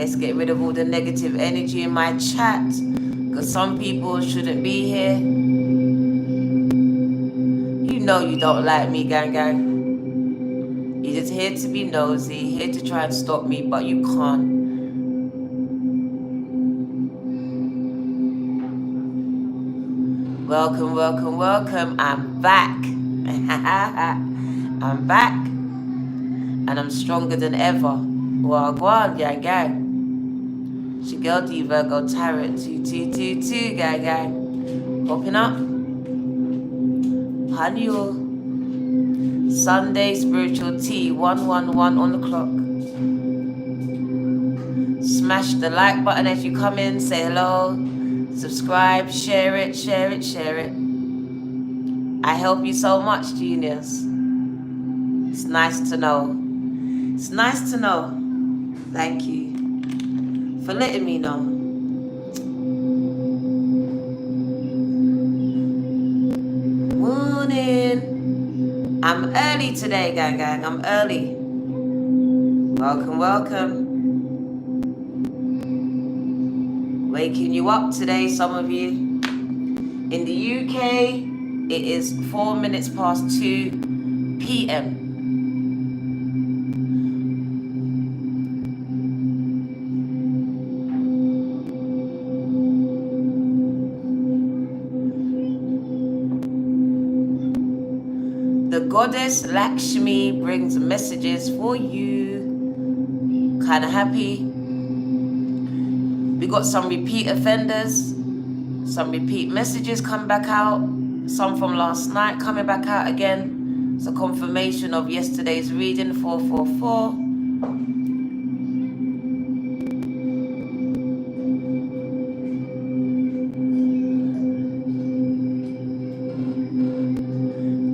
Let's get rid of all the negative energy in my chat, because some people shouldn't be here. You know you don't like me, gang. You're just here to be nosy, here to try and stop me, but you can't. Welcome, welcome, welcome. I'm back. I'm back. And I'm stronger than ever. Well, go on, gang. It's your girl D Virgo Tarot 2222, gang. Popping up. Hanyo. Sunday Spiritual Tea 111 on the clock. Smash the like button as you come in. Say hello. Subscribe. Share it. I help you so much, genius. It's nice to know. It's nice to know. Thank you for letting me know. Morning. I'm early today, gang. I'm early. Welcome. Waking you up today, some of you. In the UK, it is 4 minutes past 2 p.m. The goddess Lakshmi brings messages for you. Kind of happy. We got some repeat offenders, some repeat messages come back out, some from last night coming back out again. It's a confirmation of yesterday's reading, 444.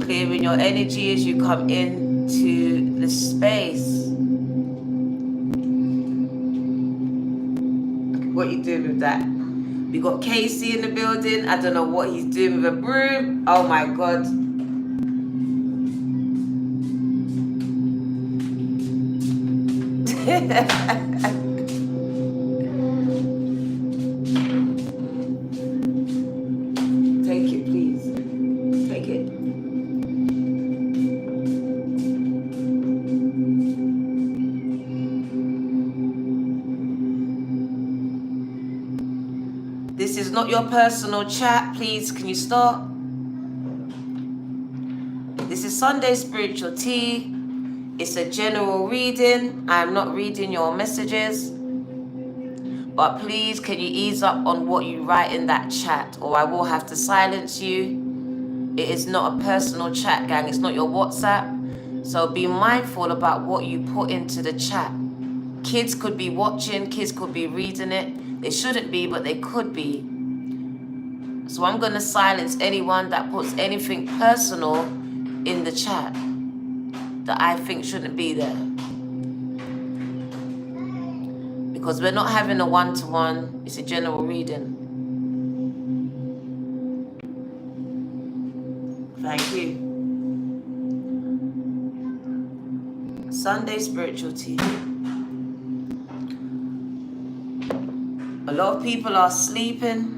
Clearing your energy as you come into the space. What you doing with that? We got Casey in the building. I don't know what he's doing with a broom. Oh my God. Take it, please. Take it. This is not your personal chat. Please, can you stop? This is Sunday Spiritual Tea. It's a general reading. I'm not reading your messages. But please, can you ease up on what you write in that chat, or I will have to silence you. It is not a personal chat, gang. It's not your WhatsApp. So be mindful about what you put into the chat. Kids could be watching. Kids could be reading it. They shouldn't be, but they could be. So I'm going to silence anyone that puts anything personal in the chat that I think shouldn't be there. Because we're not having a one-to-one. It's a general reading. Thank you. Sunday Spiritual Tea. A lot of people are sleeping.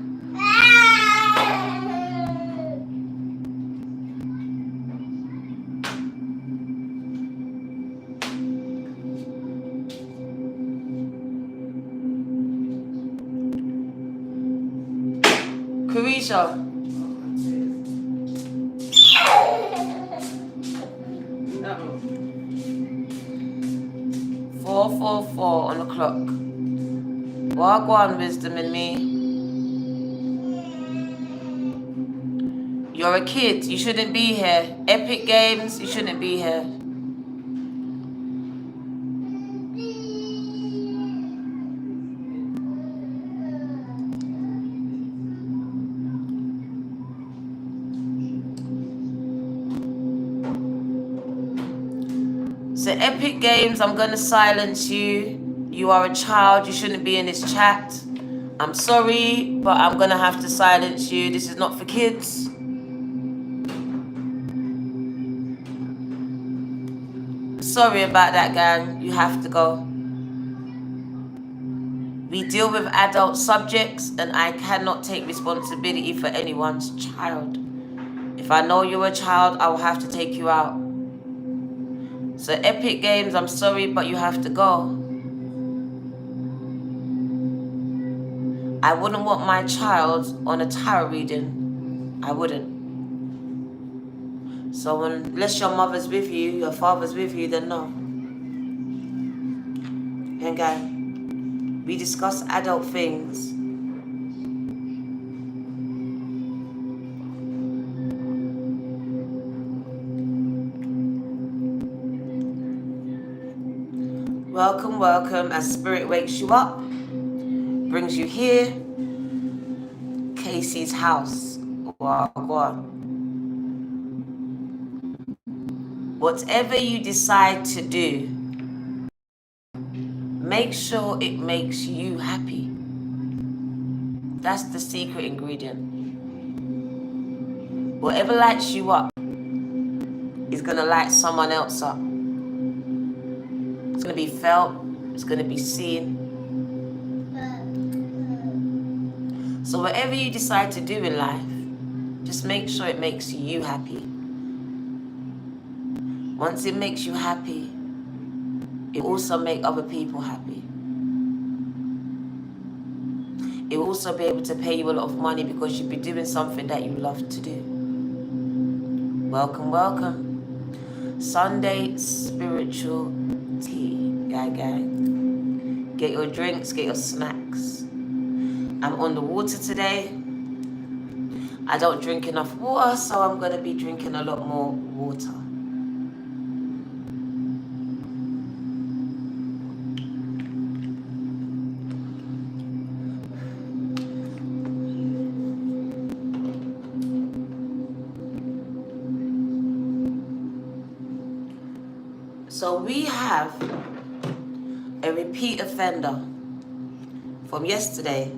Carisha. 444 on the clock. Wagwan wisdom in me. You're a kid. You shouldn't be here. Epic Games. You shouldn't be here. So Epic Games, I'm going to silence you. You are a child. You shouldn't be in this chat. I'm sorry, but I'm going to have to silence you. This is not for kids. Sorry about that, gang. You have to go. We deal with adult subjects, and I cannot take responsibility for anyone's child. If I know you're a child, I will have to take you out. So Epic Games, I'm sorry, but you have to go. I wouldn't want my child on a tarot reading. I wouldn't. So unless your mother's with you, your father's with you, then no. And guys, we discuss adult things. Welcome, welcome. As Spirit wakes you up, brings you here, Casey's house. Wow. Whatever you decide to do, make sure it makes you happy. That's the secret ingredient. Whatever lights you up is going to light someone else up. It's going to be felt. It's going to be seen. So whatever you decide to do in life, just make sure it makes you happy. Once it makes you happy, it will also make other people happy. It will also be able to pay you a lot of money because you'll be doing something that you love to do. Welcome, welcome. Sunday spiritual tea. Gang. Get your drinks, get your snacks. I'm on the water today. I don't drink enough water, so I'm going to be drinking a lot more water. So we have a repeat offender from yesterday.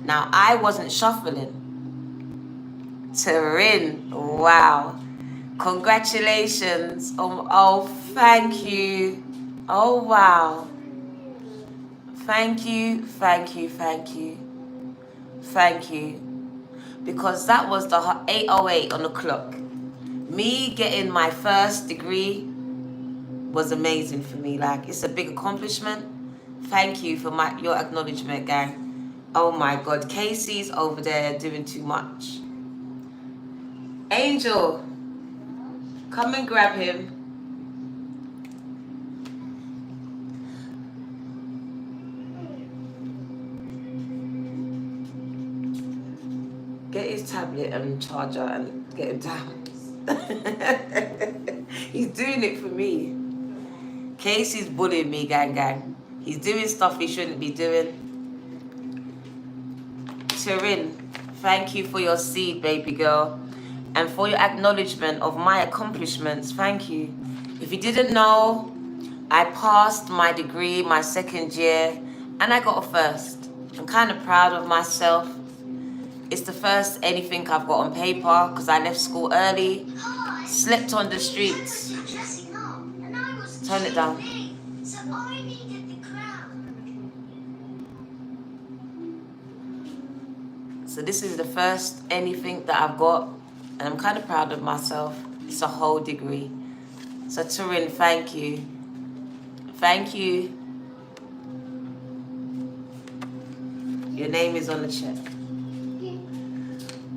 Now, I wasn't shuffling. Taryn, wow. Congratulations. Oh, thank you. Oh, wow. Thank you, thank you, thank you. Thank you. Because that was the 8:08 on the clock. Me getting my first degree was amazing for me. Like, it's a big accomplishment. Thank you for your acknowledgement, gang. Oh my God, Casey's over there doing too much. Angel, come and grab him. Get his tablet and charger and get him down. He's doing it for me. Casey's bullying me, gang. He's doing stuff he shouldn't be doing. Taryn, thank you for your seed, baby girl. And for your acknowledgement of my accomplishments. Thank you. If you didn't know, I passed my degree my second year and I got a first. I'm kind of proud of myself. It's the first anything I've got on paper because I left school early, slept on the streets. Turn it down. So this is the first anything that I've got, and I'm kind of proud of myself. It's a whole degree. So Taryn, thank you. Thank you. Your name is on the check.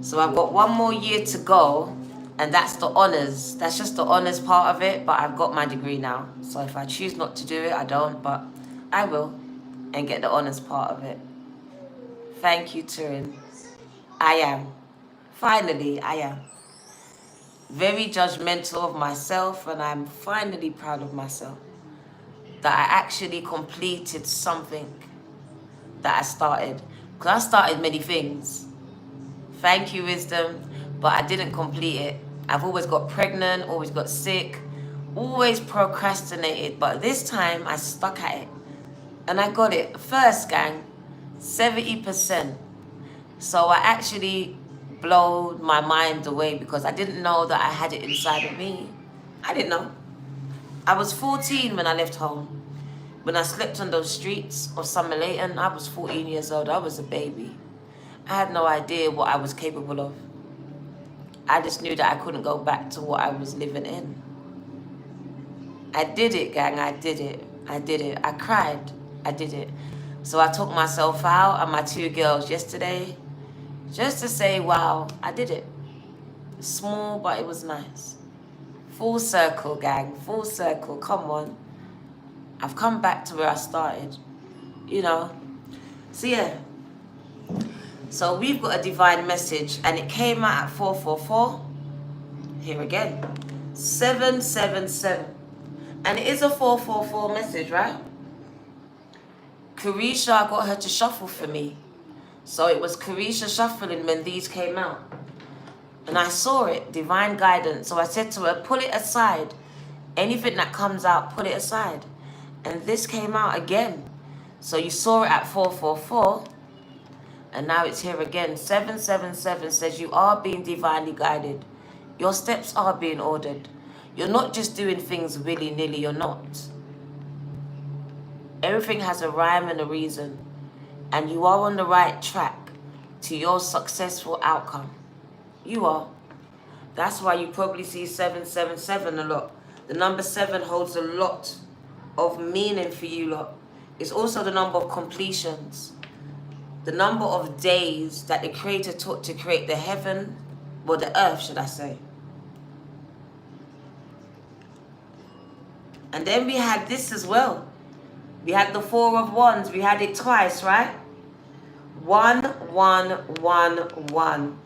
So I've got one more year to go, and that's the honours. That's just the honours part of it, but I've got my degree now. So if I choose not to do it, I don't, but I will, and get the honours part of it. Thank you, Taryn. I am. Finally, I am. Very judgmental of myself, and I'm finally proud of myself that I actually completed something that I started. Because I started many things. Thank you, wisdom, but I didn't complete it. I've always got pregnant, always got sick, always procrastinated, but this time I stuck at it. And I got it. First, gang, 70%. So I actually blew my mind away because I didn't know that I had it inside of me. I didn't know. I was 14 when I left home. When I slept on those streets of Summer Leighton, I was 14 years old. I was a baby. I had no idea what I was capable of. I just knew that I couldn't go back to what I was living in. I did it, gang. I did it. I did it. I cried. I did it. So I took myself out and my 2 girls yesterday just to say, wow, I did it. Small, but it was nice. Full circle, gang. Full circle. Come on. I've come back to where I started. You know. So, yeah. So we've got a divine message and it came out at 444. Here again. 777. And it is a 444 message, right? Carisha got her to shuffle for me. So it was Carisha shuffling when these came out. And I saw it, divine guidance. So I said to her, pull it aside. Anything that comes out, put it aside. And this came out again. So you saw it at 444. And now it's here again. 777 says you are being divinely guided. Your steps are being ordered. You're not just doing things willy-nilly. You're not. Everything has a rhyme and a reason. And you are on the right track to your successful outcome. You are. That's why you probably see 777 a lot. The number 7 holds a lot of meaning for you lot. It's also the number of completions. The number of days that the Creator took to create the heaven, or the earth, should I say. And then we had this as well. We had the 4 of Wands. We had it twice, right? 1, 1, 1, 1.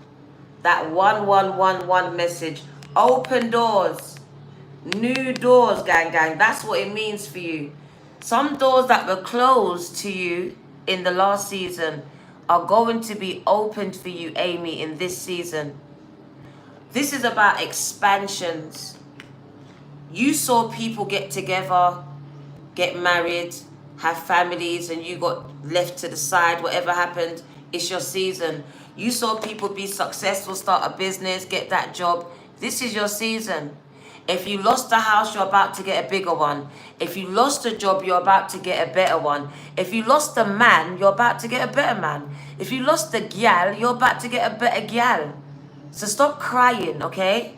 That 1, 1, 1, 1 message. Open doors. New doors, gang, gang. That's what it means for you. Some doors that were closed to you in the last season are going to be opened for you, Amy, in this season. This is about expansions. You saw people get together, get married, have families, and you got left to the side. Whatever happened, it's your season. You saw people be successful, start a business, get that job. This is your season. If you lost a house, you're about to get a bigger one. If you lost a job, you're about to get a better one. If you lost a man, you're about to get a better man. If you lost a gyal, you're about to get a better gyal. So stop crying, okay?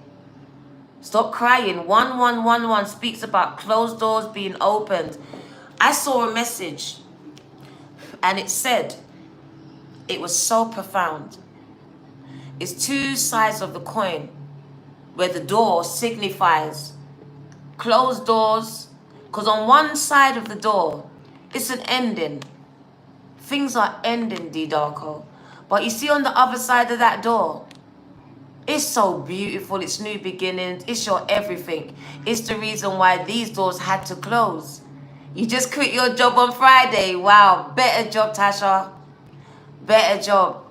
Stop crying. 1111 speaks about closed doors being opened. I saw a message and it said, it was so profound. It's 2 sides of the coin where the door signifies closed doors. Because on one side of the door, it's an ending. Things are ending, D Darko. But you see on the other side of that door, it's so beautiful. It's new beginnings. It's your everything. It's the reason why these doors had to close. You just quit your job on Friday. Wow. Better job, Tasha. Better job.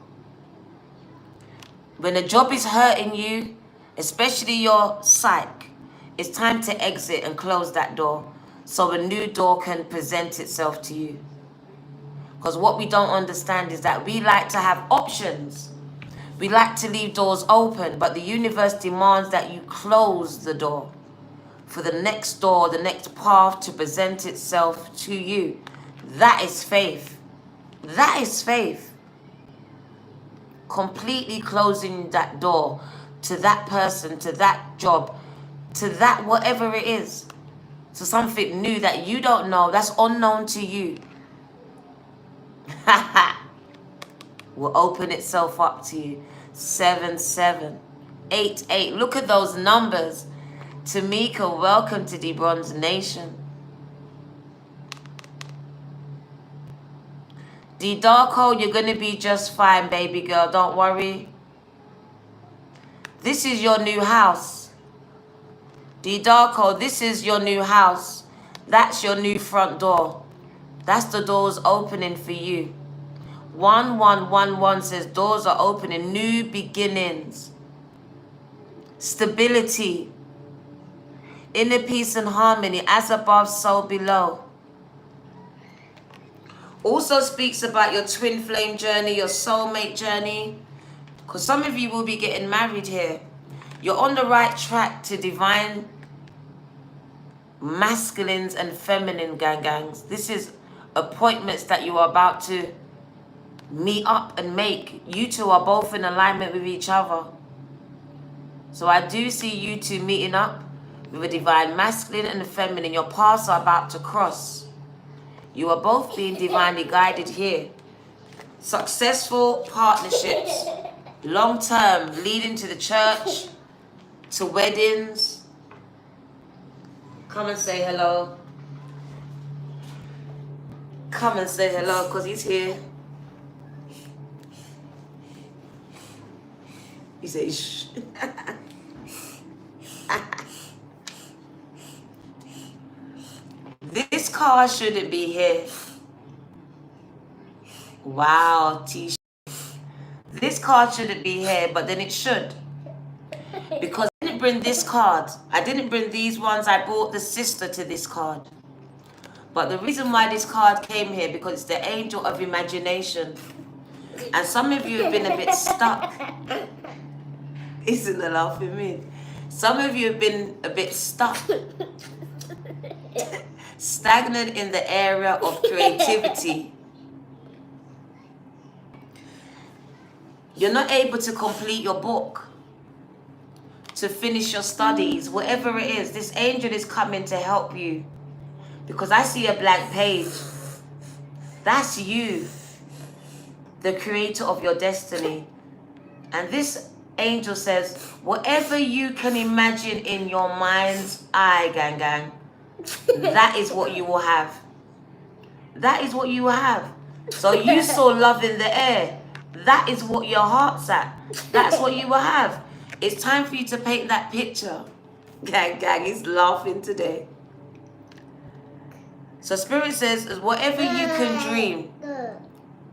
When a job is hurting you, especially your psyche, it's time to exit and close that door so a new door can present itself to you. Because what we don't understand is that we like to have options. We like to leave doors open, but the universe demands that you close the door for the next door, the next path to present itself to you. That is faith. That is faith. Completely closing that door to that person, to that job, to that whatever it is, to something new that you don't know, that's unknown to you. Will open itself up to you. 7788. Look at those numbers. Tamika, welcome to the Bronze Nation. D Darko, you're gonna be just fine, baby girl. Don't worry. This is your new house. D Darko, this is your new house. That's your new front door. That's the doors opening for you. 1111 says doors are opening, new beginnings, stability, inner peace and harmony, as above, so below. Also speaks about your twin flame journey, your soulmate journey, because some of you will be getting married here. You're on the right track to divine masculines and feminine gangs. This is appointments that you are about to meet up and make. You two are both in alignment with each other. So I do see you two meeting up with a divine masculine and a feminine. Your paths are about to cross. You are both being divinely guided here. Successful partnerships, long term, leading to the church, to weddings. Come and say hello. Come and say hello, because he's here. He says, shh. This car shouldn't be here. Wow, T. This card shouldn't be here, but then it should. Because I didn't bring this card. I didn't bring these ones. I brought the sister to this card. But the reason why this card came here, because it's the angel of imagination. And some of you have been a bit stuck. Isn't the laughing me? Some of you have been a bit stuck. Stagnant in the area of creativity. You're not able to complete your book, to finish your studies, whatever it is. This angel is coming to help you. Because I see a blank page. That's you, the creator of your destiny. And this angel says, whatever you can imagine in your mind's eye, gang, that is what you will have. That is what you will have. So you saw love in the air. That is what your heart's at. That's what you will have. It's time for you to paint that picture. Gang, he's laughing today. So Spirit says, whatever you can dream,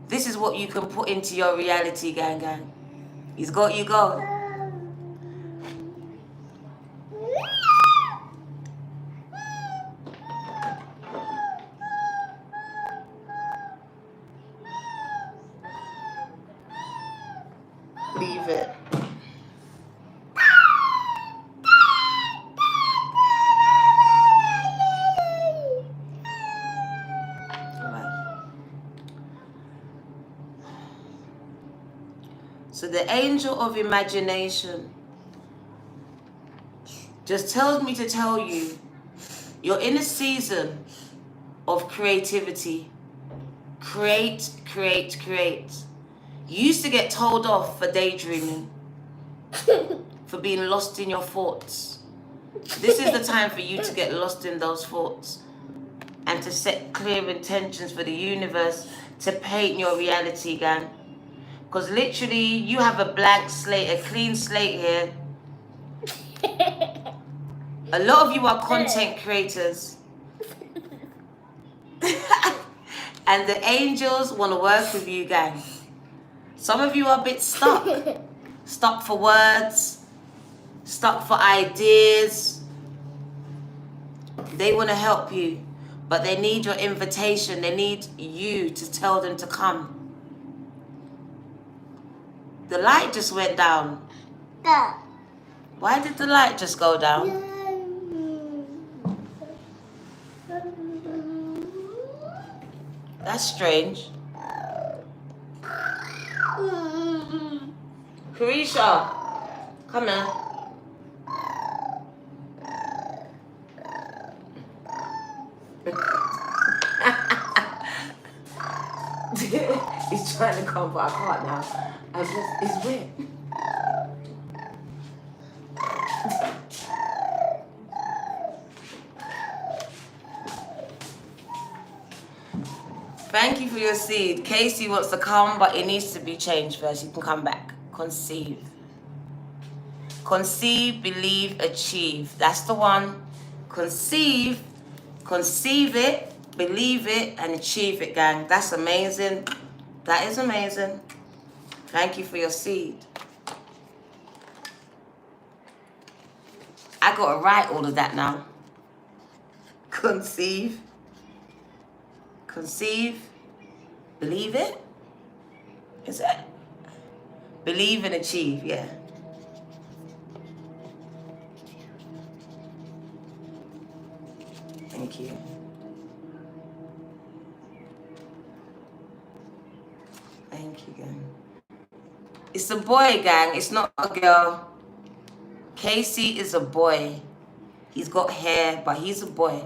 this is what you can put into your reality, gang. He's got you go. Leave it. So the angel of imagination just tells me to tell you, you're in a season of creativity. Create. You used to get told off for daydreaming, for being lost in your thoughts. This is the time for you to get lost in those thoughts and to set clear intentions for the universe to paint your reality, gang. Because literally, you have a blank slate, a clean slate here. A lot of you are content creators. And the angels want to work with you, gang. Some of you are a bit stuck. Stuck for words. Stuck for ideas. They want to help you. But they need your invitation. They need you to tell them to come. The light just went down. Why did the light just go down? That's strange. Carisha, come here. He's trying to come, but I can't now. It's wet. Thank you for your seed. Casey wants to come, but it needs to be changed first. You can come back. Conceive. Conceive, believe, achieve. That's the one. Conceive it, believe it, and achieve it, gang. That's amazing. That is amazing. Thank you for your seed. I got to write all of that now. Conceive. Believe it. Is it? Believe and achieve, yeah. Thank you. Thank you, gang. It's a boy, gang. It's not a girl. Casey is a boy. He's got hair, but he's a boy.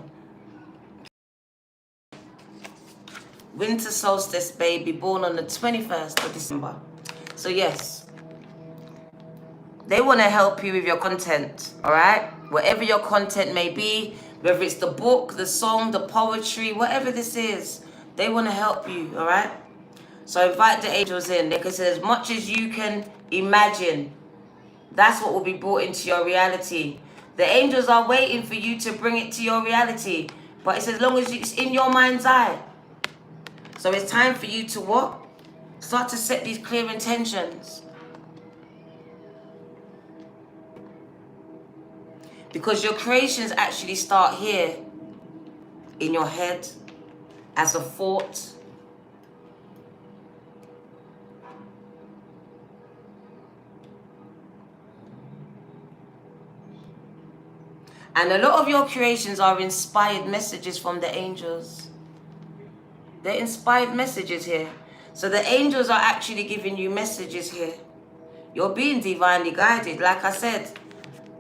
Winter solstice baby, born on the 21st of December. So yes, they want to help you with your content, all right? Whatever your content may be, whether it's the book, the song, the poetry, whatever this is, they want to help you, all right? So invite the angels in. They can say as much as you can imagine. That's what will be brought into your reality. The angels are waiting for you to bring it to your reality. But it's as long as it's in your mind's eye. So it's time for you to what? Start to set these clear intentions. Because your creations actually start here. In your head. As a thought. And a lot of your creations are inspired messages from the angels. They're inspired messages here. So the angels are actually giving you messages here. You're being divinely guided. Like I said,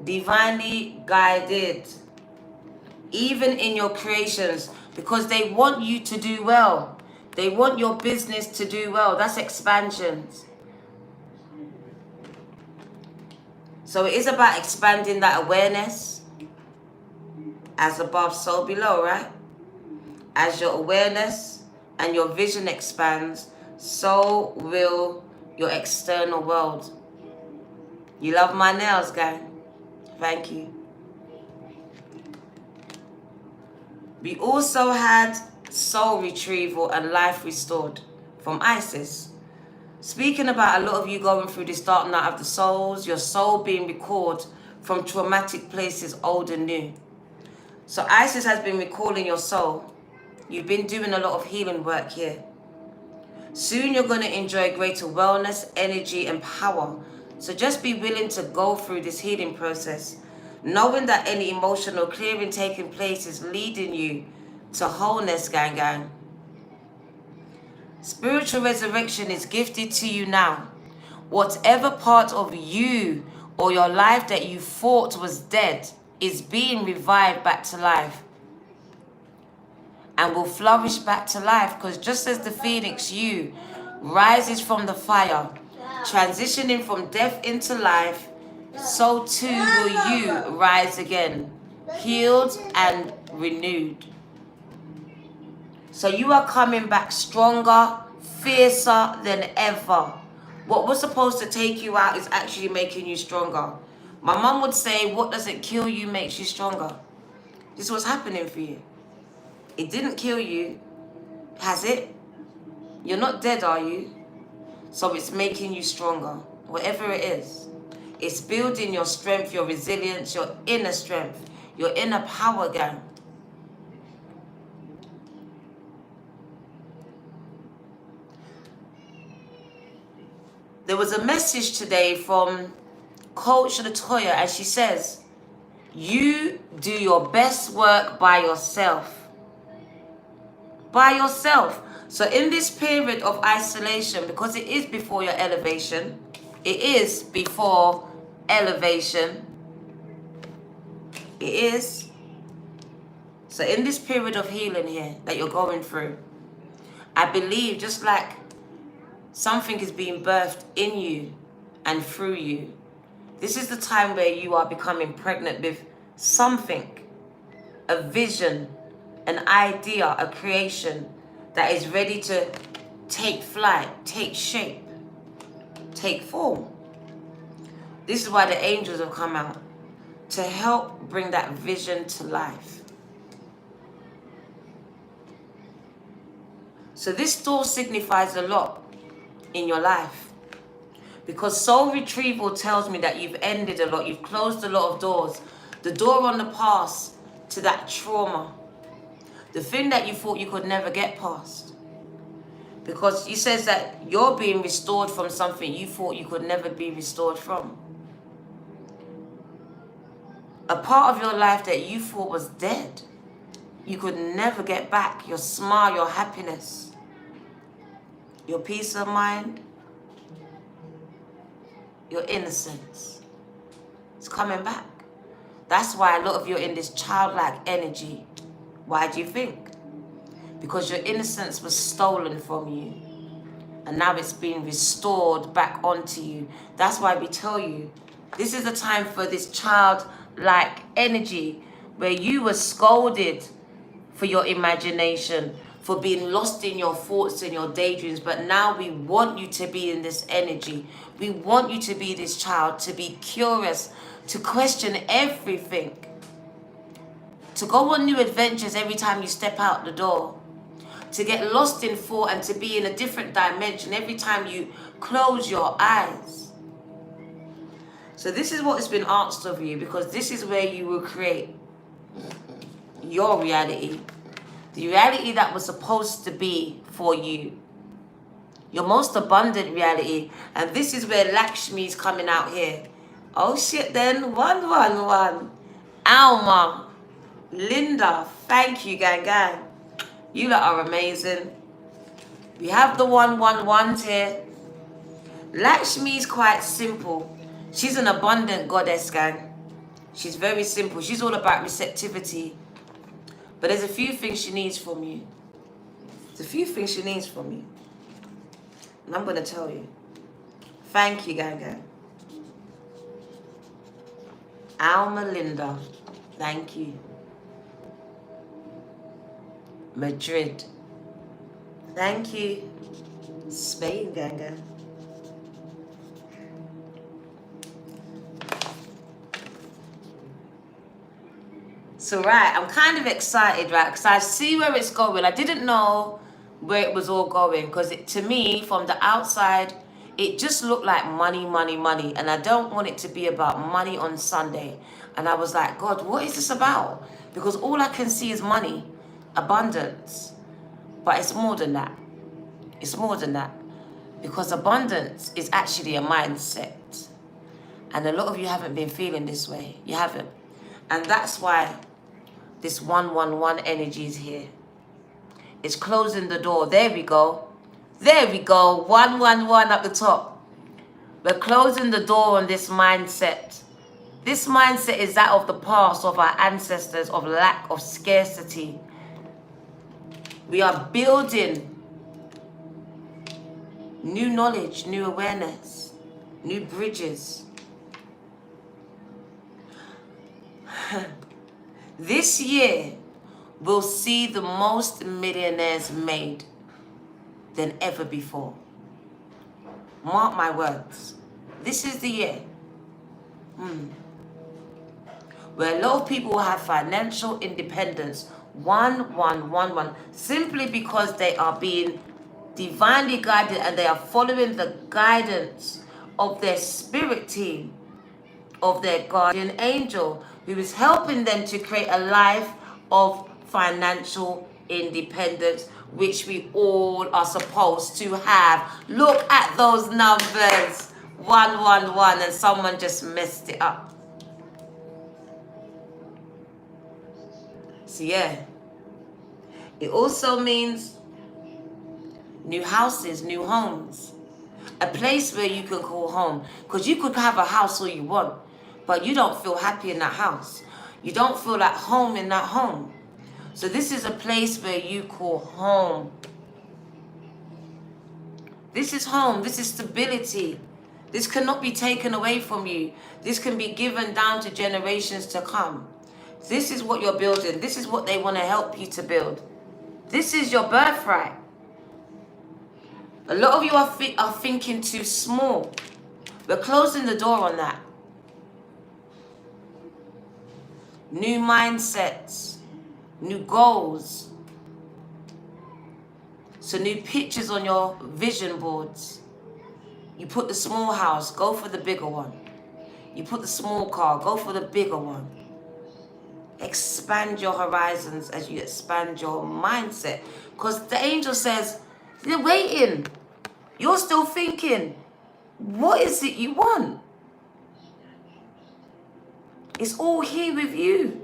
divinely guided. Even in your creations. Because they want you to do well. They want your business to do well. That's expansions. So it is about expanding that awareness. As above, so below, right? As your awareness and your vision expands, so will your external world. You love my nails, gang. Thank you. We also had soul retrieval and life restored from Isis. Speaking about a lot of you going through this dark night of the souls, your soul being recalled from traumatic places old and new. So Isis has been recalling your soul. You've been doing a lot of healing work here. Soon you're going to enjoy greater wellness, energy, and power. So just be willing to go through this healing process, knowing that any emotional clearing taking place is leading you to wholeness, gang, gang. Spiritual resurrection is gifted to you now. Whatever part of you or your life that you thought was dead is being revived back to life and will flourish back to life, because just as the phoenix you rises from the fire, transitioning from death into life, so too will you rise again, healed and renewed. So you are coming back stronger, fiercer than ever. What was supposed to take you out is actually making you stronger. My mum would say, what doesn't kill you makes you stronger. This is what's happening for you. It didn't kill you, has it? You're not dead, are you? So it's making you stronger, whatever it is. It's building your strength, your resilience, your inner strength, your inner power, gang. There was a message today from Coach Latoya, and she says, you do your best work by yourself. By yourself. So in this period of isolation, because it is before your elevation, it is before elevation. It is. So in this period of healing here that you're going through, I believe just like something is being birthed in you and through you, this is the time where you are becoming pregnant with something, a vision, an idea, a creation that is ready to take flight, take shape, take form. This is why the angels have come out, to help bring that vision to life. So this door signifies a lot in your life. Because soul retrieval tells me that you've ended a lot, you've closed a lot of doors. The door on the past to that trauma. The thing that you thought you could never get past. Because he says that you're being restored from something you thought you could never be restored from. A part of your life that you thought was dead. you could never get back. Your smile, your happiness, your peace of mind, your innocence. It's coming back. That's why a lot of you are in this childlike energy. Why do you think? Because your innocence was stolen from you. And now it's being restored back onto you. That's why we tell you, this is the time for this childlike energy where you were scolded for your imagination, for being lost in your thoughts and your daydreams. But now we want you to be in this energy. We want you to be this child, to be curious, to question everything, to go on new adventures every time you step out the door, to get lost in thought and to be in a different dimension every time you close your eyes. So this is what has been asked of you, because this is where you will create your reality, the reality that was supposed to be for you, your most abundant reality. And this is where Lakshmi is coming out here. Oh shit then, 111. Alma, Linda, thank you, gang. You lot are amazing. We have the 111s here. Lakshmi is quite simple. She's an abundant goddess, gang. She's very simple. She's all about receptivity. But there's a few things she needs from you. There's a few things she needs from you. And I'm going to tell you. Thank you, gang. Alma Linda, thank you. Madrid, thank you. Spain, gang. So right, I'm kind of excited, right? Because I see where it's going. I didn't know where it was all going, because to me, from the outside, it just looked like money. And I don't want it to be about money on Sunday. And I was like, God, what is this about? Because all I can see is money, abundance. But it's more than that. It's more than that. Because abundance is actually a mindset. And a lot of you haven't been feeling this way. You haven't. And that's why this 111 energy is here. It's closing the door. There we go. There we go. 111 at the top. We're closing the door on this mindset. This mindset is that of the past, of our ancestors, of lack, of scarcity. We are building new knowledge, new awareness, new bridges. This year will see the most millionaires made than ever before. Mark my words. This is the year where a lot of people will have financial independence. 1111, simply because they are being divinely guided and they are following the guidance of their spirit team, of their guardian angel, who is helping them to create a life of financial independence, which we all are supposed to have. Look at those numbers. 111, and someone just messed it up. So yeah, it also means new houses, new homes, a place where you can call home. Because you could have a house all you want, but you don't feel happy in that house. You don't feel at home in that home. So this is a place where you call home. This is home. This is stability. This cannot be taken away from you. This can be given down to generations to come. This is what you're building. This is what they want to help you to build. This is your birthright. A lot of you are thinking too small. We're closing the door on that. New mindsets, new goals. So new pictures on your vision boards. You put the small house, go for the bigger one. You put the small car, go for the bigger one. Expand your horizons as you expand your mindset. Because the angel says, they're waiting. You're still thinking, what is it you want? It's all here with you.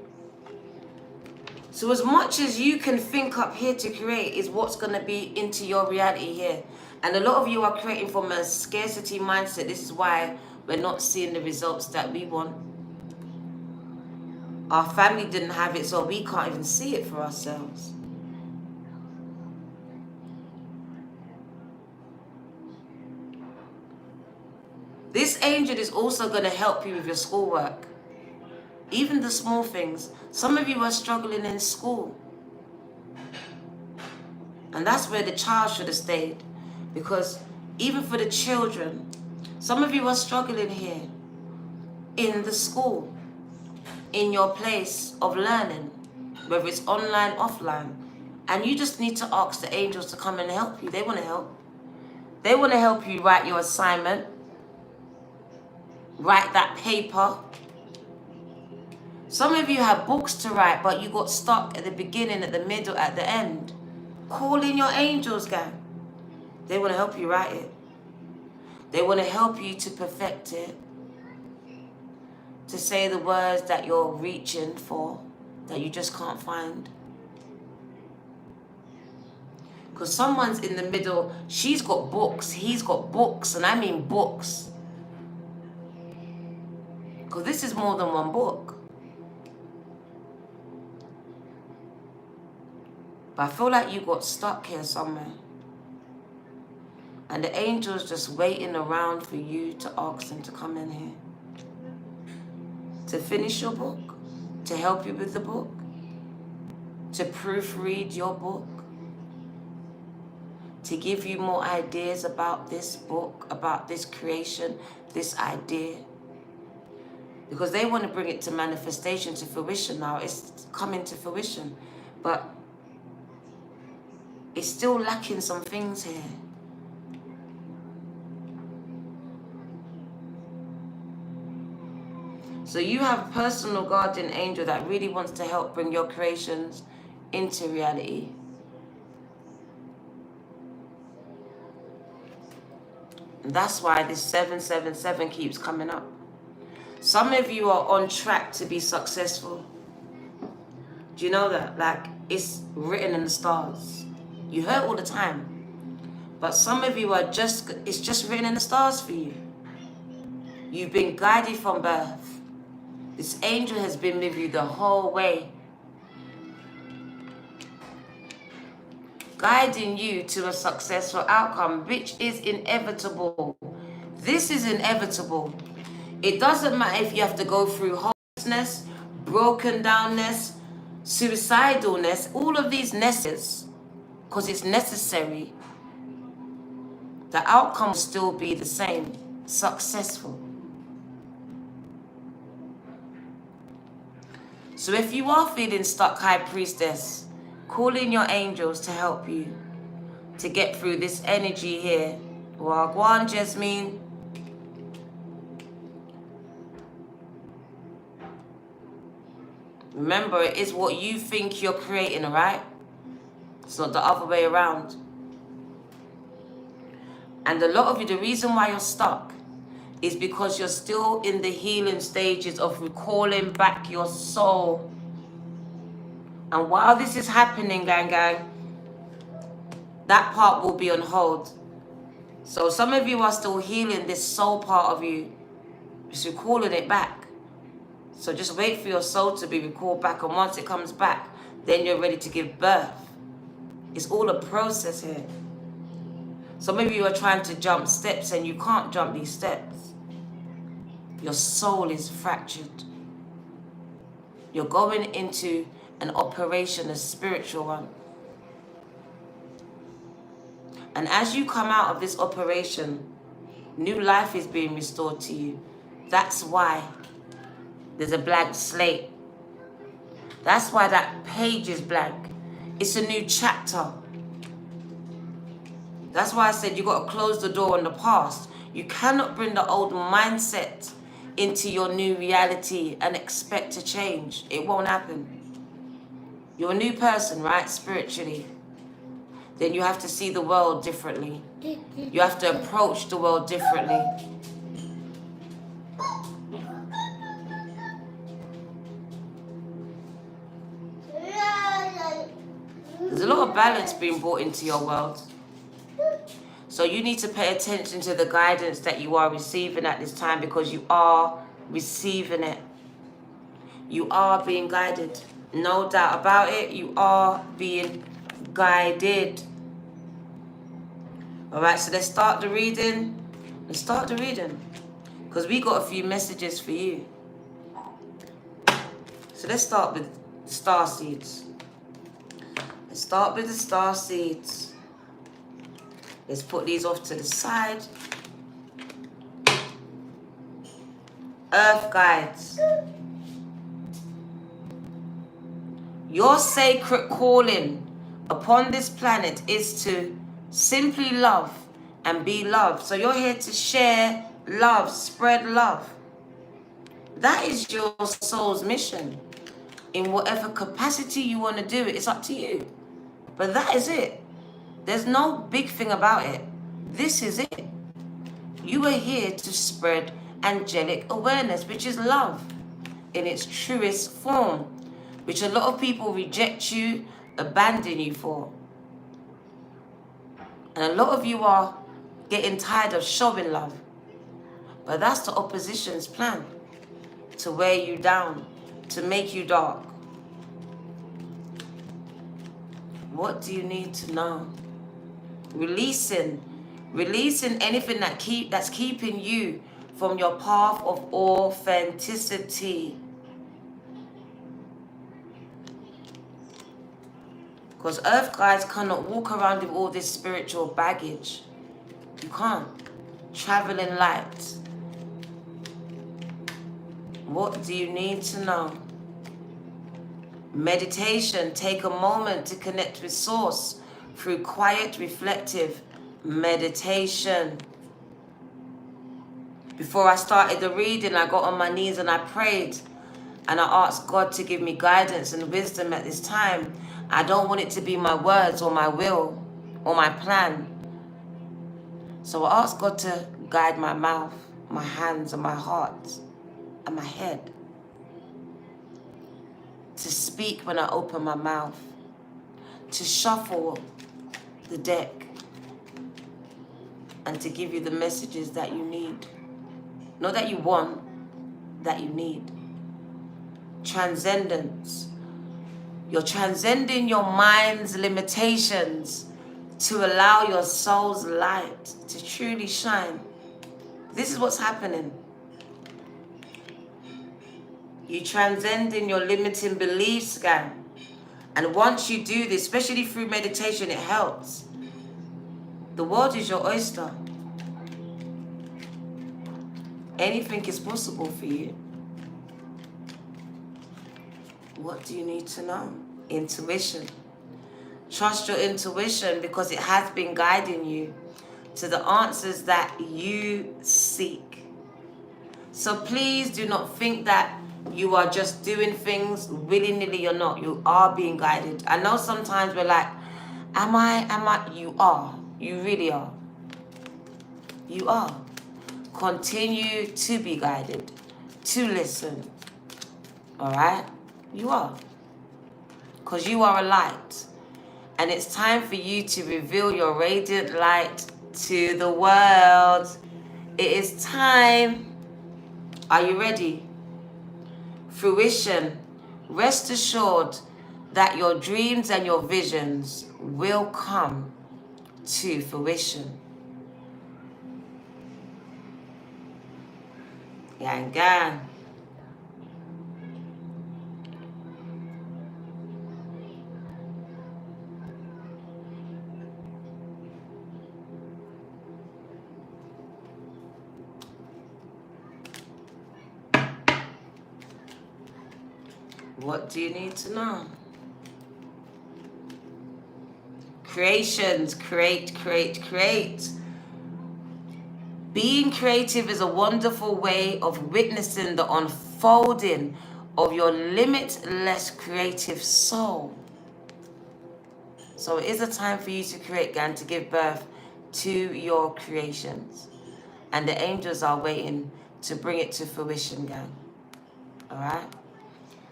So as much as you can think up here to create is what's going to be into your reality here. And a lot of you are creating from a scarcity mindset. This is why we're not seeing the results that we want. Our family didn't have it, so we can't even see it for ourselves. This angel is also going to help you with your schoolwork. Even the small things. Some of you are struggling in school. And that's where the child should have stayed. Because even for the children, some of you are struggling here in the school, in your place of learning, whether it's online, offline. And you just need to ask the angels to come and help you. They want to help. They want to help you write your assignment, write that paper. Some of you have books to write, but you got stuck at the beginning, at the middle, at the end. Call in your angels, gang. They want to help you write it. They want to help you to perfect it. To say the words that you're reaching for, that you just can't find. Because someone's in the middle, she's got books, he's got books, and I mean books. Because this is more than one book. But I feel like you got stuck here somewhere. And the angel's just waiting around for you to ask them to come in here. To finish your book. To help you with the book. To proofread your book. To give you more ideas about this book, about this creation, this idea. Because they want to bring it to manifestation, to fruition now. It's coming to fruition. But it's still lacking some things here. So you have a personal guardian angel that really wants to help bring your creations into reality. And that's why this 777 keeps coming up. Some of you are on track to be successful. Do you know that? Like, it's written in the stars. You hear it all the time. But some of you are it's just written in the stars for you. You've been guided from birth. This angel has been with you the whole way. Guiding you to a successful outcome, which is inevitable. This is inevitable. It doesn't matter if you have to go through hopelessness, broken downness, suicidalness, all of these nesses, because it's necessary. The outcome will still be the same, successful. So if you are feeling stuck, High Priestess, call in your angels to help you to get through this energy here. Wagwan, Jasmine. Remember, it is what you think you're creating, all right? It's not the other way around. And a lot of you, the reason why you're stuck is because you're still in the healing stages of recalling back your soul. And while this is happening, gang, that part will be on hold. So some of you are still healing this soul part of you. Just recalling it back. So just wait for your soul to be recalled back. And once it comes back, then you're ready to give birth. It's all a process here. Some of you are trying to jump steps and you can't jump these steps. Your soul is fractured. You're going into an operation, a spiritual one. And as you come out of this operation, new life is being restored to you. That's why there's a blank slate. That's why that page is blank. It's a new chapter. That's why I said you got to close the door on the past. You cannot bring the old mindset into your new reality and expect to change. It won't happen. You're a new person, right? Spiritually. Then you have to see the world differently. You have to approach the world differently. of balance being brought into your world. So you need to pay attention to the guidance that you are receiving at this time, because you are receiving it. You are being guided. No doubt about it. You are being guided. All right, so let's start the reading. Let's start the reading, because we got a few messages for you. So let's start with star seeds. Let's start with the star seeds. Let's put these off to the side. Earth guides. Your sacred calling upon this planet is to simply love and be loved. So you're here to share love, spread love. That is your soul's mission. In whatever capacity you want to do it, it's up to you. But that is it. There's no big thing about it. This is it. You are here to spread angelic awareness, which is love in its truest form, which a lot of people reject you, abandon you for. And a lot of you are getting tired of showing love. But that's the opposition's plan, to wear you down, to make you dark. What do you need to know? Releasing anything that's keeping you from your path of authenticity. Because earth guides cannot walk around with all this spiritual baggage. You can't. Travel in light. What do you need to know? Meditation. Take a moment to connect with Source through quiet, reflective meditation. Before I started the reading, I got on my knees and I prayed. And I asked God to give me guidance and wisdom at this time. I don't want it to be my words or my will or my plan. So I asked God to guide my mouth, my hands and my heart and my head. To speak when I open my mouth. To shuffle the deck. And to give you the messages that you need. Not that you want, that you need. Transcendence. You're transcending your mind's limitations to allow your soul's light to truly shine. This is what's happening. You transcending your limiting beliefs, gang. And once you do this, especially through meditation, it helps. The world is your oyster. Anything is possible for you. What do you need to know? Intuition. Trust your intuition, because it has been guiding you to the answers that you seek. So please do not think that you are just doing things willy-nilly. You're not. You are being guided. I know sometimes we're like, am I? You are. You really are. You are. Continue to be guided, to listen. All right? You are. Because you are a light. And it's time for you to reveal your radiant light to the world. It is time. Are you ready? Fruition. Rest assured that your dreams and your visions will come to fruition. Yangan. What do you need to know? Creations. Create. Being creative is a wonderful way of witnessing the unfolding of your limitless creative soul. So it is a time for you to create, and to give birth to your creations. And the angels are waiting to bring it to fruition, gang. All right?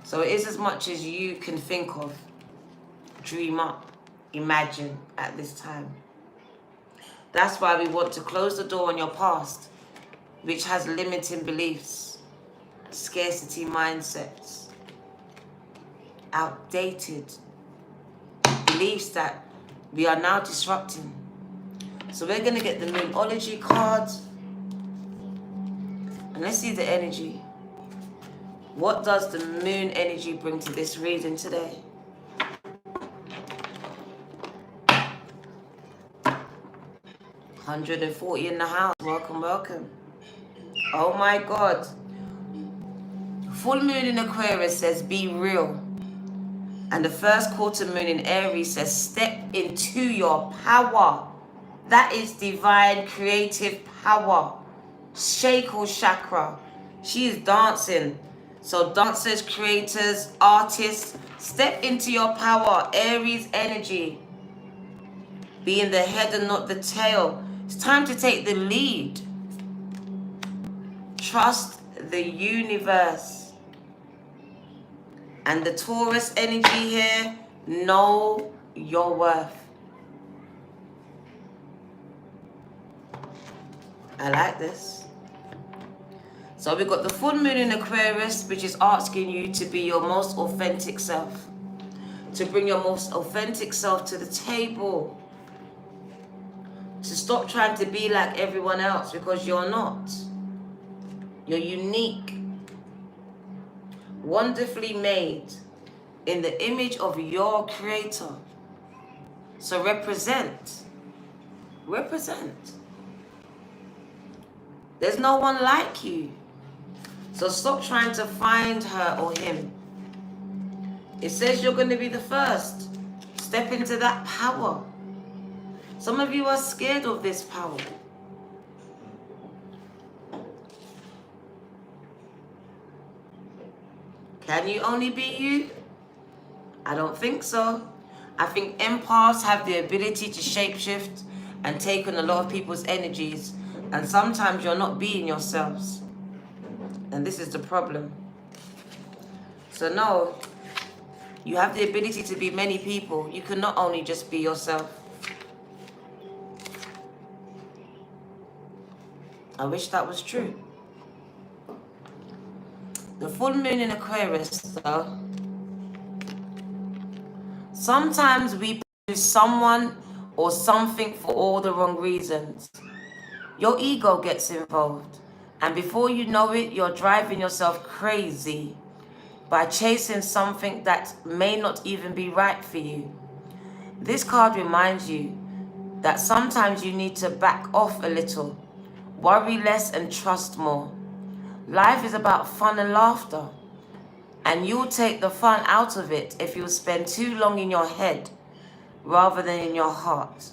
So it is as much as you can think of. Dream up. imagine at this time. That's why we want to close the door on your past, which has limiting beliefs, scarcity mindsets, outdated beliefs that we are now disrupting. So we're going to get the Moonology card. And let's see the energy. What does the moon energy bring to this reading today? $140 in the house. Welcome, welcome. Oh my God. Full moon in Aquarius says be real. And the first quarter moon in Aries says step into your power. That is divine creative power. Shako chakra. She is dancing. So dancers, creators, artists, step into your power. Aries energy. Being the head and not the tail. It's time to take the lead. Trust the universe. And the Taurus energy here, know your worth. I like this. So we've got the full moon in Aquarius, which is asking you to be your most authentic self. To bring your most authentic self to the table. To stop trying to be like everyone else, because you're not. You're unique. Wonderfully made in the image of your creator. So represent. Represent. There's no one like you. So stop trying to find her or him. It says you're going to be the first. Step into that power. Some of you are scared of this power. Can you only be you? I don't think so. I think empaths have the ability to shapeshift and take on a lot of people's energies. And sometimes you're not being yourselves. And this is the problem. So no, you have the ability to be many people. You can not only just be yourself. I wish that was true. The full moon in Aquarius, though. Sometimes we pursue someone or something for all the wrong reasons. Your ego gets involved. And before you know it, you're driving yourself crazy by chasing something that may not even be right for you. This card reminds you that sometimes you need to back off a little, worry less and trust more. Life is about fun and laughter, and you'll take the fun out of it if you spend too long in your head rather than in your heart.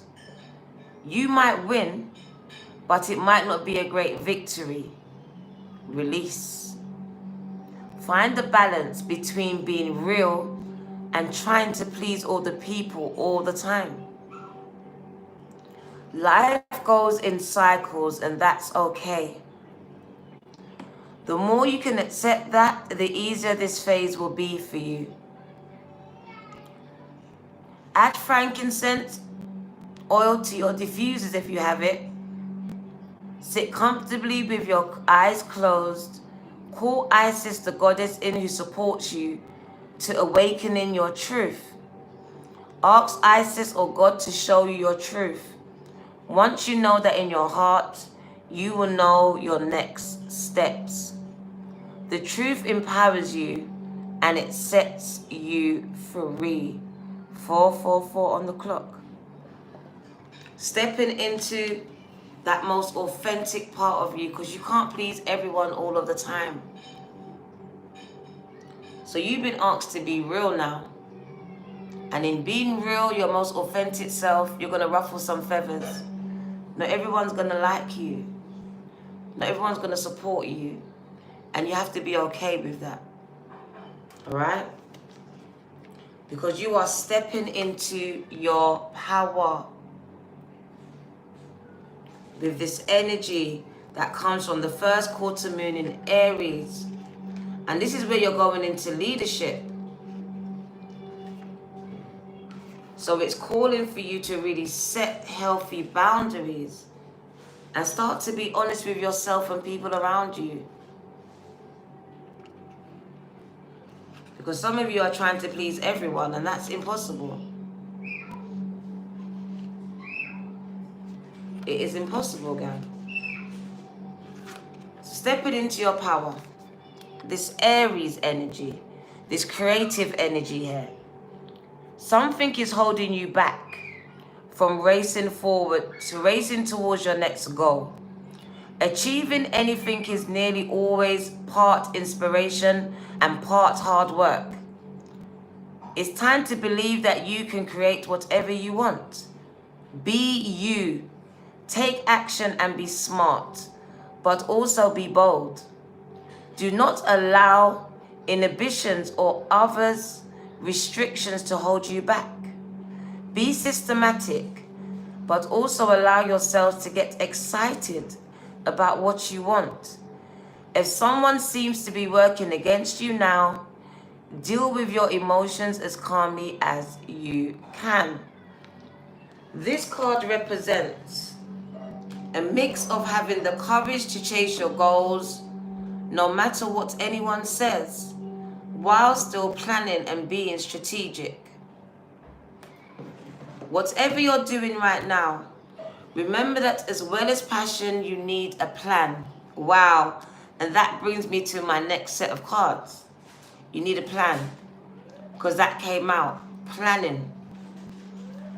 You might win, but it might not be a great victory. Release. Find the balance between being real and trying to please all the people all the time. Life goes in cycles, and that's okay. The more you can accept that, the easier this phase will be for you. Add frankincense oil to your diffusers if you have it. Sit comfortably with your eyes closed. Call Isis, the goddess in who supports you, to awaken in your truth. Ask Isis or God to show you your truth. Once you know that in your heart, you will know your next steps. The truth empowers you and it sets you free. 444 on the clock. Stepping into that most authentic part of you, because you can't please everyone all of the time. So you've been asked to be real now. And in being real, your most authentic self, you're going to ruffle some feathers. Not everyone's going to like you. Not everyone's going to support you. And you have to be okay with that. All right? Because you are stepping into your power with this energy that comes from the first quarter moon in Aries. And this is where you're going into leadership. So it's calling for you to really set healthy boundaries and start to be honest with yourself and people around you. Because some of you are trying to please everyone, and that's impossible. It is impossible, gang. Stepping into your power. This Aries energy, this creative energy here. Something is holding you back from racing forward to racing towards your next goal. Achieving anything is nearly always part inspiration and part hard work. It's time to believe that you can create whatever you want. Be you. Take action and be smart, but also be bold. Do not allow inhibitions or others' restrictions to hold you back. Be systematic, but also allow yourselves to get excited about what you want. If someone seems to be working against you now, deal with your emotions as calmly as you can. This card represents a mix of having the courage to chase your goals, no matter what anyone says, while still planning and being strategic. Whatever you're doing right now, remember that as well as passion, you need a plan. Wow. And that brings me to my next set of cards. You need a plan, because that came out. Planning.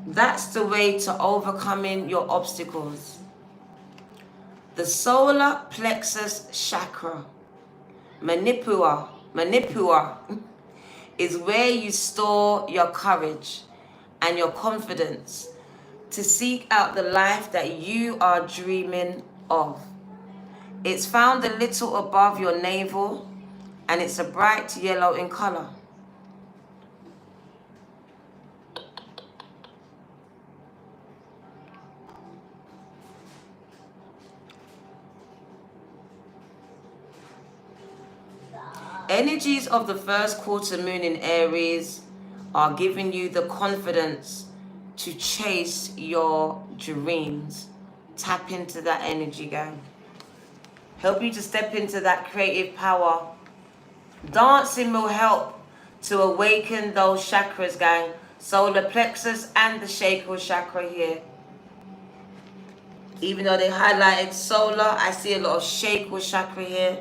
That's the way to overcoming your obstacles. The solar plexus chakra, Manipura, is where you store your courage and your confidence to seek out the life that you are dreaming of. It's found a little above your navel, and it's a bright yellow in color. Energies of the first quarter moon in Aries are giving you the confidence to chase your dreams. Tap into that energy, gang. Help you to step into that creative power. Dancing will help to awaken those chakras, gang. Solar plexus and the sacral chakra here. Even though they highlighted solar, I see a lot of sacral chakra here.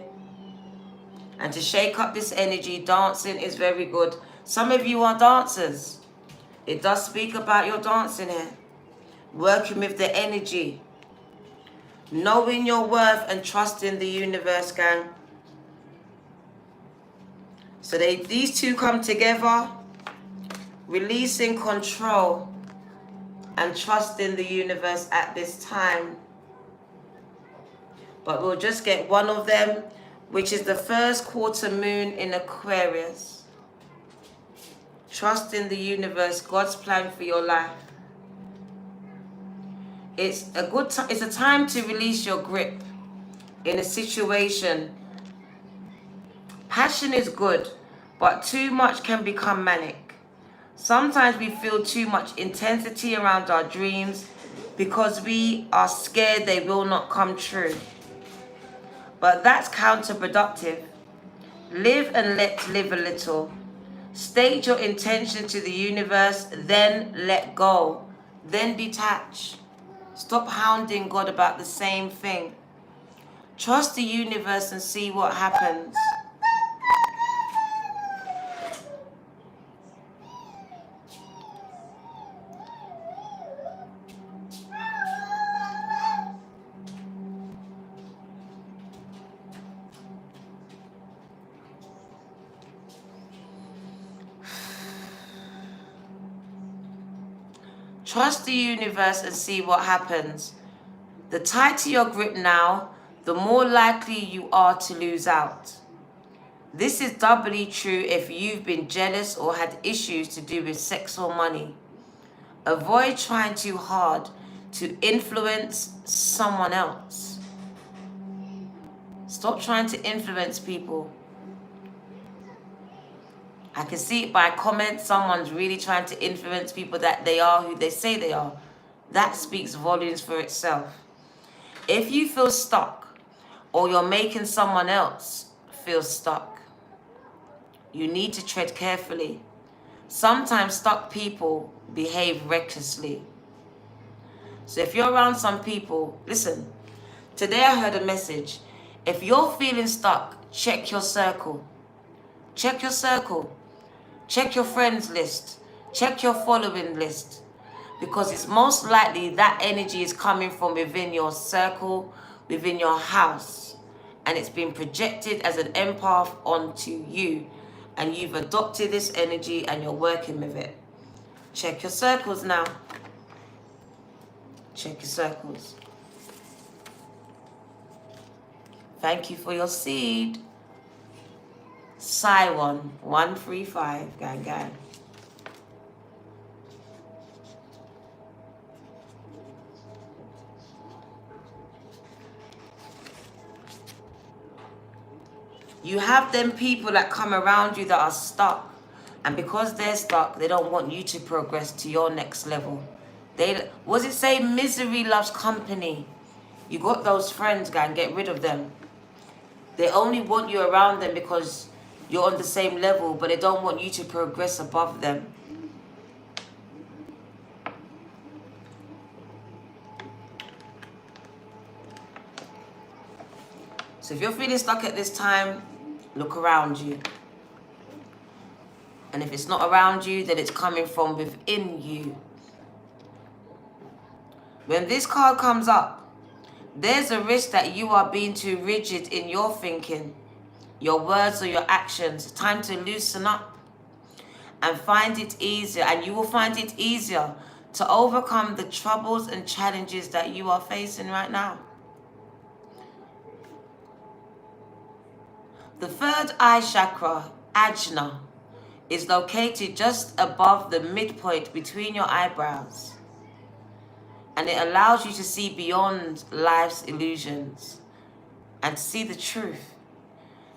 And to shake up this energy, dancing is very good. Some of you are dancers. It does speak about your dancing here. Working with the energy. Knowing your worth and trusting the universe, gang. So these two come together. Releasing control and trusting the universe at this time. But we'll just get one of them, which is the first quarter moon in Aquarius. Trust in the universe, God's plan for your life. It's a time to release your grip in a situation. Passion is good, but too much can become manic. Sometimes we feel too much intensity around our dreams because we are scared they will not come true. But that's counterproductive. Live and let live a little. State your intention to the universe, then let go. Then detach. Stop hounding God about the same thing. Trust the universe and see what happens. Trust the universe and see what happens. The tighter your grip now, the more likely you are to lose out. This is doubly true if you've been jealous or had issues to do with sex or money. Avoid trying too hard to influence someone else. Stop trying to influence people. I can see it by comments. Someone's really trying to influence people that they are who they say they are. That speaks volumes for itself. If you feel stuck or you're making someone else feel stuck, you need to tread carefully. Sometimes stuck people behave recklessly. So if you're around some people, listen, today I heard a message. If you're feeling stuck, check your circle. Check your circle. Check your friends list. Check your following list. Because it's most likely that energy is coming from within your circle, within your house. And it's been projected as an empath onto you. And you've adopted this energy and you're working with it. Check your circles now. Check your circles. Thank you for your seed. Cywon 135. Gang, gang. You have them people that come around you that are stuck. And because they're stuck, they don't want you to progress to your next level. What does it say? Misery loves company. You got those friends, gang, get rid of them. They only want you around them because you're on the same level, but they don't want you to progress above them. So if you're feeling stuck at this time, look around you. And if it's not around you, then it's coming from within you. When this card comes up, there's a risk that you are being too rigid in your thinking, your words or your actions. Time to loosen up and find it easier. And you will find it easier to overcome the troubles and challenges that you are facing right now. The third eye chakra, Ajna, is located just above the midpoint between your eyebrows. And it allows you to see beyond life's illusions and see the truth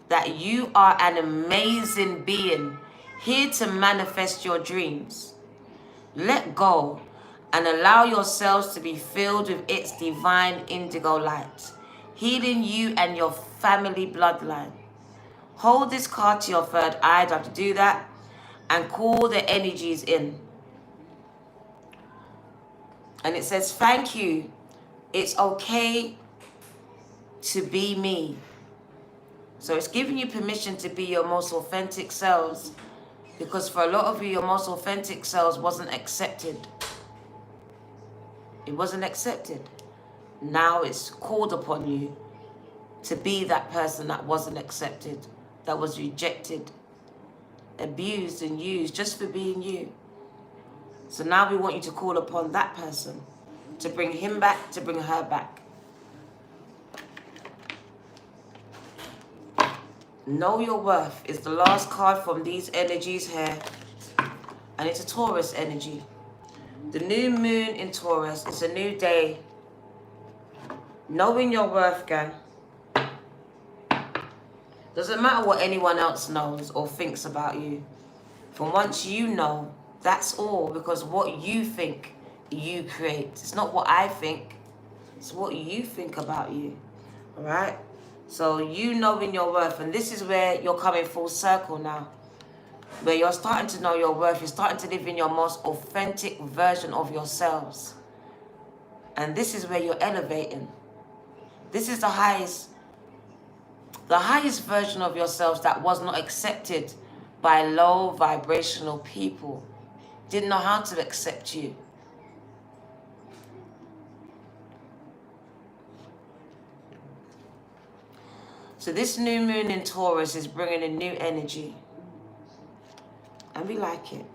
that you are an amazing being here to manifest your dreams. Let go and allow yourselves to be filled with its divine indigo light, healing you and your family bloodline. Hold this card to your third eye. You have to do that and call the energies in. And it says, thank you. It's okay to be me. So it's giving you permission to be your most authentic selves. Because for a lot of you, your most authentic selves wasn't accepted. It wasn't accepted. Now it's called upon you to be that person that wasn't accepted, that was rejected, abused and used just for being you. So now we want you to call upon that person to bring him back, to bring her back. Know your worth is the last card from these energies here. And it's a Taurus energy. The new moon in Taurus, it's a new day. Knowing your worth, gang. Doesn't matter what anyone else knows or thinks about you. From once you know, that's all, because what you think, you create. It's not what I think. It's what you think about you. All right? So you knowing your worth. And this is where you're coming full circle now. Where you're starting to know your worth. You're starting to live in your most authentic version of yourselves. And this is where you're elevating. This is the highest version of yourselves that was not accepted by low vibrational people. Didn't know how to accept you. So this new moon in Taurus is bringing a new energy. And we like it.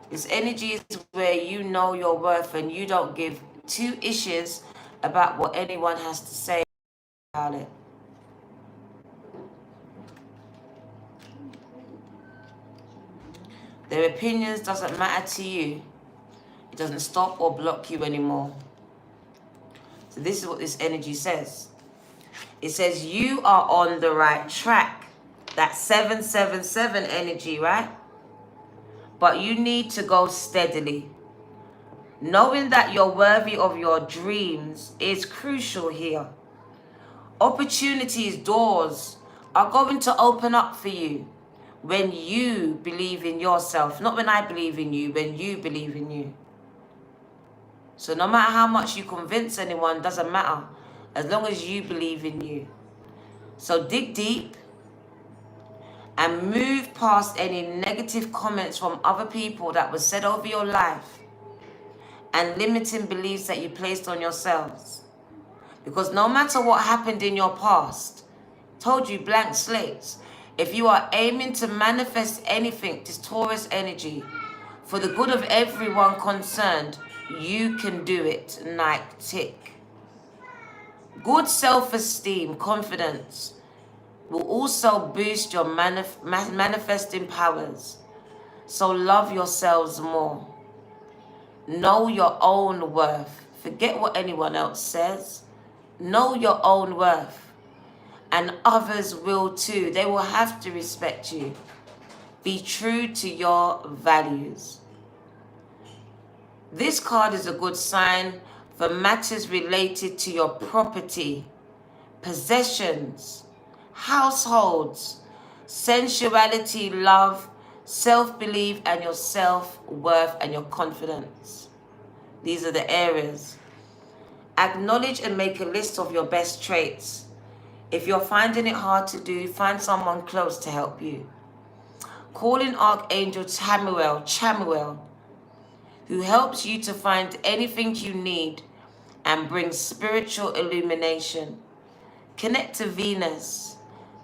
This energy is where you know your worth and you don't give two issues about what anyone has to say about it. Their opinions doesn't matter to you. It doesn't stop or block you anymore. So this is what this energy says. It says you are on the right track. That 777 energy, right? But you need to go steadily. Knowing that you're worthy of your dreams is crucial here. Opportunities, doors are going to open up for you when you believe in yourself. Not when I believe in you, when you believe in you. So no matter how much you convince anyone, doesn't matter. As long as you believe in you. So dig deep and move past any negative comments from other people that was said over your life and limiting beliefs that you placed on yourselves. Because no matter what happened in your past, told you blank slates, if you are aiming to manifest anything, this Taurus energy, for the good of everyone concerned, you can do it. Nike tick. Good self-esteem, confidence will also boost your manifesting powers. So love yourselves more. Know your own worth. Forget what anyone else says. Know your own worth. And others will too. They will have to respect you. Be true to your values. This card is a good sign for matters related to your property, possessions, households, sensuality, love, self-belief, and your self-worth and your confidence. These are the areas. Acknowledge and make a list of your best traits. If you're finding it hard to do, find someone close to help you. Call in Archangel Chamuel, who helps you to find anything you need and brings spiritual illumination. Connect to Venus,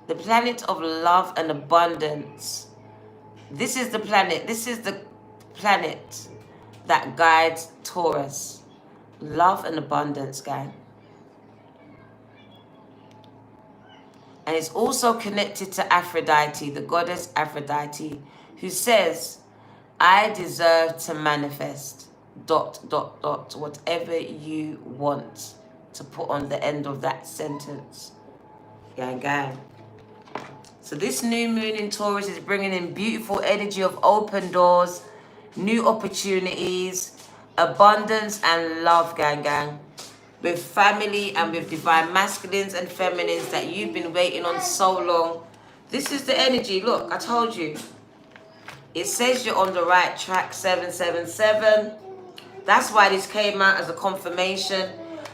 the planet of love and abundance. This is the planet that guides Taurus. Love and abundance, guys. And it's also connected to Aphrodite, the goddess Aphrodite, who says, I deserve to manifest, ... whatever you want to put on the end of that sentence. Gang. So this new moon in Taurus is bringing in beautiful energy of open doors, new opportunities, abundance and love, gang. With family and with divine masculines and feminines that you've been waiting on so long. This is the energy. Look, I told you. It says you're on the right track, 777. That's why this came out as a confirmation.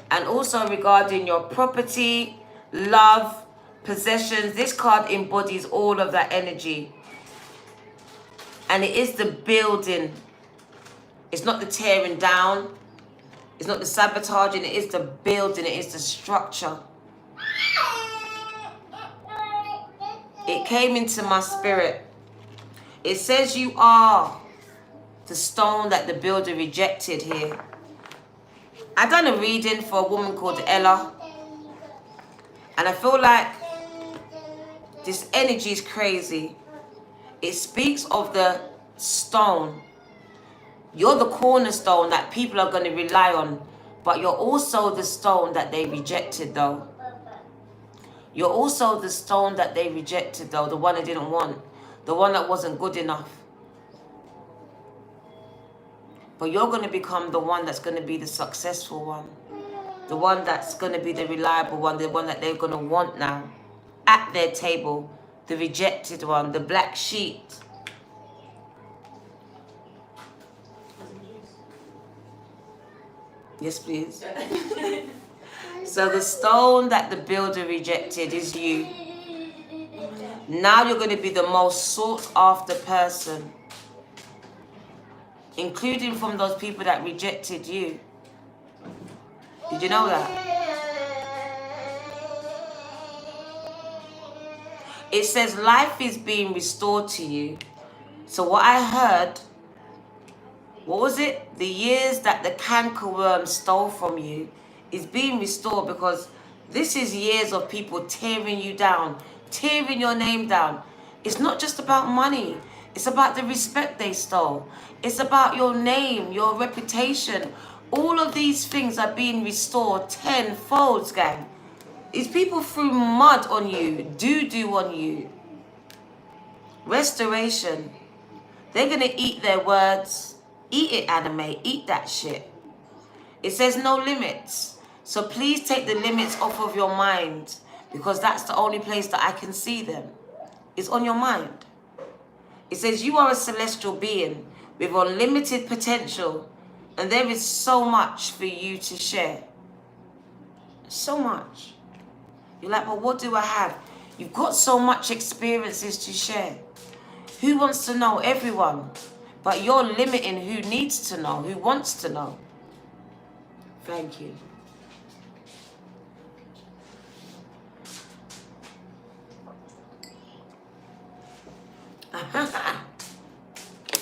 And also regarding your property, love, possessions. This card embodies all of that energy. And it is the building. It's not the tearing down. It's not the sabotaging, it is the building, it is the structure. It came into my spirit. It says you are the stone that the builder rejected here. I done a reading for a woman called Ella. And I feel like this energy is crazy. It speaks of the stone. You're the cornerstone that people are going to rely on, but you're also the stone that they rejected, though. You're also the stone that they rejected, though, the one they didn't want, the one that wasn't good enough. But you're going to become the one that's going to be the successful one, the one that's going to be the reliable one, the one that they're going to want now at their table, the rejected one, the black sheep. Yes, please. So the stone that the builder rejected is you. Now you're going to be the most sought after person, including from those people that rejected you. Did you know that? It says life is being restored to you. So what I heard, what was it? The years that the cankerworm stole from you is being restored, because this is years of people tearing you down, tearing your name down. It's not just about money. It's about the respect they stole. It's about your name, your reputation. All of these things are being restored tenfold, gang. These people threw mud on you, doo-doo on you. restoration. They're going to eat their words. Eat it, anime. Eat that shit. It says no limits. So please take the limits off of your mind, because that's the only place that I can see them. It's on your mind. It says you are a celestial being with unlimited potential, and there is so much for you to share. So much. You're like, well, what do I have? You've got so much experiences to share. Who wants to know? Everyone. But you're limiting who needs to know, who wants to know. Thank you.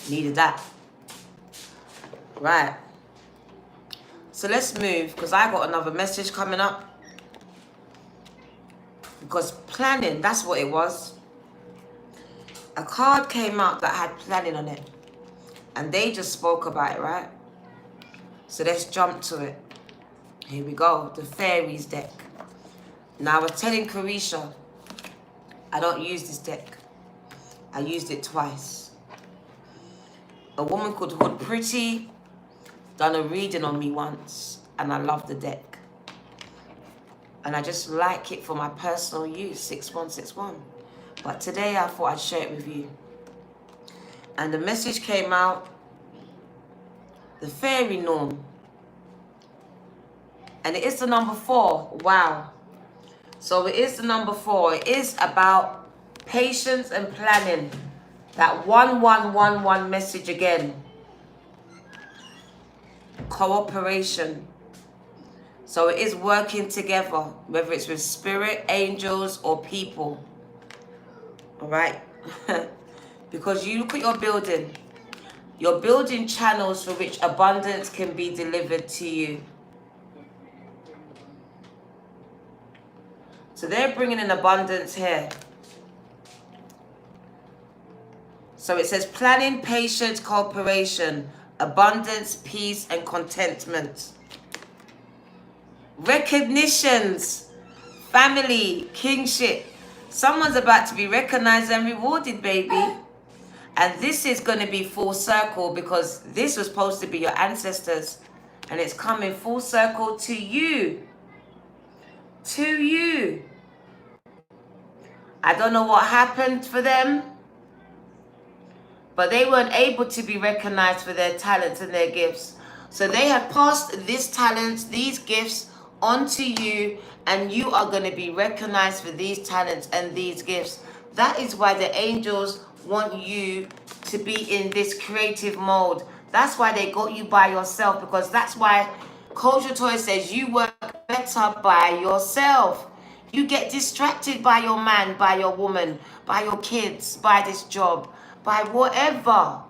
Needed that. Right. So let's move, because I got another message coming up. Because planning, that's what it was. A card came out that had planning on it. And they just spoke about it, right? So let's jump to it. Here we go. The fairies deck. Now I was telling Carisha, I don't use this deck. I used it twice. A woman called Hood Pretty done a reading on me once, and I love the deck. And I just like it for my personal use, 6161. But today I thought I'd share it with you. And the message came out, the fairy norm. And it is the number 4. Wow. So it is the number 4. It is about patience and planning. That 1111 message again. Cooperation. So it is working together, whether it's with spirit, angels, or people. All right? Because you look at your building. You're building channels for which abundance can be delivered to you. So they're bringing in abundance here. So it says planning, patience, cooperation, abundance, peace, and contentment. Recognitions, family, kingship. Someone's about to be recognized and rewarded, baby. And this is going to be full circle, because this was supposed to be your ancestors. And it's coming full circle to you. To you. I don't know what happened for them, but they weren't able to be recognized for their talents and their gifts. So they have passed these talents, these gifts onto you, and you are going to be recognized for these talents and these gifts. That is why the angels want you to be in this creative mode. That's why they got you by yourself, because that's why Culture Toy says you work better by yourself. You get distracted by your man, by your woman, by your kids, by this job, by whatever.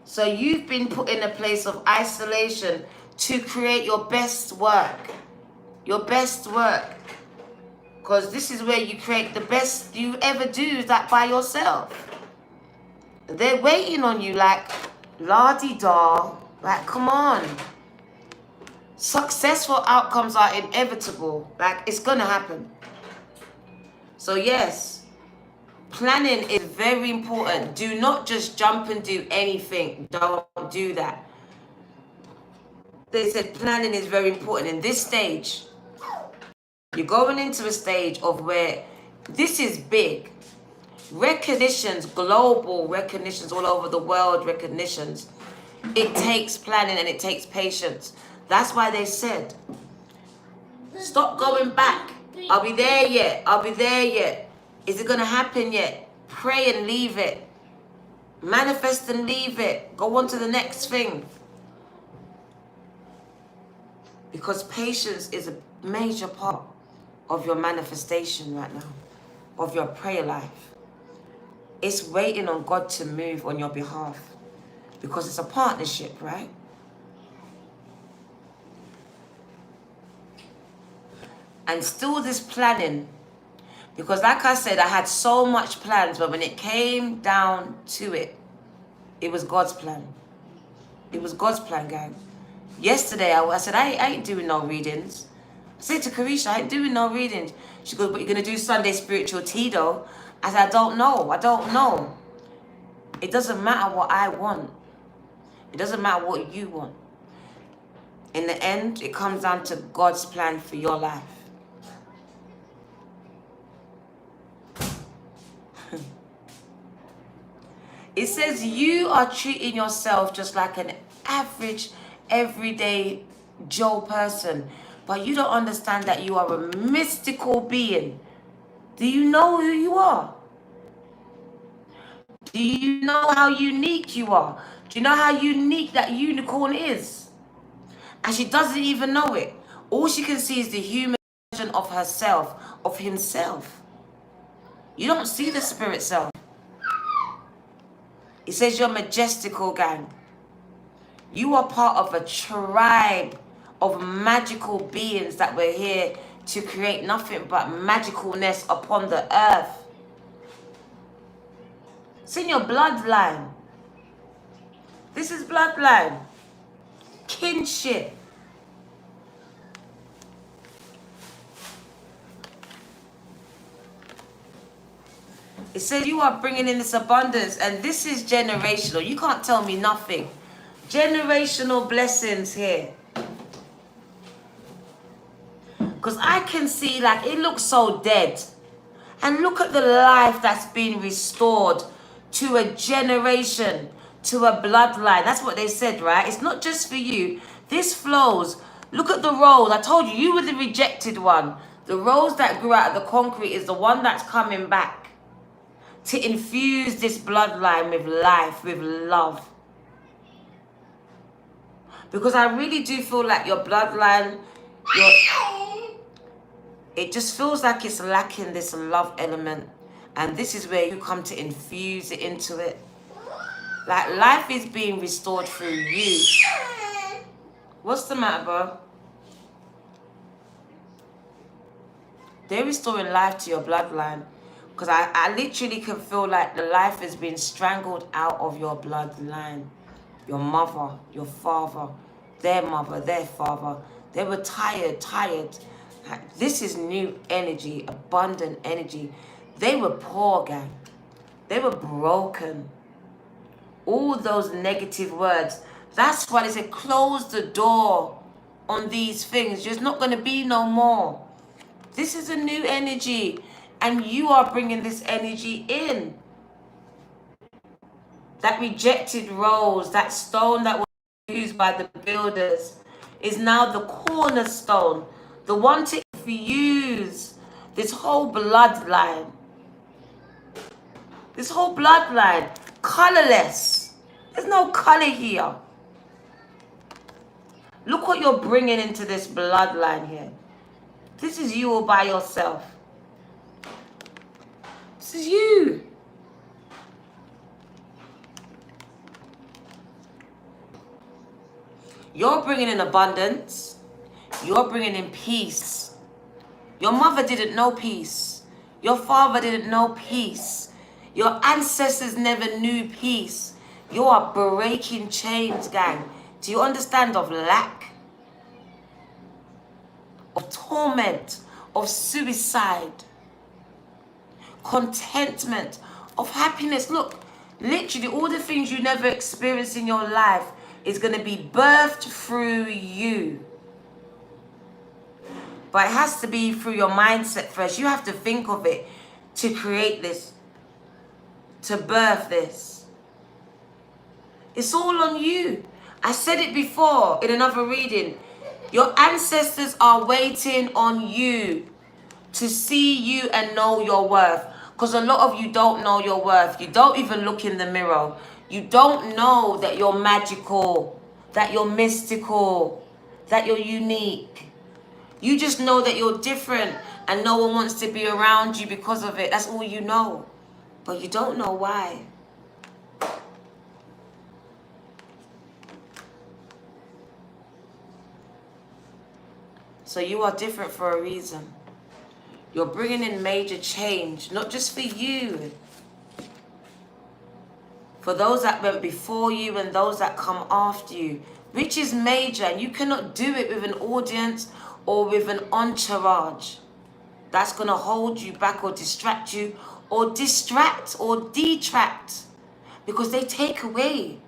So you've been put in a place of isolation to create your best work. Your best work. Because this is where you create the best you ever do, is that by yourself. They're waiting on you like, la-di-da, like, come on. Successful outcomes are inevitable. Like, it's going to happen. So yes, planning is very important. Do not just jump and do anything. Don't do that. They said planning is very important. In this stage, you're going into a stage of where this is big. Recognitions, global recognitions, all over the world recognitions. It takes planning and it takes patience. That's why they said, stop going back. I'll be there yet. I'll be there yet. Is it going to happen yet? Pray and leave it. Manifest and leave it. Go on to the next thing. Because patience is a major part of your manifestation right now, of your prayer life. It's waiting on God to move on your behalf, because it's a partnership, right? And still this planning, because like I said, I had so much plans, but when it came down to it, it was God's plan. It was God's plan, gang. Yesterday, I said, I ain't doing no readings. I said to Carisha, I ain't doing no readings. She goes, but you're going to do Sunday spiritual tea, though. I said, I don't know. It doesn't matter what I want. It doesn't matter what you want. In the end, it comes down to God's plan for your life. It says you are treating yourself just like an average, everyday Joe person. But you don't understand that you are a mystical being. Do you know who you are? Do you know how unique you are? Do you know how unique that unicorn is? And she doesn't even know it. All she can see is the human version of herself, of himself. You don't see the spirit self. It says you're majestical, gang. You are part of a tribe of magical beings that were here to create nothing but magicalness upon the earth. It's in your bloodline. This is bloodline. Kinship. It says you are bringing in this abundance, and this is generational. You can't tell me nothing. Generational blessings here. Because I can see, like, it looks so dead. And look at the life that's been restored to a generation, to a bloodline. That's what they said, right? It's not just for you. This flows. Look at the rose. I told you, you were the rejected one. The rose that grew out of the concrete is the one that's coming back to infuse this bloodline with life, with love. Because I really do feel like your bloodline, it just feels like it's lacking this love element. And this is where you come to infuse it into it. Like life is being restored through you. What's the matter, bro? They're restoring life to your bloodline. Because I literally can feel like the life has been strangled out of your bloodline. Your mother, your father, their mother, their father. They were tired. This is new energy, abundant energy. They were poor, gang. They were broken. All those negative words. That's why they said close the door on these things. There's not going to be no more. This is a new energy. And you are bringing this energy in. That rejected rose, that stone that was used by the builders, is now the cornerstone. The one to infuse this whole bloodline. This whole bloodline. Colorless. There's no color here. Look what you're bringing into this bloodline here. This is you all by yourself. This is you. You're bringing in abundance. You're bringing in peace. Your mother didn't know peace. Your father didn't know peace. Your ancestors never knew peace. You are breaking chains, gang. Do you understand of lack? Of torment? Of suicide? Contentment, of happiness. Look, literally all the things you never experienced in your life is going to be birthed through you. But it has to be through your mindset first. You have to think of it to create this, to birth this. It's all on you. I said it before in another reading. Your ancestors are waiting on you to see you and know your worth. Because a lot of you don't know your worth. You don't even look in the mirror. You don't know that you're magical, that you're mystical, that you're unique. You just know that you're different and no one wants to be around you because of it. That's all you know. But you don't know why. So you are different for a reason. You're bringing in major change, not just for you. For those that went before you and those that come after you. Which is major, and you cannot do it with an audience or with an entourage. That's going to hold you back or distract you or distract or detract, because they take away.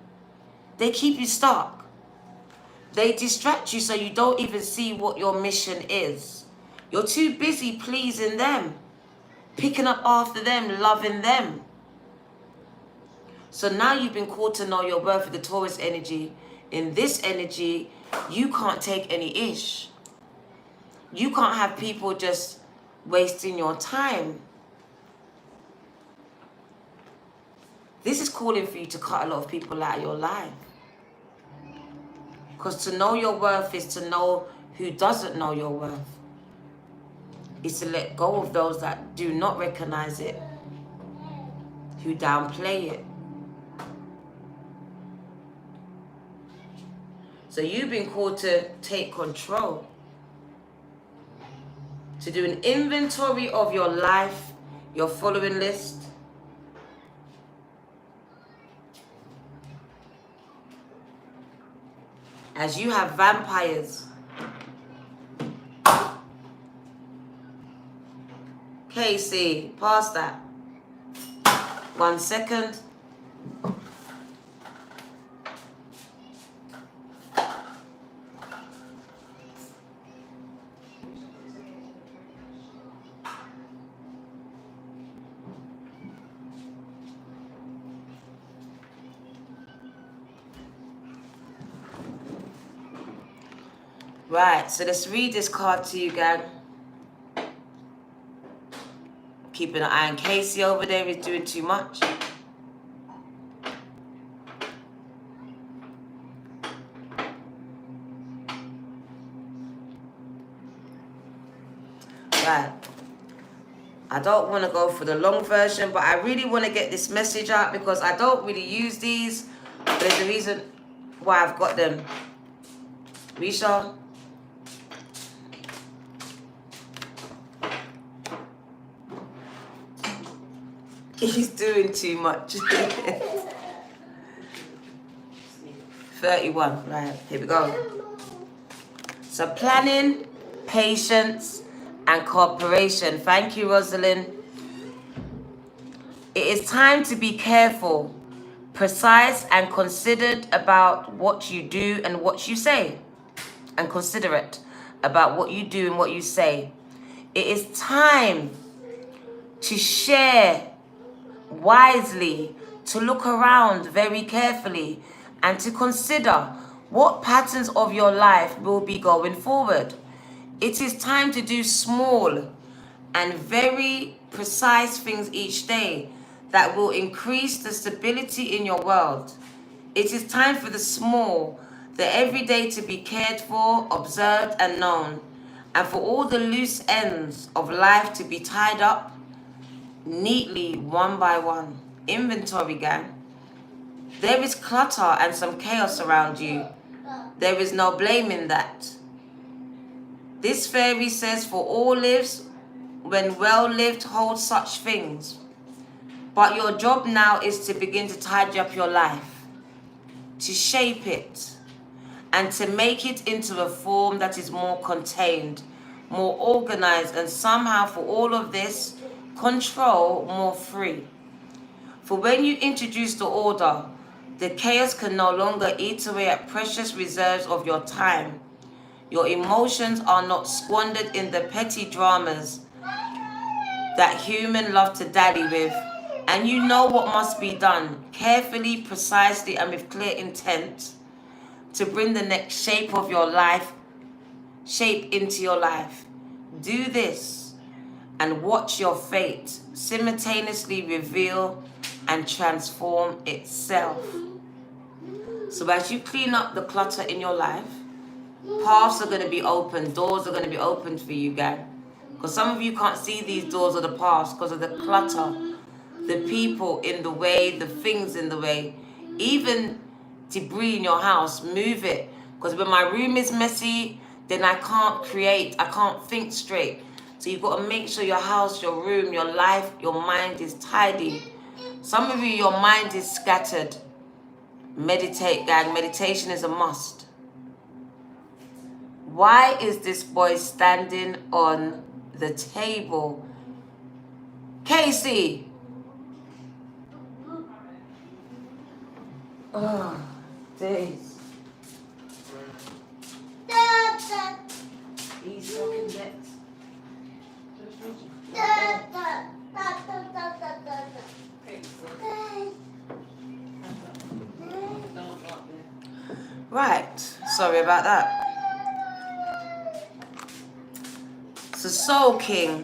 They keep you stuck. They distract you so you don't even see what your mission is. You're too busy pleasing them, picking up after them, loving them. So now you've been called to know your worth with the Taurus energy. In this energy, you can't take any ish. You can't have people just wasting your time. This is calling for you to cut a lot of people out of your life. Because to know your worth is to know who doesn't know your worth. It's to let go of those that do not recognize it, who downplay it. So you've been called to take control, to do an inventory of your life, your following list. As you have vampires. Casey, past that. 1 second. Right, so let's read this card to you, gang. Keeping an eye on Casey over there, he's doing too much. Right. I don't want to go for the long version, but I really want to get this message out because I don't really use these. But there's a reason why I've got them. Risha? He's doing too much. 31, right, here we go. So planning, patience, and cooperation. Thank you, Rosalind. It is time to be careful, precise, and considered about what you do and what you say. And considerate about what you do and what you say. It is time to share wisely, to look around very carefully, and to consider what patterns of your life will be going forward. It is time to do small and very precise things each day that will increase the stability in your world. It is time for the small, the everyday to be cared for, observed, and known, and for all the loose ends of life to be tied up neatly, one by one. Inventory, gang. There is clutter and some chaos around you. There is no blaming that. This fairy says, for all lives, when well lived, hold such things. But your job now is to begin to tidy up your life, to shape it, and to make it into a form that is more contained, more organized, and somehow for all of this, control more free. For when you introduce the order, the chaos can no longer eat away at precious reserves of your time. Your emotions are not squandered in the petty dramas that humans love to dally with, and you know what must be done carefully, precisely, and with clear intent to bring the next shape of your life, shape into your life. Do this and watch your fate simultaneously reveal and transform itself. So as you clean up the clutter in your life, paths are going to be open, doors are going to be opened for you, guys. Because some of you can't see these doors or the paths because of the clutter, the people in the way, the things in the way, even debris in your house. Move it. Because when my room is messy, then I can't create, I can't think straight. So you've got to make sure your house, your room, your life, your mind is tidy. Some of you, your mind is scattered. Meditate, gang. Meditation is a must. Why is this boy standing on the table? Casey, Oh, days. He's fucking next. Right, sorry about that. So Soul King,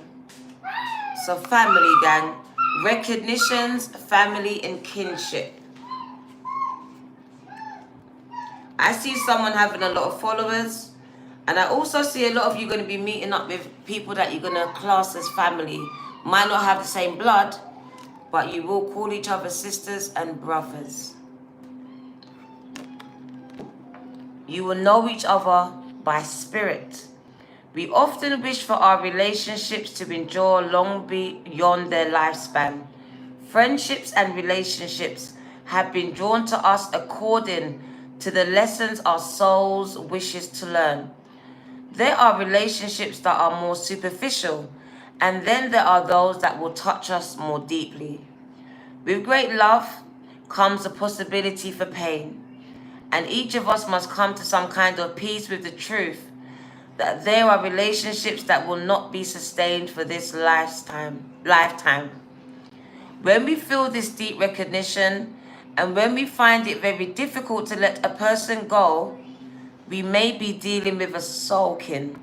so family gang, recognitions, family and kinship. I see someone having a lot of followers, and I also see a lot of you going to be meeting up with people that you're going to class as family. Might not have the same blood, but you will call each other sisters and brothers. You will know each other by spirit. We often wish for our relationships to endure long beyond their lifespan. Friendships and relationships have been drawn to us according to the lessons our souls wishes to learn. There are relationships that are more superficial, and then there are those that will touch us more deeply. With great love comes the possibility for pain, and each of us must come to some kind of peace with the truth that there are relationships that will not be sustained for this lifetime. When we feel this deep recognition, and when we find it very difficult to let a person go, we may be dealing with a soul kin,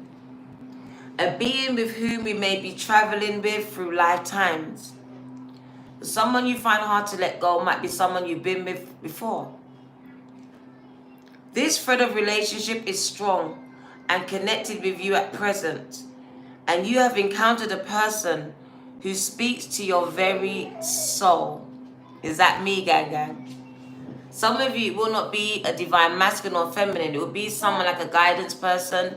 a being with whom we may be traveling with through lifetimes. Someone you find hard to let go might be someone you've been with before. This thread of relationship is strong and connected with you at present, and you have encountered a person who speaks to your very soul. Is that me, gang gang? Some of you, it will not be a divine masculine or feminine. It will be someone like a guidance person.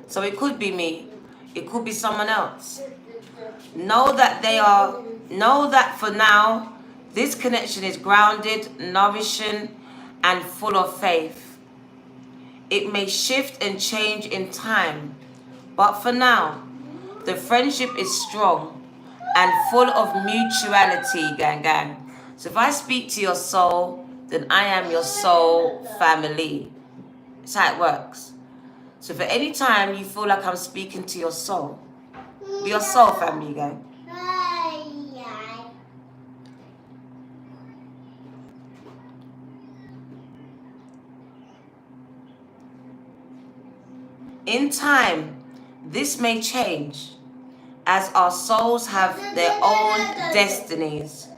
So it could be me. It could be someone else. Know that for now, this connection is grounded, nourishing, and full of faith. It may shift and change in time, but for now, the friendship is strong and full of mutuality, gang gang. So if I speak to your soul, then I am your soul family. That's how it works. So for any time you feel like I'm speaking to your soul, be your soul family, gang. In time, this may change, as our souls have their own destinies.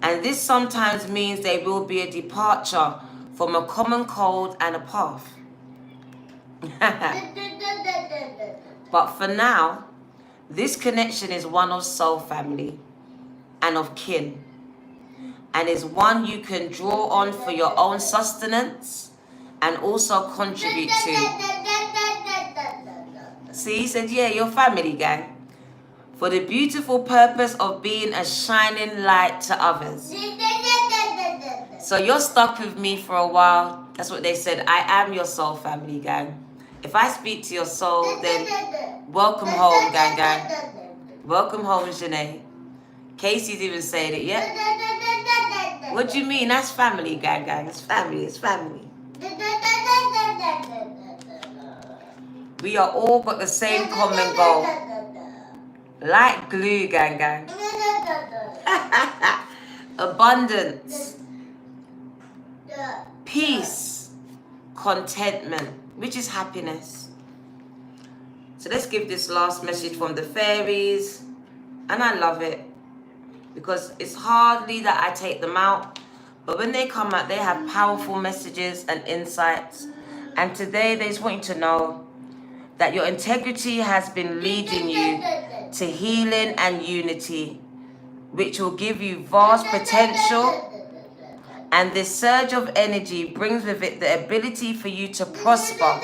And this sometimes means there will be a departure from a common code and a path. But for now, this connection is one of soul family and of kin, and is one you can draw on for your own sustenance and also contribute to. See, he said, yeah, your family, gang. For the beautiful purpose of being a shining light to others. So you're stuck with me for a while. That's what they said. I am your soul family, gang. If I speak to your soul, then welcome home, gang gang. Welcome home, Janae. Casey's even saying it, yeah? What do you mean? That's family, gang gang. It's family, it's family. We are all got the same common goal. Like glue, gang gang. Abundance, peace, contentment, which is happiness. So let's give this last message from the fairies. And I love it, because it's hardly that I take them out, but when they come out, they have powerful messages and insights. And today they just want you to know that your integrity has been leading you to healing and unity, which will give you vast potential. And this surge of energy brings with it the ability for you to prosper.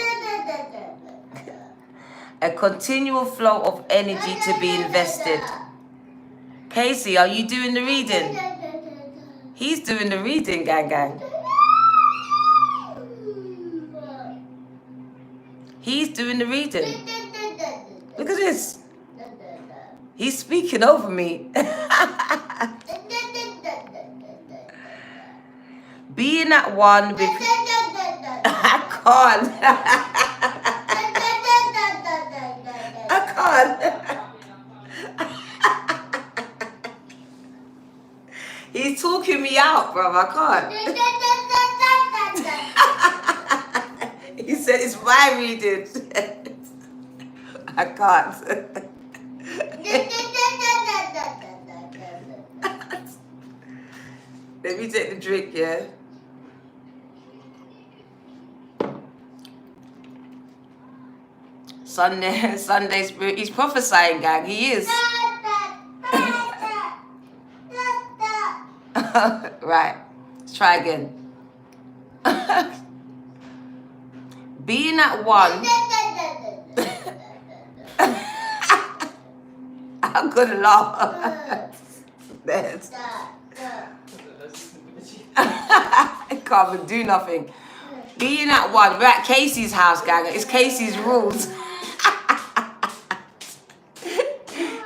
A continual flow of energy to be invested. Casey, are you doing the reading? He's doing the reading, gang gang. He's doing the reading. Look at this. He's speaking Being at one with... I can't. I can't. He's talking me out, bro. I can't. He said it's my reading. I can't. Let me take the drink, yeah? Sunday spirit. He's prophesying, gang. He is. Right. Let's try again. Being at one. I'm gonna laugh. I can't even do nothing. Being at one. We're at Casey's house, gang. It's Casey's rules.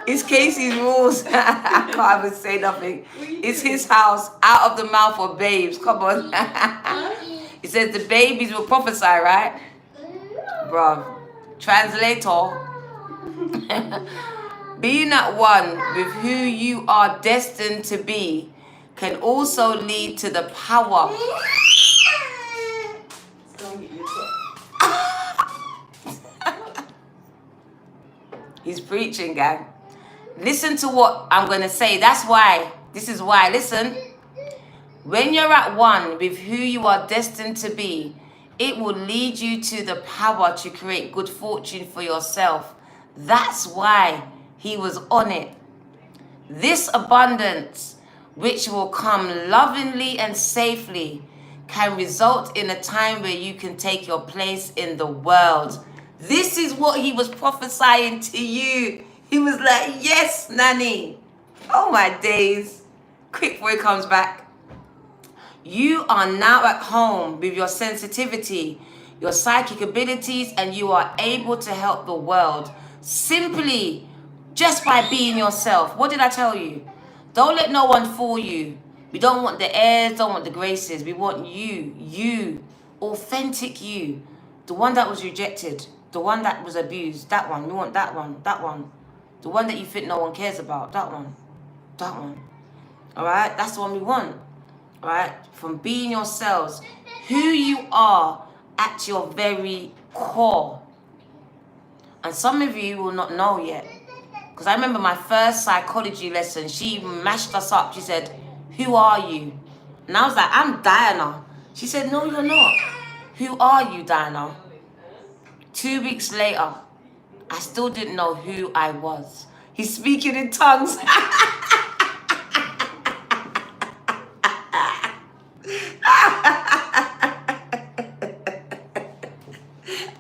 It's Casey's rules. I can't even say nothing. It's his house, out of the mouth of babes. Come on. It says the babies will prophesy, right? Bro. Translator. Being at one with who you are destined to be can also lead to the power. He's preaching, gang. Listen to what I'm going to say. That's why. This is why. Listen. When you're at one with who you are destined to be, it will lead you to the power to create good fortune for yourself. That's why he was on it. This abundance, which will come lovingly and safely, can result in a time where you can take your place in the world. This is what he was prophesying to you. He was like, yes, Nanny. Oh, my days. Quick before he comes back. You are now at home with your sensitivity, your psychic abilities, and you are able to help the world simply just by being yourself. What did I tell you? Don't let no one fool you. We don't want the airs, don't want the graces. We want you, authentic you. The one that was rejected, the one that was abused, that one. We want that one. The one that you think no one cares about, that one. All right? That's the one we want. All right? From being yourselves, who you are at your very core. And some of you will not know yet. Because I remember my first psychology lesson, she mashed us up. She said, who are you? And I was like, I'm Diana. She said, no, you're not. Who are you, Diana? 2 weeks later, I still didn't know who I was. He's speaking in tongues.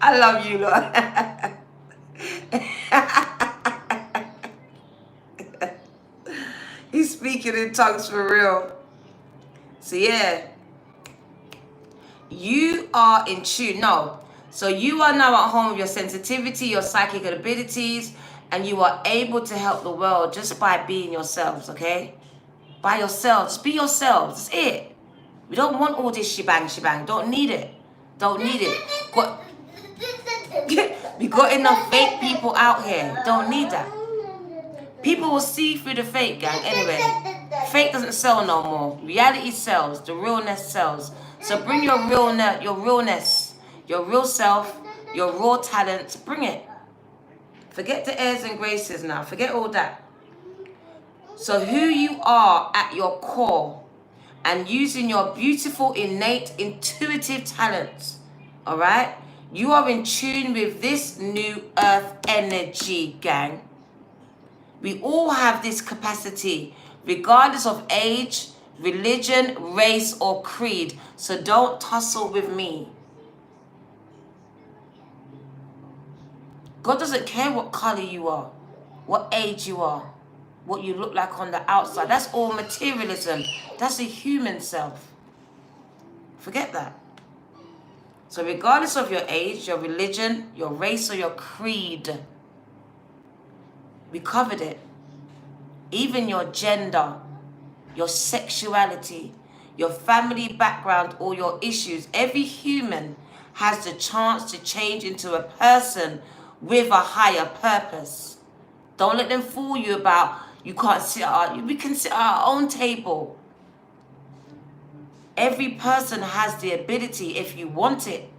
I love you, Lord. He's speaking in tongues for real. So yeah, you are in tune. No. So you are now at home with your sensitivity, your psychic abilities, and you are able to help the world just by being yourselves, okay? By yourselves. Be yourselves. That's it. We don't want all this shebang. Don't need it. We got enough fake people out here. Don't need that. People will see through the fake, gang. Anyway, fake doesn't sell no more. Reality sells. The realness sells. So bring your realness, your real self, your raw talents. Bring it. Forget the airs and graces now. Forget all that. So who you are at your core and using your beautiful, innate, intuitive talents. All right? You are in tune with this new earth energy, gang. We all have this capacity, regardless of age, religion, race, or creed. So don't tussle with me. God doesn't care what color you are, what age you are, what you look like on the outside. That's all materialism. That's a human self. Forget that. So regardless of your age, your religion, your race, or your creed, we covered it. Even your gender, your sexuality, your family background, or your issues. Every human has the chance to change into a person with a higher purpose. Don't let them fool you about you can't sit at we can sit at our own table. Every person has the ability if you want it.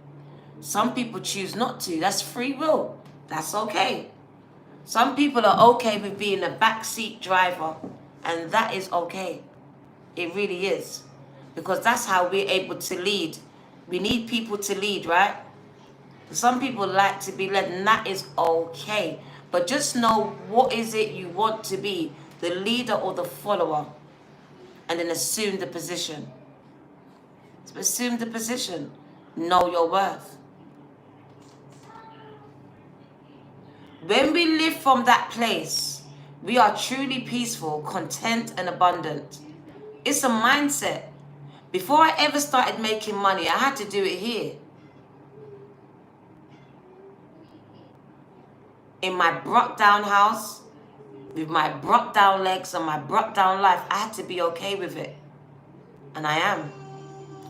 Some people choose not to. That's free will. That's okay. Some people are okay with being a backseat driver, and that is okay. It really is. Because that's how we're able to lead. We need people to lead, right? Some people like to be led, and that is okay. But just know what is it you want to be, the leader or the follower, and then assume the position. So assume the position. Know your worth. When we live from that place, we are truly peaceful, content, and abundant. It's a mindset. Before I ever started making money, I had to do it here. In my brought down house, with my brought down legs and my brought down life, I had to be okay with it. And I am.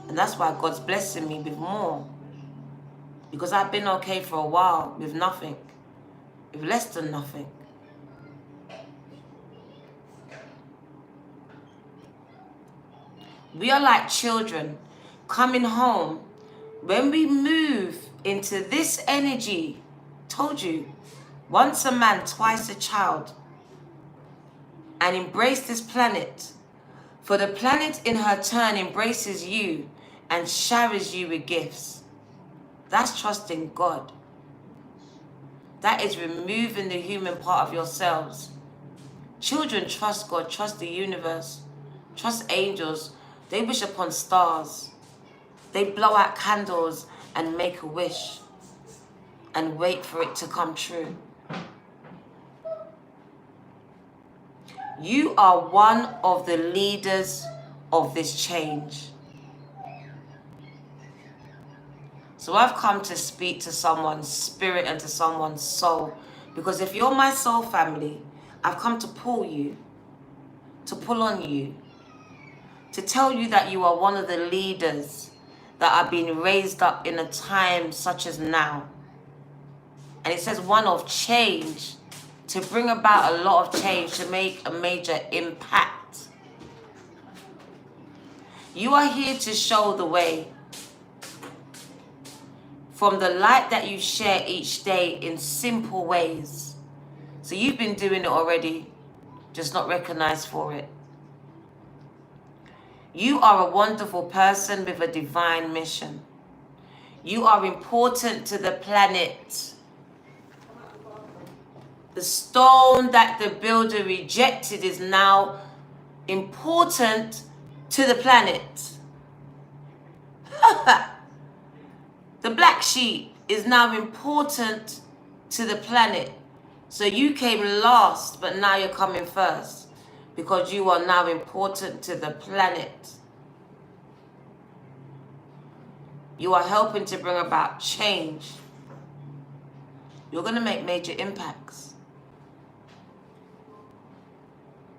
And that's why God's blessing me with more. Because I've been okay for a while with nothing. With less than nothing. We are like children coming home. When we move into this energy, told you, once a man, twice a child, and embrace this planet. For the planet in her turn embraces you and showers you with gifts. That's trusting God. That is removing the human part of yourselves. Children trust God, trust the universe, trust angels. They wish upon stars. They blow out candles and make a wish and wait for it to come true. You are one of the leaders of this change. So I've come to speak to someone's spirit and to someone's soul. Because if you're my soul family, I've come to pull you, to pull on you, to tell you that you are one of the leaders that are being raised up in a time such as now. And it says one of change, to bring about a lot of change, to make a major impact. You are here to show the way. From the light that you share each day in simple ways. So you've been doing it already, just not recognized for it. You are a wonderful person with a divine mission. You are important to the planet. The stone that the builder rejected is now important to the planet. The black sheep is now important to the planet. So you came last, but now you're coming first. Because you are now important to the planet. You are helping to bring about change. You're going to make major impacts.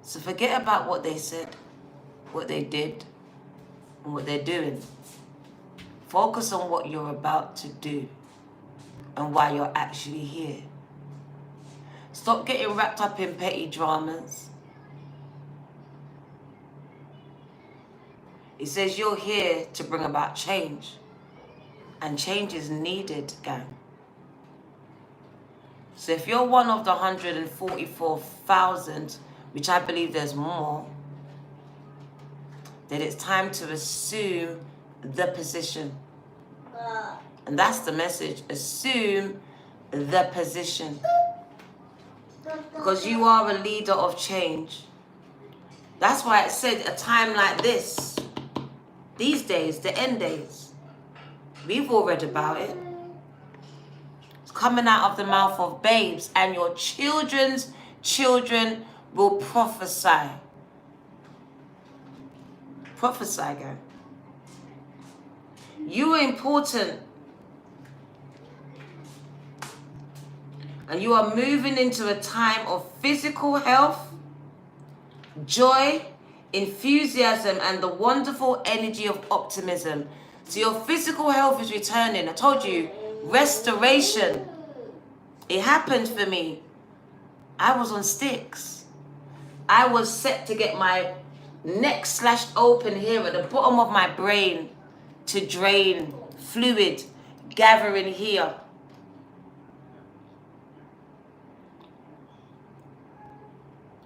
So forget about what they said, what they did, and what they're doing. Focus on what you're about to do and why you're actually here. Stop getting wrapped up in petty dramas. It says you're here to bring about change. And change is needed, gang. So if you're one of the 144,000, which I believe there's more, then it's time to assume the position. And that's the message. Assume the position. Because you are a leader of change. That's why it said a time like this, these days, the end days. We've all read about it. It's coming out of the mouth of babes, and your children's children will prophesy. Prophesy, girl. You are important. And you are moving into a time of physical health, joy, enthusiasm, and the wonderful energy of optimism. So your physical health is returning. I told you, restoration. It happened for me. I was on sticks. I was set to get my neck slashed open here at the bottom of my brain to drain fluid gathering here.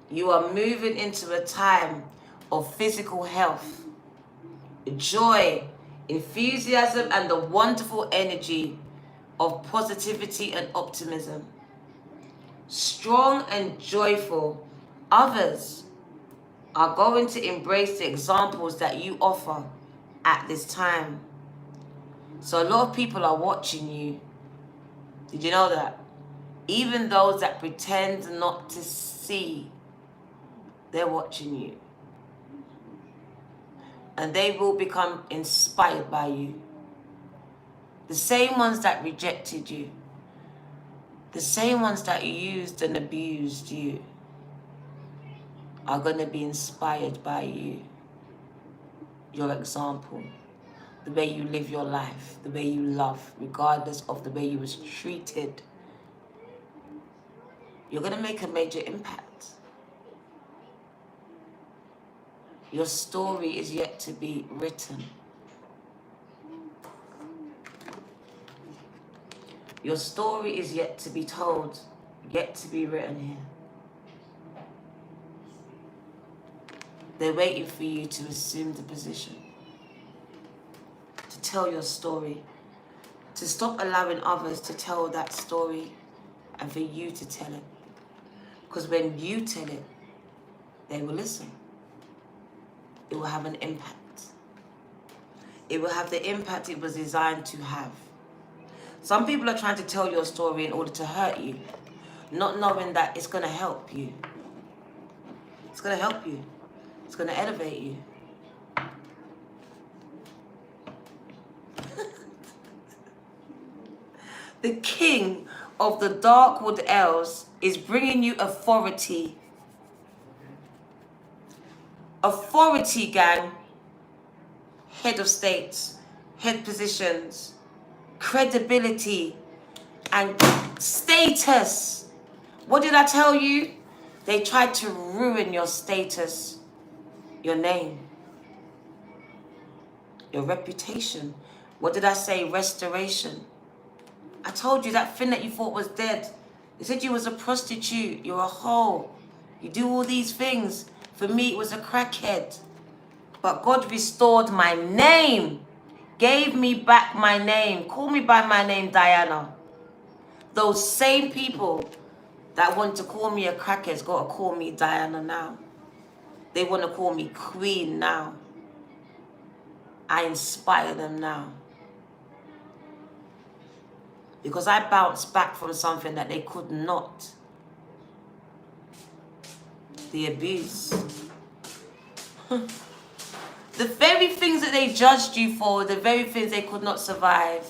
You are moving into a time of physical health, joy, enthusiasm, and the wonderful energy of positivity and optimism. Strong and joyful, others are going to embrace the examples that you offer at this time. So a lot of people are watching you. Did you know that? Even those that pretend not to see, they're watching you. And they will become inspired by you. The same ones that rejected you, the same ones that used and abused you, are going to be inspired by you. Your example, the way you live your life, the way you love, regardless of the way you was treated. You're going to make a major impact. Your story is yet to be written. Your story is yet to be told, yet to be written here. They're waiting for you to assume the position, to tell your story, to stop allowing others to tell that story and for you to tell it. Because when you tell it, they will listen. It will have an impact. It will have the impact it was designed to have. Some people are trying to tell your story in order to hurt you, not knowing that it's going to help you. It's going to help you. It's going to elevate you. The king of the Darkwood Elves is bringing you authority. Authority, gang. Head of states, head positions, credibility, and status. What did I tell you? They tried to ruin your status, your name, your reputation. What did I say? Restoration. I told you that thing that you thought was dead. They said you was a prostitute, you're a hoe, you do all these things. For me, it was a crackhead. But God restored my name, gave me back my name. Call me by my name, Diana. Those same people that want to call me a crackhead's got to call me Diana now. They want to call me queen now. I inspire them now. Because I bounced back from something that they could not. The abuse. The very things that they judged you for, the very things they could not survive.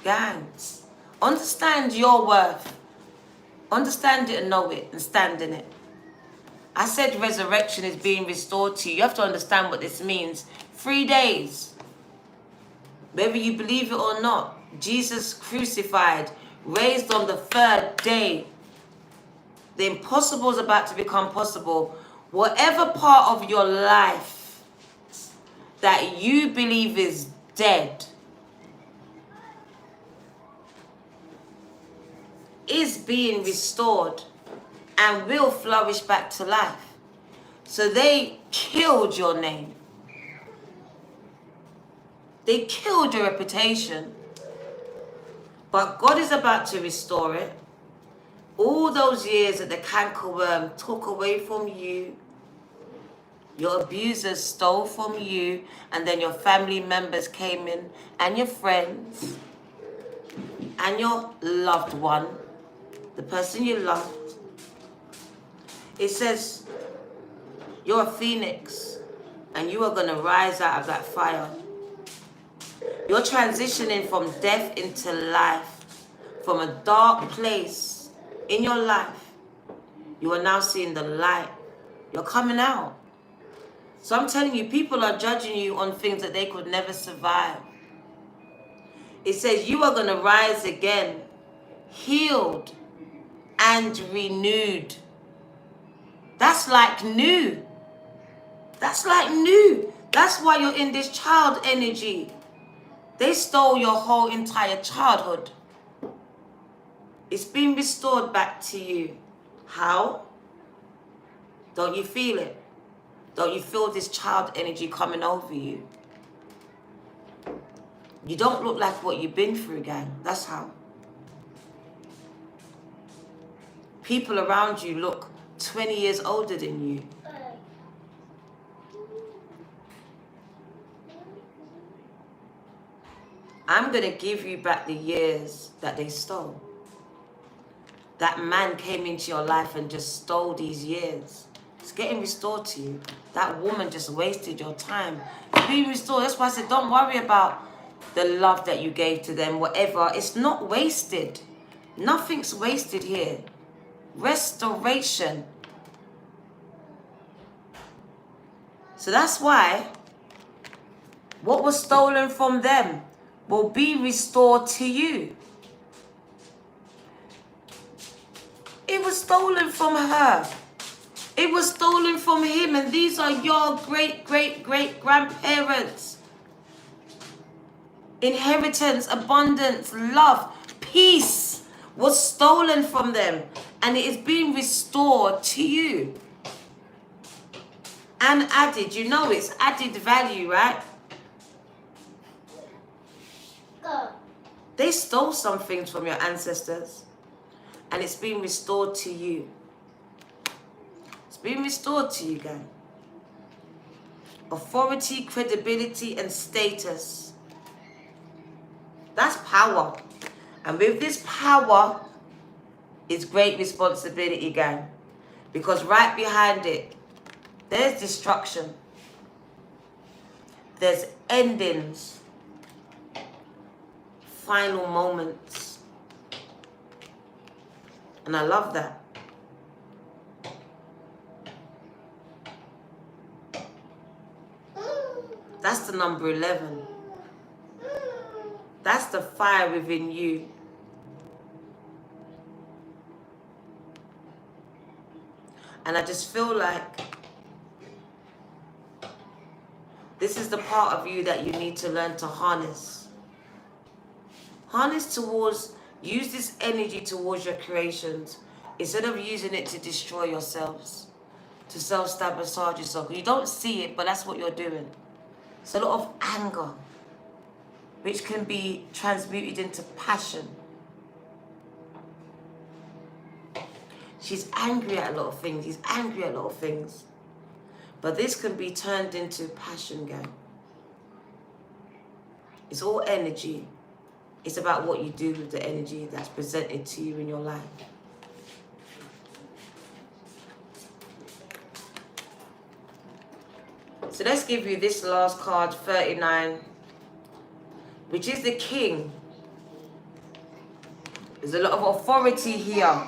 Gangs. Understand your worth. Understand it and know it and stand in it. I said resurrection is being restored to you. You have to understand what this means. 3 days. Whether you believe it or not, Jesus crucified, raised on the 3rd day. The impossible is about to become possible. Whatever part of your life that you believe is dead is being restored and will flourish back to life. So they killed your name. They killed your reputation. But God is about to restore it. All those years that the cankerworm took away from you, your abusers stole from you, and then your family members came in, and your friends, and your loved one, the person you loved. It says, you're a phoenix, and you are going to rise out of that fire. You're transitioning from death into life, from a dark place in your life. You are now seeing the light. You're coming out. So I'm telling you, people are judging you on things that they could never survive. It says you are going to rise again, healed and renewed. That's like new. That's like new. That's why you're in this child energy. They stole your whole entire childhood. It's been restored back to you. How? Don't you feel it? Don't you feel this child energy coming over you? You don't look like what you've been through, gang. That's how. People around you look 20 years older than you. I'm going to give you back the years that they stole. That man came into your life and just stole these years. It's getting restored to you. That woman just wasted your time. It's being restored. That's why I said, don't worry about the love that you gave to them, whatever. It's not wasted. Nothing's wasted here. Restoration. So that's why what was stolen from them will be restored to you. It was stolen from her. It was stolen from him, and these are your great-great-great-grandparents. Inheritance, abundance, love, peace was stolen from them, and it is being restored to you. And added, you know it's added value, right? They stole some things from your ancestors, and it's being restored to you. It's being restored to you, gang. Authority, credibility, and status. That's power. And with this power is great responsibility, gang. Because right behind it, there's destruction. There's endings. Final moments. And I love that. That's the number 11. That's the fire within you. And I just feel like this is the part of you that you need to learn to harness. Harness towards, use this energy towards your creations instead of using it to destroy yourselves, to self-sabotage yourself. You don't see it, but that's what you're doing. It's a lot of anger, which can be transmuted into passion. She's angry at a lot of things. He's angry at a lot of things. But this can be turned into passion, gang. It's all energy. It's about what you do with the energy that's presented to you in your life. So let's give you this last card, 39, which is the king. There's a lot of authority here.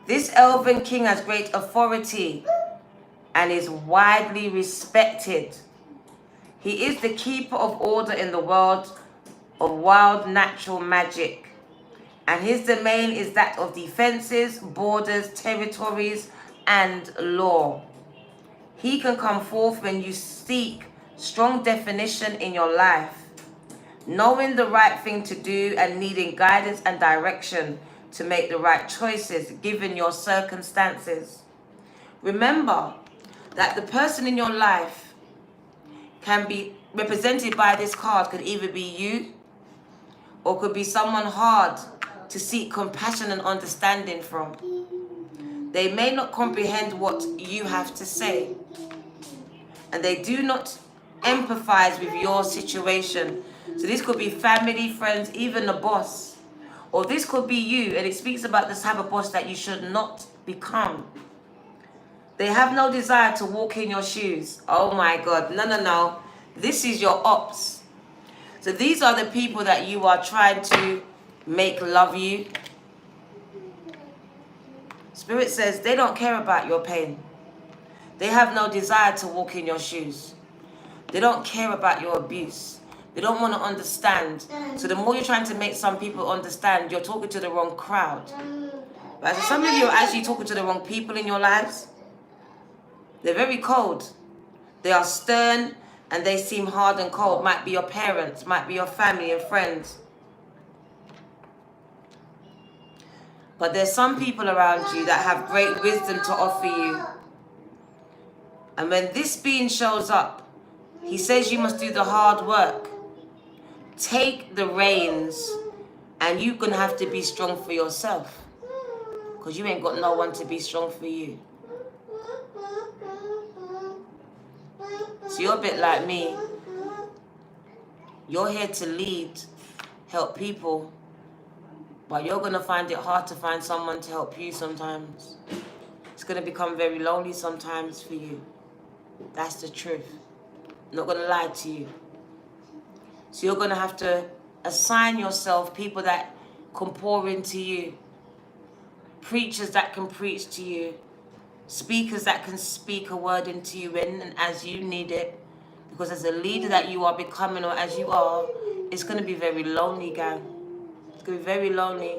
This elven king has great authority and is widely respected. He is the keeper of order in the world of wild natural magic. And his domain is that of defenses, borders, territories, and law. He can come forth when you seek strong definition in your life, knowing the right thing to do and needing guidance and direction to make the right choices given your circumstances. Remember that the person in your life can be represented by this card, could either be you or could be someone hard to seek compassion and understanding from. They may not comprehend what you have to say, and they do not empathize with your situation. So this could be family, friends, even the boss. Or this could be you, and it speaks about the type of boss that you should not become. They have no desire to walk in your shoes. Oh my God, no. This is your ops. So these are the people that you are trying to make love you. Spirit says they don't care about your pain. They have no desire to walk in your shoes. They don't care about your abuse. They don't want to understand. So the more you're trying to make some people understand, you're talking to the wrong crowd. But so some of you are actually talking to the wrong people in your lives. They're very cold. They are stern and they seem hard and cold. Might be your parents, might be your family and friends. But there's some people around you that have great wisdom to offer you. And when this being shows up, he says you must do the hard work. Take the reins, and you're going to have to be strong for yourself. Because you ain't got no one to be strong for you. So you're a bit like me. You're here to lead, help people. But you're going to find it hard to find someone to help you sometimes. It's going to become very lonely sometimes for you. That's the truth. I'm not going to lie to you. So you're going to have to assign yourself people that can pour into you. Preachers that can preach to you. Speakers that can speak a word into you when and as you need it. Because as a leader that you are becoming, or as you are, it's going to be very lonely, gang. It's going to be very lonely.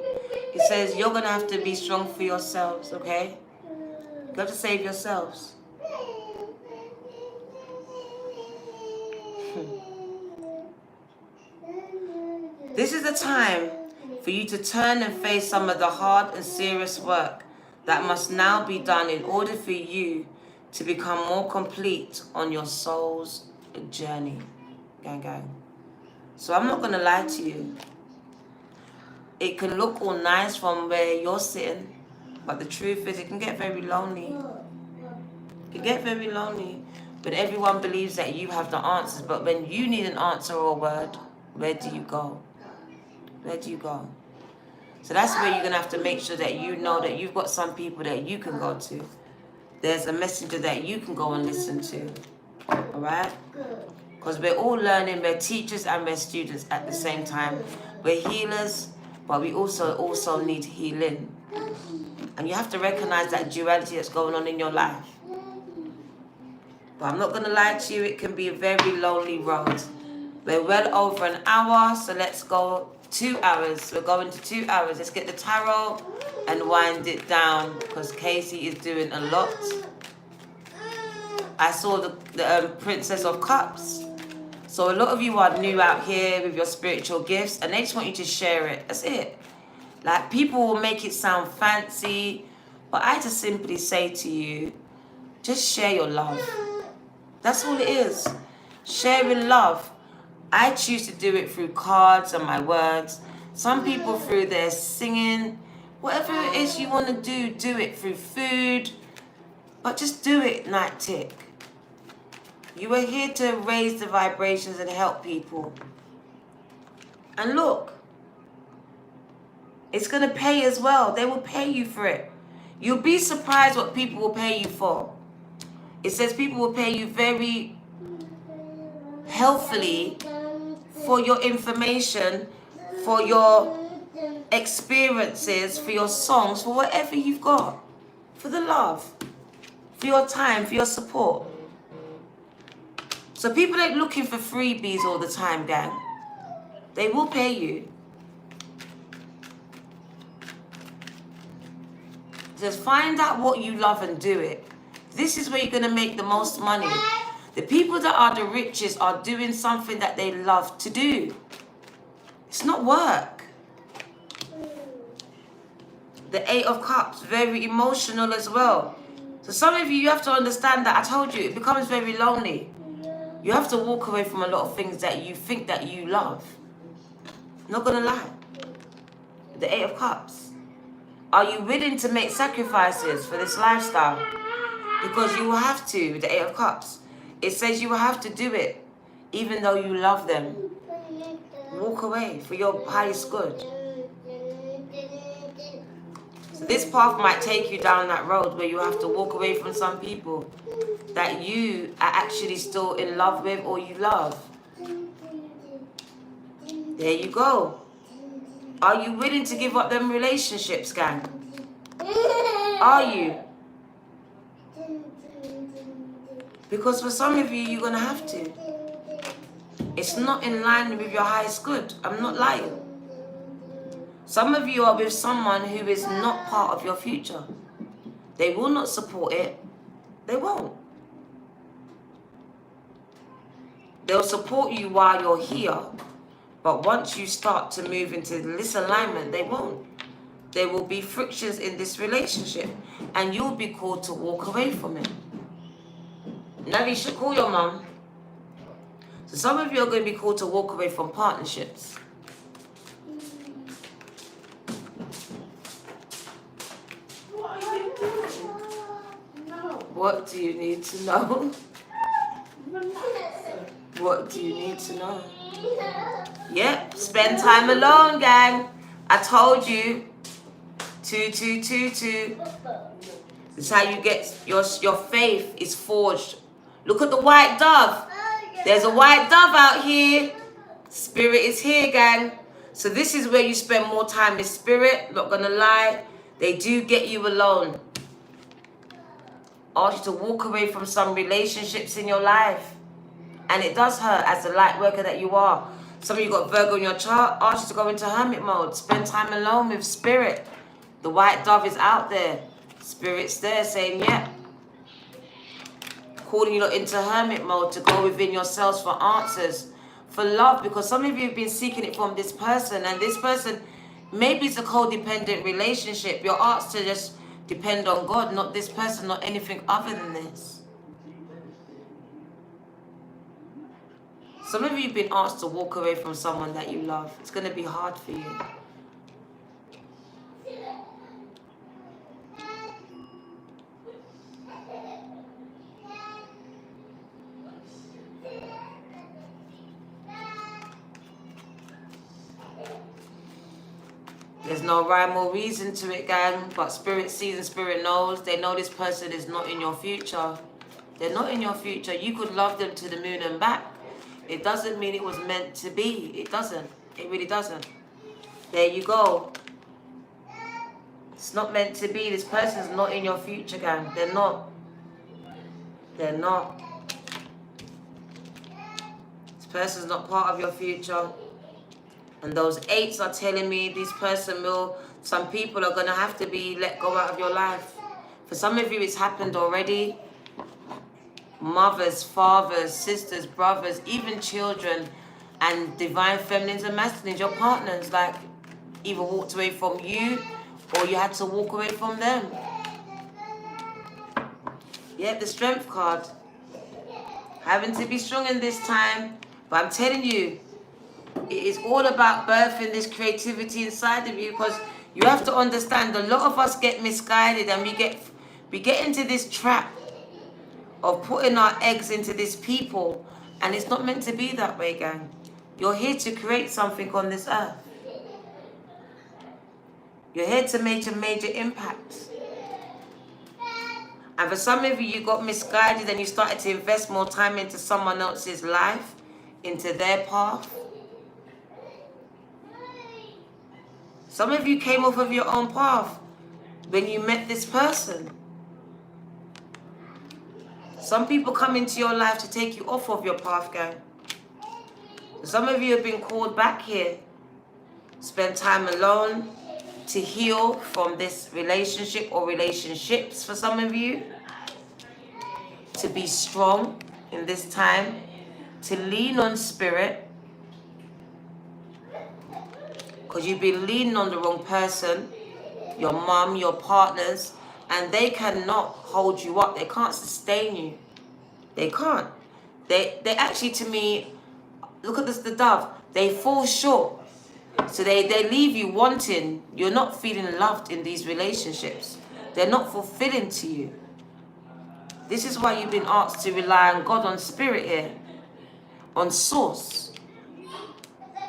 It says you're going to have to be strong for yourselves, okay? You have to save yourselves. This is the time for you to turn and face some of the hard and serious work that must now be done in order for you to become more complete on your soul's journey. Gang, gang. So I'm not going to lie to you. It can look all nice from where you're sitting, but the truth is it can get very lonely. It can get very lonely when everyone believes that you have the answers, but when you need an answer or a word, where do you go? Where do you go? So that's where you're going to have to make sure that you know that you've got some people that you can go to. There's a messenger that you can go and listen to. Alright? Because we're all learning, we're teachers and we're students at the same time. We're healers, but we also need healing. And you have to recognize that duality that's going on in your life. But I'm not going to lie to you, it can be a very lonely road. We're well over an hour, so let's go 2 hours. We're going to 2 hours. Let's get the tarot and wind it down because Casey is doing a lot. I saw the Princess of Cups. So a lot of you are new out here with your spiritual gifts and they just want you to share it. That's it. Like, people will make it sound fancy, but I just simply say to you, just share your love. That's all it is. Sharing love. I choose to do it through cards and my words. Some people through their singing. Whatever it is you want to do it through food. But just do it, Night Tick. You are here to raise the vibrations and help people. And look, it's going to pay as well. They will pay you for it. You'll be surprised what people will pay you for. It says people will pay you very healthily for your information, for your experiences, for your songs, for whatever you've got, for the love, for your time, for your support. So people ain't looking for freebies all the time, gang. They will pay you. Just find out what you love and do it. This is where you're going to make the most money. The people that are the richest are doing something that they love to do. It's not work. The Eight of Cups, very emotional as well. So some of you have to understand that, I told you, it becomes very lonely. You have to walk away from a lot of things that you think that you love. I'm not going to lie. The Eight of Cups. Are you willing to make sacrifices for this lifestyle? Because you will have to, with the Eight of Cups. It says you will have to do it, even though you love them. Walk away for your highest good. So this path might take you down that road where you have to walk away from some people that you are actually still in love with or you love. There you go. Are you willing to give up them relationships, gang? Are you? Because for some of you, you're going to have to. It's not in line with your highest good. I'm not lying. Some of you are with someone who is not part of your future. They will not support it. They won't. They'll support you while you're here. But once you start to move into this alignment, they won't. There will be frictions in this relationship. And you'll be called to walk away from it. Now you should call your mum. So some of you are going to be called to walk away from partnerships. What are you doing? No. What do you need to know? What do you need to know? Yep, spend time alone, gang. I told you. 2. This is how you get your faith is forged. Look at the white dove. There's a white dove out here. Spirit is here, gang. So this is where you spend more time with spirit. Not gonna lie, they do get you alone. Ask you to walk away from some relationships in your life. And it does hurt as the light worker that you are. Some of you got Virgo in your chart. Ask you to go into hermit mode. Spend time alone with spirit. The white dove is out there. Spirit's there saying, yeah. Calling you into hermit mode to go within yourselves for answers. For love. Because some of you have been seeking it from this person. And this person, maybe it's a codependent relationship. You're asked to just depend on God. Not this person, not anything other than this. Some of you have been asked to walk away from someone that you love. It's going to be hard for you. There's no rhyme or reason to it, gang, but spirit sees and spirit knows. They know this person is not in your future. They're not in your future. You could love them to the moon and back. It doesn't mean it was meant to be. It doesn't. It really doesn't. There you go. It's not meant to be. This person's not in your future, gang. They're not. They're not. This person's not part of your future. And those 8s are telling me this person will, some people are going to have to be let go out of your life. For some of you, it's happened already. Mothers, fathers, sisters, brothers, even children, and divine feminines and masculines, your partners, like, either walked away from you or you had to walk away from them. Yeah, the strength card. Having to be strong in this time. But I'm telling you, it is all about birthing this creativity inside of you, because you have to understand a lot of us get misguided and we get into this trap of putting our eggs into this people, and it's not meant to be that way, gang. You're here to create something on this earth. You're here to make a major impact. And for some of you, you got misguided and you started to invest more time into someone else's life, into their path. Some of you came off of your own path when you met this person. Some people come into your life to take you off of your path, gang. Some of you have been called back here. Spend time alone to heal from this relationship or relationships for some of you. To be strong in this time. To lean on spirit. Because you've been leaning on the wrong person. Your mum, your partners. And they cannot hold you up. They can't sustain you. They can't. They actually, to me, look at this, the dove. They fall short. So they leave you wanting. You're not feeling loved in these relationships. They're not fulfilling to you. This is why you've been asked to rely on God, on spirit here. On source.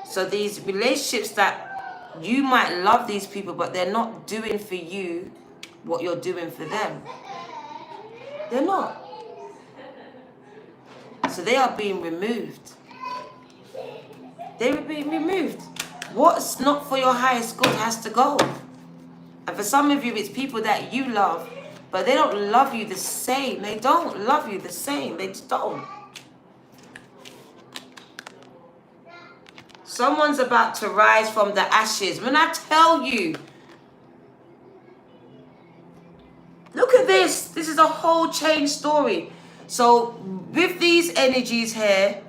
So these relationships that you might love these people, but they're not doing for you what you're doing for them. They're not. So they are being removed. They're being removed. What's not for your highest good has to go. And for some of you, it's people that you love But they don't love you the same. They don't love you the same. They just don't. Someone's about to rise from the ashes. When I tell you, look at this. This is a whole change story. So with these energies here,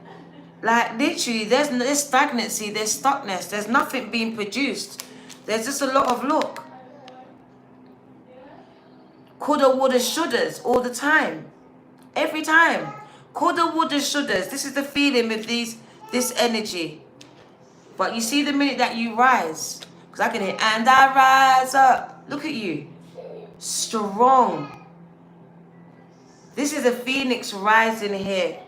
like literally, there's stagnancy, there's stuckness, there's nothing being produced. There's just a lot of look. Coulda, woulda, shouldas all the time. Every time. Coulda, woulda, shouldas. This is the feeling with this energy. But you see the minute that you rise, because I can hear, and I rise up. Look at you. Strong. This is a phoenix rising here.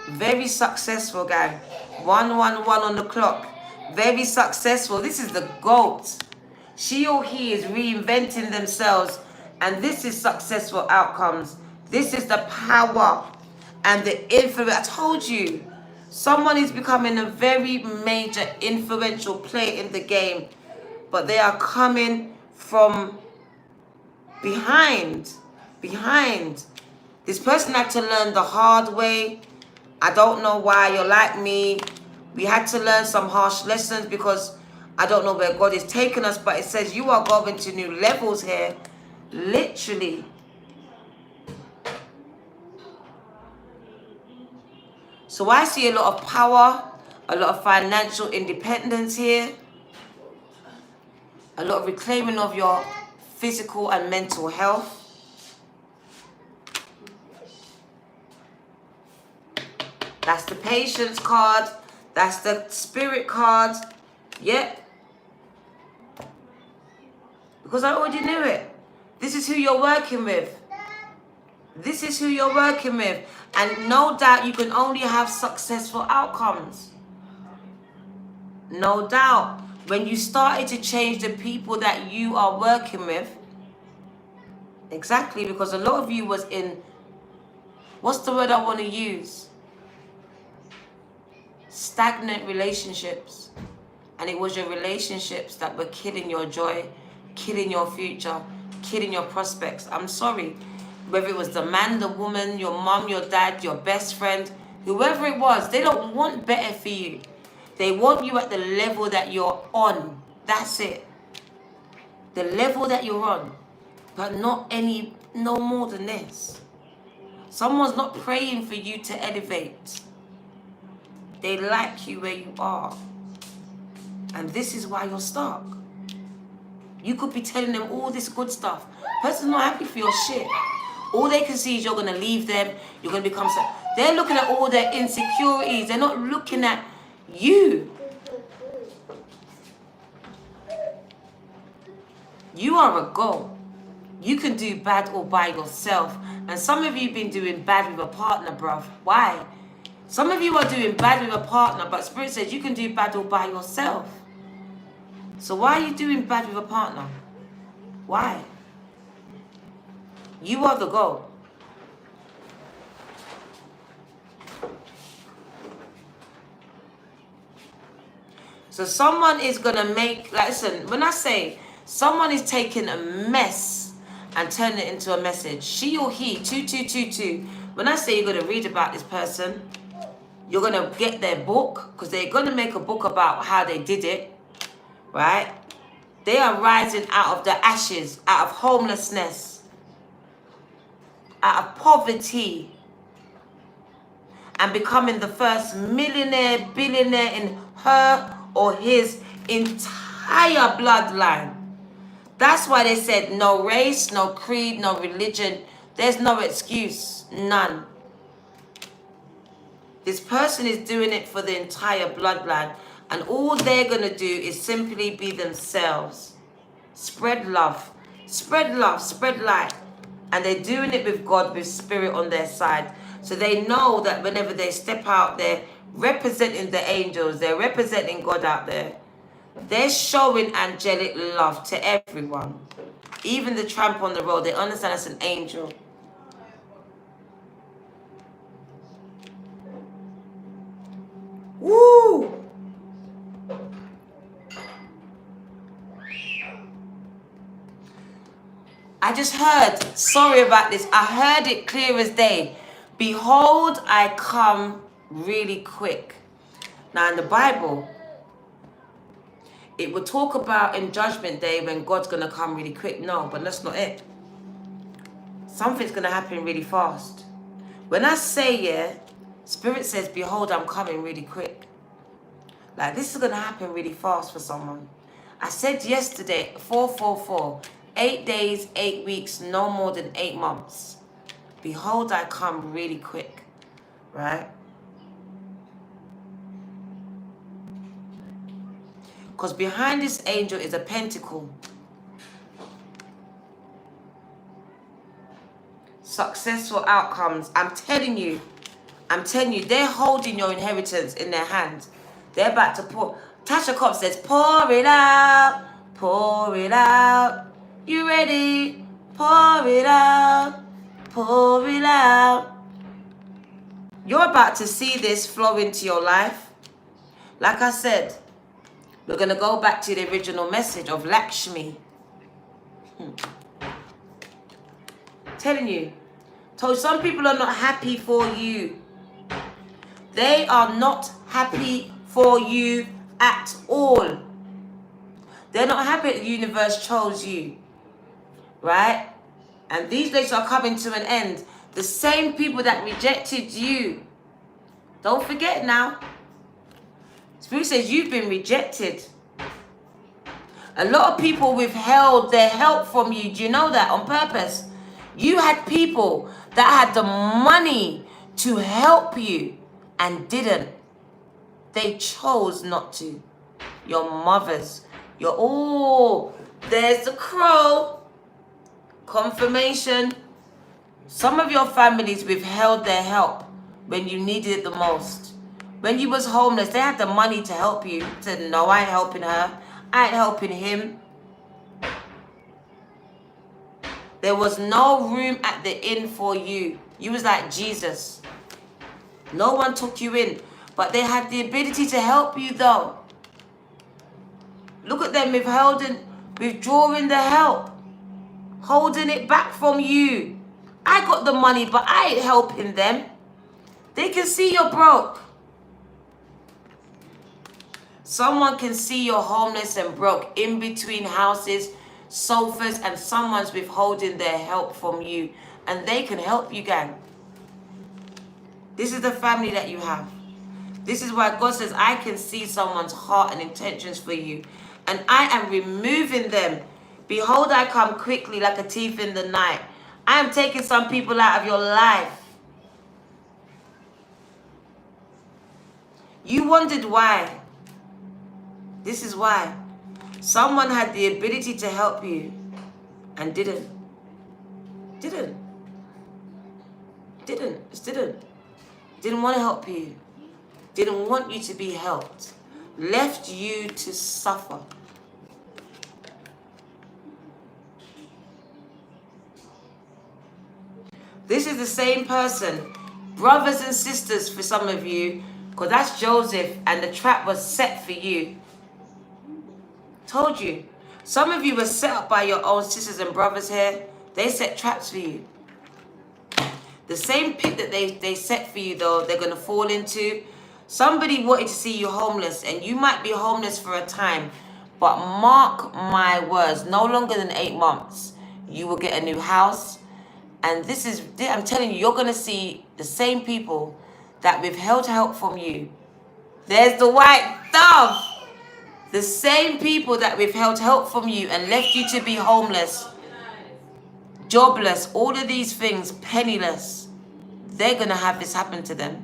Very successful, guy. 111 on the clock. Very successful. This is the GOAT. She or he is reinventing themselves. And this is successful outcomes. This is the power and the influence. I told you. Someone is becoming a very major influential player in the game. But they are coming from behind. This person had to learn the hard way. I don't know why you're like me. We had to learn some harsh lessons because I don't know where God is taking us. But it says you are going to new levels here. Literally. So I see a lot of power, a lot of financial independence here, a lot of reclaiming of your physical and mental health. That's the patience card. That's the spirit card. Yep. Because I already knew it. This is who you're working with. This is who you're working with. And no doubt you can only have successful outcomes. No doubt. When you started to change the people that you are working with. Exactly. Because a lot of you was in, what's the word I want to use? Stagnant relationships. And it was your relationships that were killing your joy, killing your future, killing your prospects. I'm sorry. Whether it was the man, the woman, your mom, your dad, your best friend, whoever it was, they don't want better for you. They want you at the level that you're on. That's it. The level that you're on. But no more than this. Someone's not praying for you to elevate. They like you where you are. And this is why you're stuck. You could be telling them all this good stuff. Person's not happy for your shit. All they can see is you're going to leave them. You're going to become... They're looking at all their insecurities. They're not looking at you. You are a goal. You can do bad all by yourself. And some of you have been doing bad with a partner, bruv. Why? Some of you are doing bad with a partner, but Spirit says you can do bad all by yourself. So why are you doing bad with a partner? Why? You are the goal. So someone is going to make, like, listen, when I say someone is taking a mess and turning it into a message, she or he, 2222, when I say you're going to read about this person, you're going to get their book, because they're going to make a book about how they did it, right? They are rising out of the ashes, out of homelessness, out of poverty, and becoming the first millionaire, billionaire in her or his entire bloodline. That's why they said no race, no creed, no religion. There's no excuse. None. This person is doing it for the entire bloodline. And all they're going to do is simply be themselves. Spread love. Spread love. Spread light. And they're doing it with God, with spirit on their side. So they know that whenever they step out there, representing the angels, they're representing God out there. They're showing angelic love to everyone. Even the tramp on the road, they understand it's an angel. Woo! I just heard, sorry about this, I heard it clear as day. Behold, I come really quick. Now in the Bible, it will talk about in Judgment Day when God's going to come really quick. No, but that's not it. Something's going to happen really fast. When I say, yeah, Spirit says, behold, I'm coming really quick. Like, this is going to happen really fast for someone. I said yesterday, 444, 8 days, 8 weeks, no more than 8 months. Behold, I come really quick, right? Because behind this angel is a pentacle. Successful outcomes. I'm telling you, they're holding your inheritance in their hands. They're about to pour. Tasha Cobb says, pour it out, pour it out. You ready? Pour it out, pour it out. You're about to see this flow into your life. Like I said, we're going to go back to the original message of Lakshmi. Telling you. Told some people are not happy for you. They are not happy for you at all. They're not happy that the universe chose you. Right? And these days are coming to an end. The same people that rejected you. Don't forget now. Spirit says you've been rejected. A lot of people withheld their help from you. Do you know that? On purpose. You had people that had the money to help you and didn't. They chose not to. Your mothers. There's the crow. Confirmation. Some of your families withheld their help when you needed it the most. When you was homeless, they had the money to help you. Said, no, I ain't helping her. I ain't helping him. There was no room at the inn for you. You was like Jesus. No one took you in. But they had the ability to help you though. Look at them withdrawing the help. Holding it back from you. I got the money, but I ain't helping them. They can see you're broke. Someone can see you're homeless and broke in between houses, sofas, and someone's withholding their help from you. And they can help you, gang. This is the family that you have. This is why God says, I can see someone's heart and intentions for you. And I am removing them. Behold, I come quickly like a thief in the night. I am taking some people out of your life. You wondered why. This is why. Someone had the ability to help you and didn't. Didn't want to help you. Didn't want you to be helped. Left you to suffer. This is the same person. Brothers and sisters for some of you, because that's Joseph and the trap was set for you. Told you. Some of you were set up by your own sisters and brothers here. They set traps for you. The same pit that they set for you, though, they're going to fall into. Somebody wanted to see you homeless, and you might be homeless for a time. But mark my words, no longer than 8 months, you will get a new house. And this is, I'm telling you, you're going to see the same people that withheld help from you. There's the white dove. The same people that withheld help from you and left you to be homeless, jobless, all of these things, penniless. They're going to have this happen to them.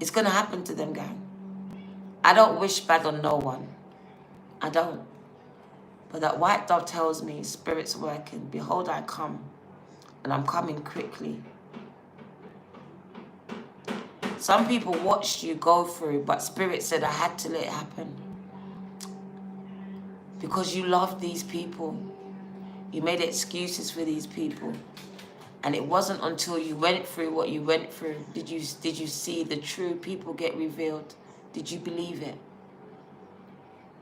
It's going to happen to them, gang. I don't wish bad on no one. I don't. But that white dove tells me, Spirit's working. Behold, I come. And I'm coming quickly. Some people watched you go through, but Spirit said, I had to let it happen. Because you love these people. You made excuses for these people. And it wasn't until you went through what you went through did you see the true people get revealed. Did you believe it?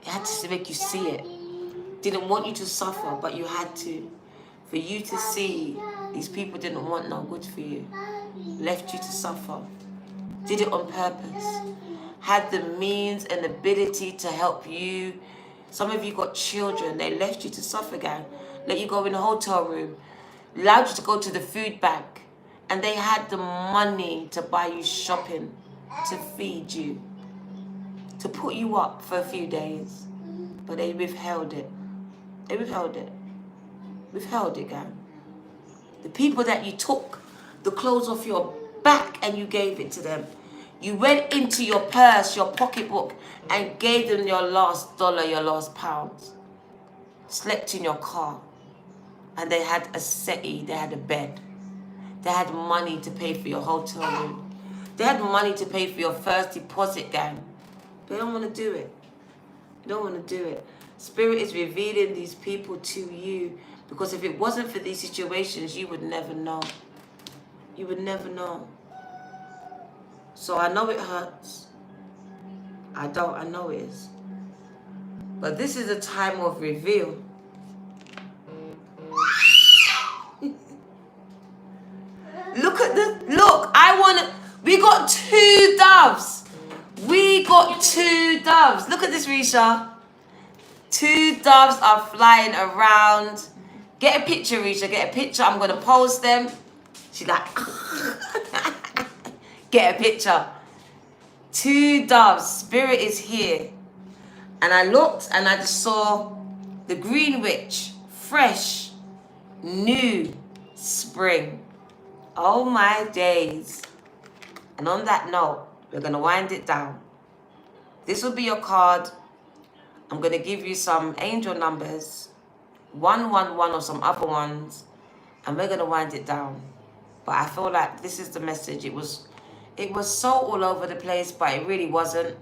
It had to make you see it. Didn't want you to suffer, but you had to. for you to see these people didn't want no good for you, left you to suffer, did it on purpose, had the means and ability to help you. Some of you got children, they left you to suffer, gang. Let you go in a hotel room, allowed you to go to the food bank, and they had the money to buy you shopping, to feed you, to put you up for a few days, but they withheld it. They withheld it. Withheld it, gang. The people that you took the clothes off your back and you gave it to them. You went into your purse, your pocketbook, and gave them your last dollar, your last pounds. Slept in your car. And they had a settee, they had a bed. They had money to pay for your hotel room. They had money to pay for your first deposit, gang. They don't want to do it. They don't want to do it. Spirit is revealing these people to you, because if it wasn't for these situations, you would never know. You would never know. So I know it hurts. I know it is. But this is a time of reveal. We got 2 doves. We got 2 doves. Look at this, Risha. 2 doves are flying around. Get a picture, Risha. Get a picture. I'm going to post them. She's like, get a picture. 2 doves. Spirit is here. And I looked and I just saw the green witch. Fresh, new spring. Oh my days. And on that note, we're going to wind it down. This will be your card. I'm going to give you some angel numbers, 111 or some other ones, and we're going to wind it down. But I feel like this is the message. It was so all over the place, but it really wasn't.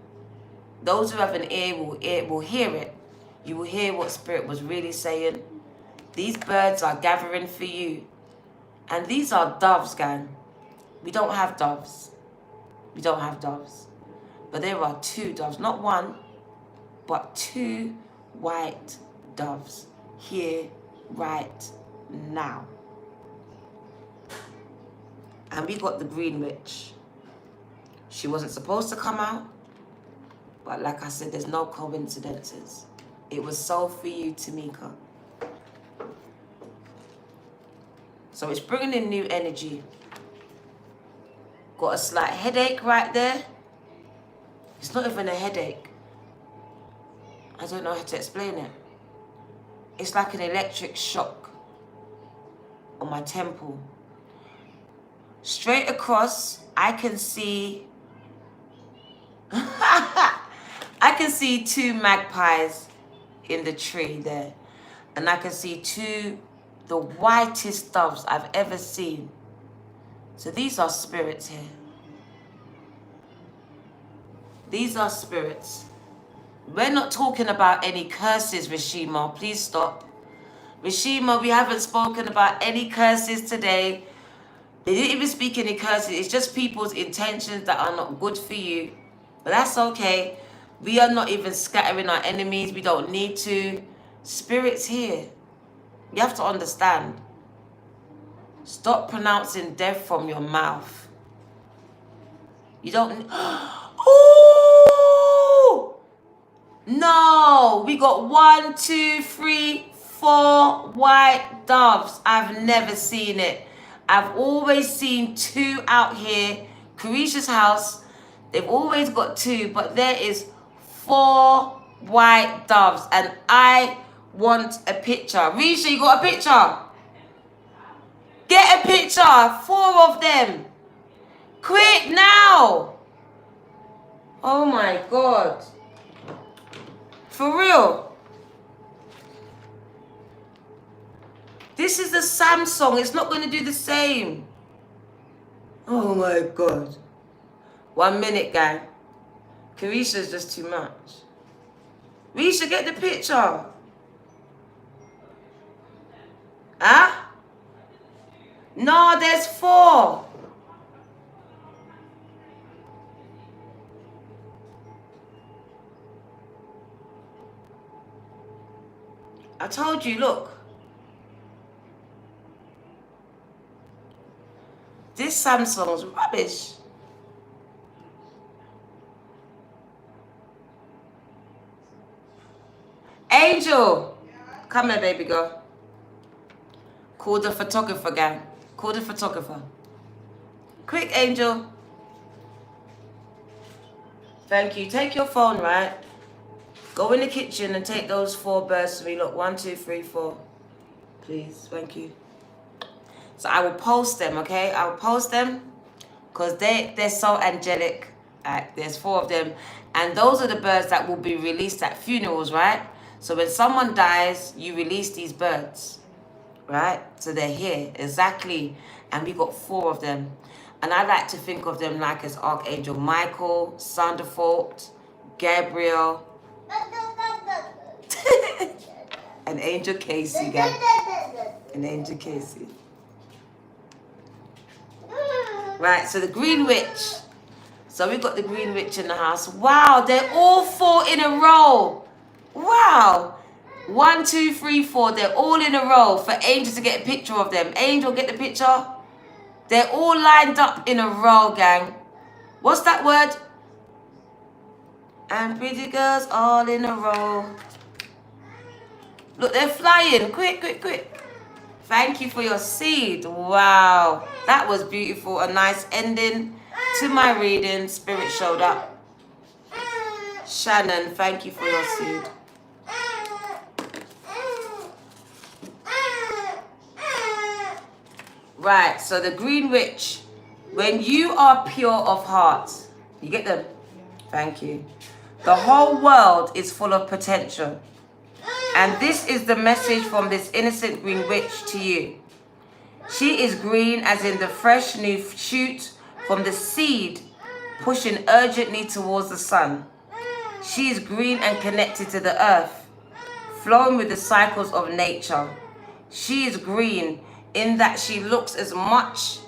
Those who have an ear will hear it. You will hear what Spirit was really saying. These birds are gathering for you. And these are doves, gang. We don't have doves. We don't have doves. But there are 2 doves. Not 1, but 2 white doves here right now. And we got the green witch. She wasn't supposed to come out. But like I said, there's no coincidences. It was so for you, Tamika. So it's bringing in new energy. Got a slight headache right there. It's not even a headache. I don't know how to explain it. It's like an electric shock on my temple. Straight across, I can see... I can see 2 magpies in the tree there. And I can see 2, the whitest doves I've ever seen. So these are spirits here. These are spirits. We're not talking about any curses, Rishima. Please stop. Rishima, we haven't spoken about any curses today. They didn't even speak any curses. It's just people's intentions that are not good for you. But that's okay. We are not even scattering our enemies. We don't need to. Spirit's here. You have to understand. Stop pronouncing death from your mouth. You don't... Ooh! No! We got 1, 2, 3, 4 white doves. I've never seen it. I've always seen 2 out here. Carisha's house. They've always got 2, but there is 4 white doves. And I want a picture. Risha, you got a picture? Get a picture. 4 of them. Quick now. Oh my God. For real. This is the Samsung. It's not going to do the same. Oh my God. 1 minute, gang. Carisha's just too much. Risha, get the picture. Huh? No, there's 4. I told you, look. This Samsung's rubbish. Angel, come here, baby girl. Call the photographer, gang. Call the photographer. Quick, Angel. Thank you. Take your phone, right? Go in the kitchen and take those 4 birds to me. Look, 1, 2, 3, 4. Please, thank you. So I will post them, okay? I will post them because they're so angelic. There's 4 of them. And those are the birds that will be released at funerals, right? So when someone dies, you release these birds, right? So they're here, exactly. And we got 4 of them. And I like to think of them like as Archangel Michael, Sanderfort, Gabriel, and Angel Casey, guys. And Angel Casey. Right, so the Green Witch. So we've got the Green Witch in the house. Wow, they're all 4 in a row. Wow. 1, 2, 3, 4. They're all in a row for Angel to get a picture of them. Angel, get the picture. They're all lined up in a row, gang. What's that word? And pretty girls all in a row. Look, they're flying. Quick, quick, quick. Thank you for your seed. Wow. That was beautiful. A nice ending to my reading. Spirit showed up. Shannon, thank you for your seed. Right, so the Green Witch. When you are pure of heart, you get them? Thank you. The whole world is full of potential. And this is the message from this innocent Green Witch to you. She is green as in the fresh new shoot from the seed pushing urgently towards the sun. She is green and connected to the earth, flowing with the cycles of nature. She is green in that she looks as much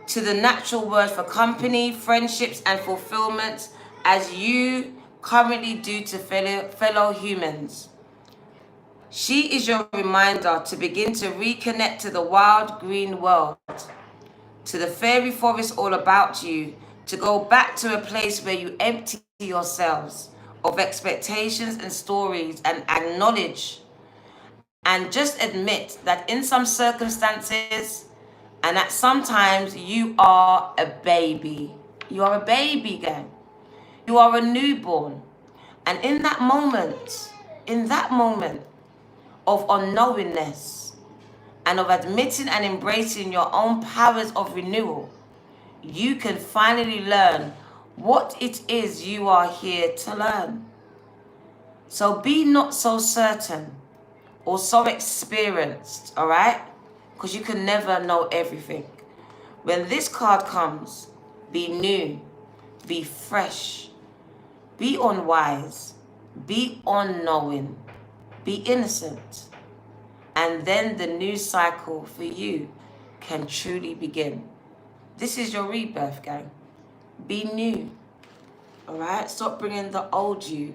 to the natural word for company, friendships, and fulfillment as you currently do to fellow humans. She is your reminder to begin to reconnect to the wild green world, to the fairy forest all about you, to go back to a place where you empty yourselves of expectations and stories and acknowledge and just admit that in some circumstances and at sometimes you are a baby. You are a baby, gang. You are a newborn. And in that moment of unknowingness and of admitting and embracing your own powers of renewal, you can finally learn what it is you are here to learn. So be not so certain or so experienced, all right? Because you can never know everything. When this card comes, be new, be fresh, be unwise, be unknowing, be innocent. And then the new cycle for you can truly begin. This is your rebirth, gang. Be new, all right? Stop bringing the old you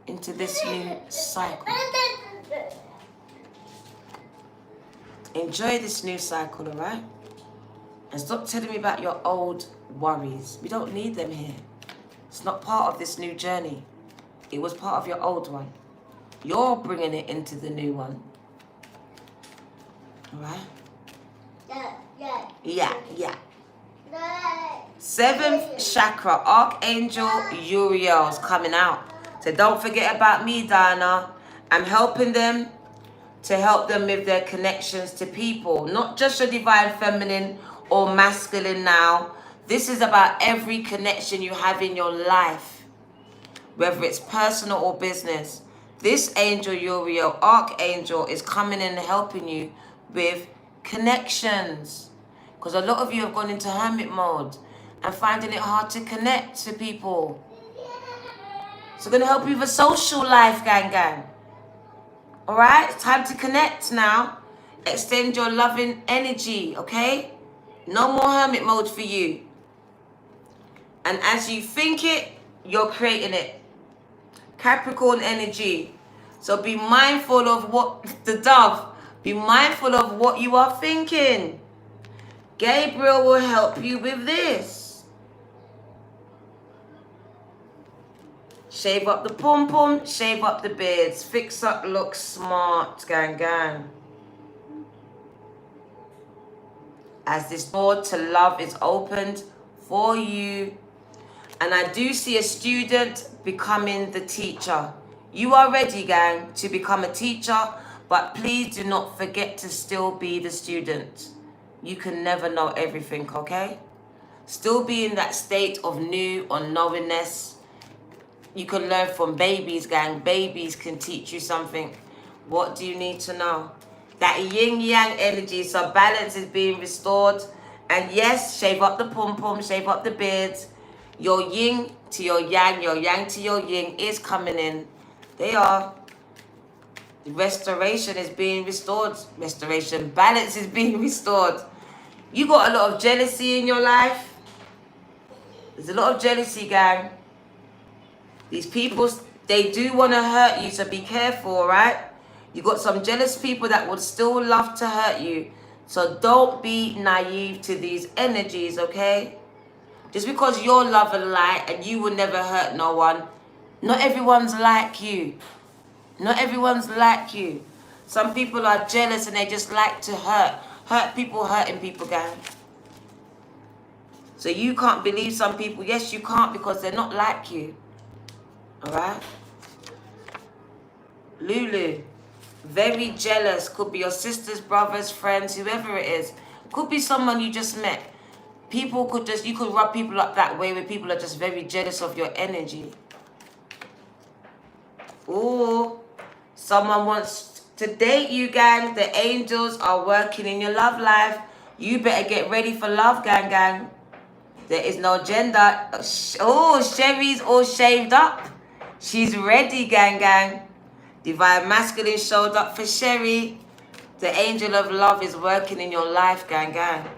into this new cycle. Enjoy this new cycle, all right? And stop telling me about your old worries. We don't need them here. It's not part of this new journey. It was part of your old one. You're bringing it into the new one. All right? Yeah. 7th chakra, Archangel Uriel's coming out. So don't forget about me, Diana. I'm helping them to help them with their connections to people. Not just your divine feminine or masculine now. This is about every connection you have in your life, whether it's personal or business. This angel Uriel, Archangel, is coming in and helping you with connections. Because a lot of you have gone into hermit mode and finding it hard to connect to people. So going to help you with a social life, gang. All right, it's time to connect now. Extend your loving energy, okay? No more hermit mode for you. And as you think it, you're creating it. Capricorn energy. So be mindful of what, the dove, be mindful of what you are thinking. Gabriel will help you with this. Shave up the pom-pom, shave up the beards. Fix up, look smart, gang gang. As this door to love is opened for you. And I do see a student becoming the teacher. You are ready, gang, to become a teacher, but please do not forget to still be the student. You can never know everything, okay? Still be in that state of new unknowingness. You can learn from babies, gang. Babies can teach you something. What do you need to know? That yin-yang energy, so balance is being restored. And yes, shave up the pom-pom, shave up the beards. Your yin to your yang to your yin is coming in. They are. Restoration is being restored. Restoration, balance is being restored. You got a lot of jealousy in your life. There's a lot of jealousy, gang. These people, they do want to hurt you, so be careful, right? You got some jealous people that would still love to hurt you. So don't be naive to these energies, okay? Just because you're love and light and you will never hurt no one, not everyone's like you. Not everyone's like you. Some people are jealous and they just like to hurt. Hurt people, hurting people, gang. So you can't believe some people. Yes, you can't, because they're not like you. Alright? Lulu. Very jealous. Could be your sisters, brothers, friends, whoever it is. Could be someone you just met. People could just, you could rub people up that way where people are just very jealous of your energy. Ooh. Someone wants to date you, gang. The angels are working in your love life. You better get ready for love, gang, gang. There is no gender. Oh, Sherry's all shaved up. She's ready, gang, gang. Divine Masculine showed up for Sherry. The angel of love is working in your life, gang, gang.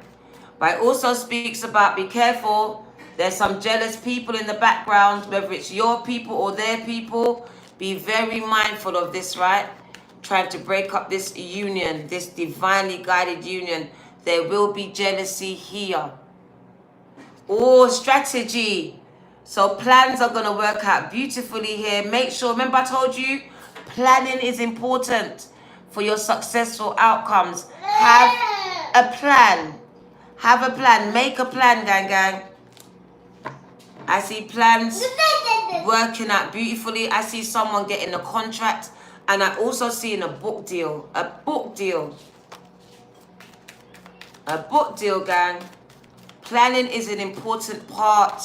But it also speaks about, be careful. There's some jealous people in the background, whether it's your people or their people. Be very mindful of this, right? Trying to break up this union, this divinely guided union. There will be jealousy here. Oh, strategy. So plans are going to work out beautifully here. Make sure, remember I told you, planning is important for your successful outcomes. Have a plan. Have a plan. Make a plan, gang, gang. I see plans working out beautifully. I see someone getting a contract. And I also see a book deal. A book deal. A book deal, gang. Planning is an important part.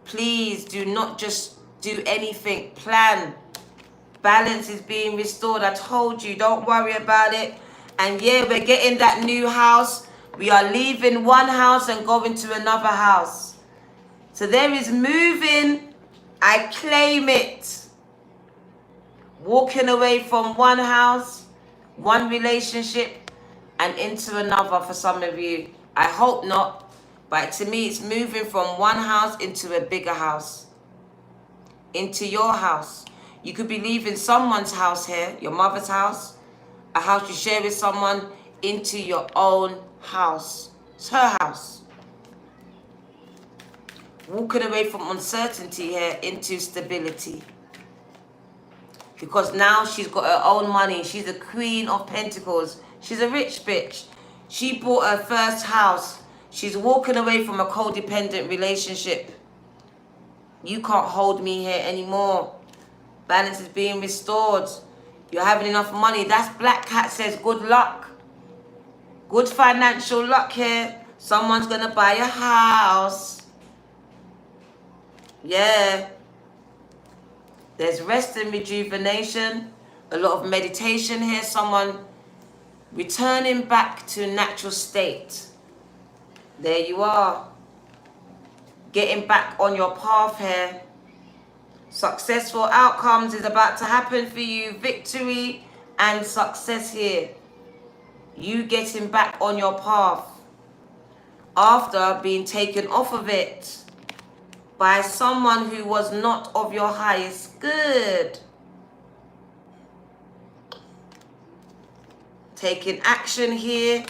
Please do not just do anything. Plan. Balance is being restored. I told you, don't worry about it. And yeah, we're getting that new house. We are leaving one house and going to another house. So there is moving. I claim it. Walking away from one house, one relationship, and into another for some of you. I hope not. But to me, it's moving from one house into a bigger house. Into your house. You could be leaving someone's house here, your mother's house, a house you share with someone, into your own house. It's her house. Walking away from uncertainty here into stability. Because now she's got her own money. She's the Queen of Pentacles. She's a rich bitch. She bought her first house. She's walking away from a codependent relationship. You can't hold me here anymore. Balance is being restored. You're having enough money. That's Black Cat says good luck. Good financial luck here. Someone's going to buy a house. Yeah. There's rest and rejuvenation. A lot of meditation here. Someone returning back to natural state. There you are. Getting back on your path here. Successful outcomes is about to happen for you. Victory and success here. You getting back on your path. After being taken off of it by someone who was not of your highest good. Taking action here.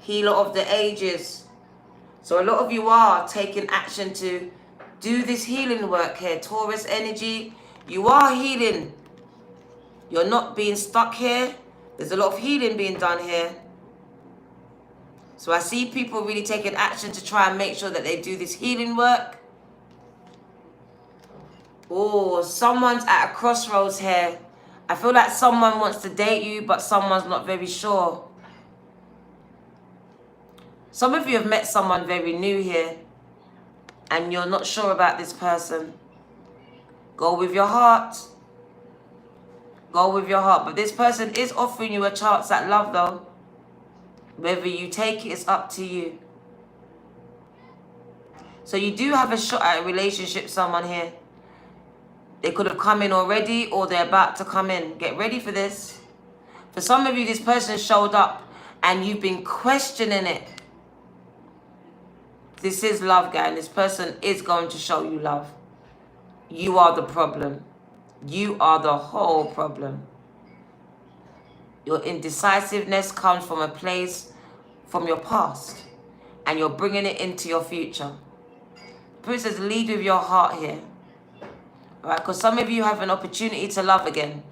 Healer of the ages. So a lot of you are taking action to do this healing work here. Taurus energy, you are healing. You're not being stuck here. There's a lot of healing being done here. So I see people really taking action to try and make sure that they do this healing work. Oh, someone's at a crossroads here. I feel like someone wants to date you, but someone's not very sure. Some of you have met someone very new here, and you're not sure about this person. Go with your heart. Go with your heart. But this person is offering you a chance at love, though. Whether you take it is up to you. So you do have a shot at a relationship with someone here. They could have come in already, or they're about to come in. Get ready for this. For some of you, this person showed up and you've been questioning it. This is love, guy. And this person is going to show you love. You are the problem. You are the whole problem. Your indecisiveness comes from a place from your past, and you're bringing it into your future. Spirit says lead with your heart here. All right, because some of you have an opportunity to love again,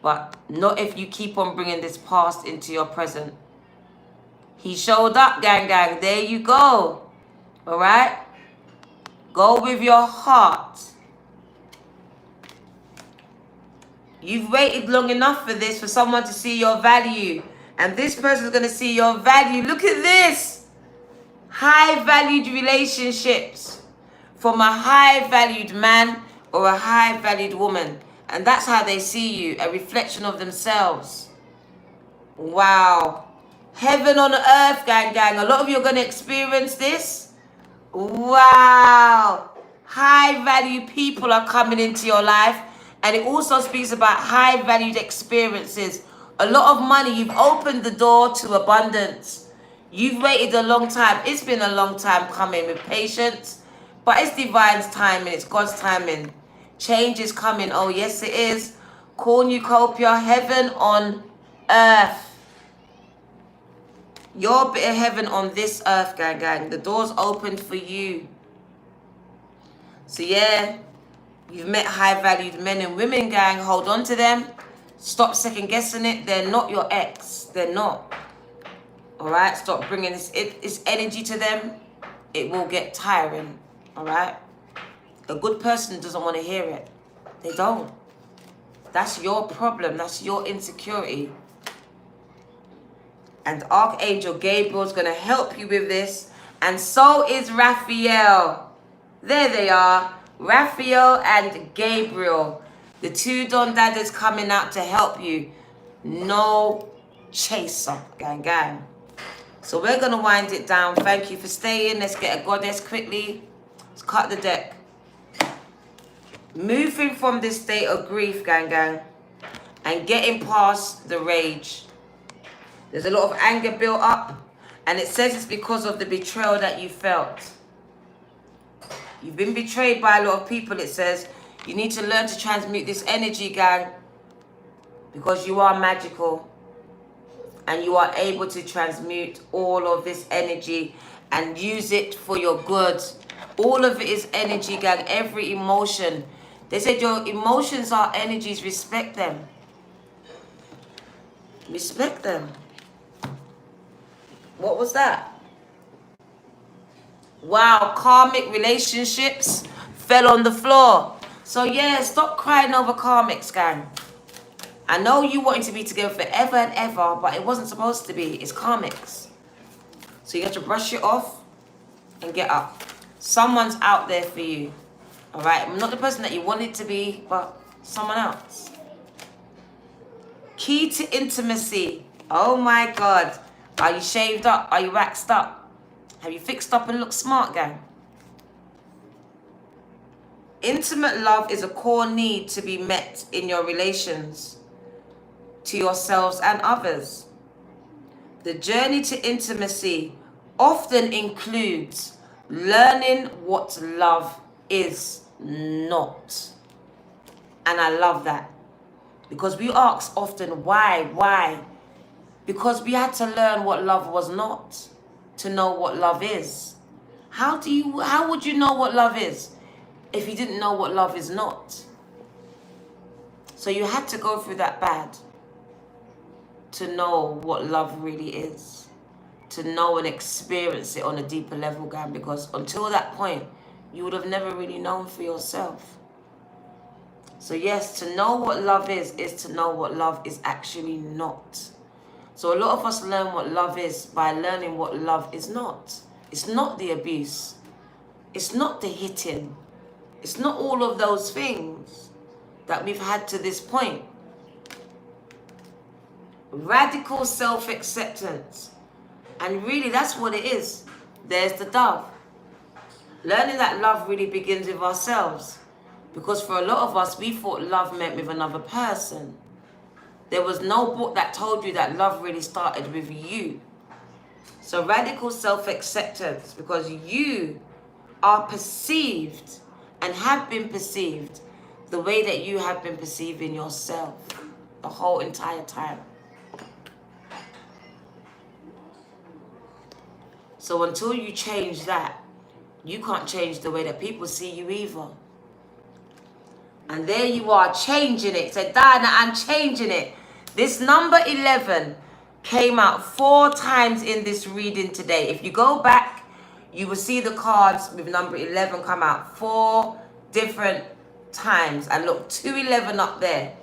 but not if you keep on bringing this past into your present. He showed up, gang. There you go. All right? Go with your heart. You've waited long enough for this, for someone to see your value. And this person's going to see your value. Look at this. High-valued relationships from a high-valued man or a high-valued woman. And that's how they see you, a reflection of themselves. Wow. Heaven on earth, gang. A lot of you are going to experience this. Wow. High-valued people are coming into your life. And it also speaks about high-valued experiences. A lot of money. You've opened the door to abundance. You've waited a long time. It's been a long time coming with patience. But it's divine's timing. It's God's timing. Change is coming. Oh, yes, it is. Cornucopia, heaven on earth. You're a bit of heaven on this earth, gang. The door's opened for you. So, yeah. You've met high-valued men and women, gang. Hold on to them. Stop second-guessing it. They're not your ex. They're not. All right? Stop bringing this energy to them. It will get tiring. All right? A good person doesn't want to hear it. They don't. That's your problem. That's your insecurity. And Archangel Gabriel is going to help you with this. And so is Raphael. There they are. Raphael and Gabriel, the two Don Dadders coming out to help you. No chaser, gang. So we're going to wind it down. Thank you for staying. Let's get a goddess quickly. Let's cut the deck. Moving from this state of grief, gang, and getting past the rage. There's a lot of anger built up, and it says it's because of the betrayal that you felt. You've been betrayed by a lot of people, it says. You need to learn to transmute this energy, gang. Because you are magical. And you are able to transmute all of this energy and use it for your good. All of it is energy, gang. Every emotion. They said your emotions are energies. Respect them. Respect them. What was that? Wow, karmic relationships fell on the floor. So yeah, stop crying over karmics, gang. I know you wanted to be together forever and ever, but it wasn't supposed to be. It's karmics. So you have to brush it off and get up. Someone's out there for you. All right? I'm not the person that you wanted to be, but someone else. Key to intimacy. Oh my God. Are you shaved up? Are you waxed up? Have you fixed up and looked smart, gang? Intimate love is a core need to be met in your relations to yourselves and others. The journey to intimacy often includes learning what love is not. And I love that. Because we ask often, why? Because we had to learn what love was not to know what love is. How would you know what love is if you didn't know what love is not? So you had to go through that bad to know what love really is, to know and experience it on a deeper level, gang, because until that point, you would have never really known for yourself. So yes, to know what love is to know what love is actually not. So a lot of us learn what love is by learning what love is not. It's not the abuse. It's not the hitting. It's not all of those things that we've had to this point. Radical self-acceptance. And really, that's what it is. There's the dove. Learning that love really begins with ourselves. Because for a lot of us, we thought love meant with another person. There was no book that told you that love really started with you. So radical self-acceptance, because you are perceived and have been perceived the way that you have been perceiving yourself the whole entire time. So until you change that, you can't change the way that people see you either. And there you are, changing it. Say, Diana, I'm changing it. This number 11 came out 4 times in this reading today. If you go back, you will see the cards with number 11 come out 4 different times. And look, 211 up there.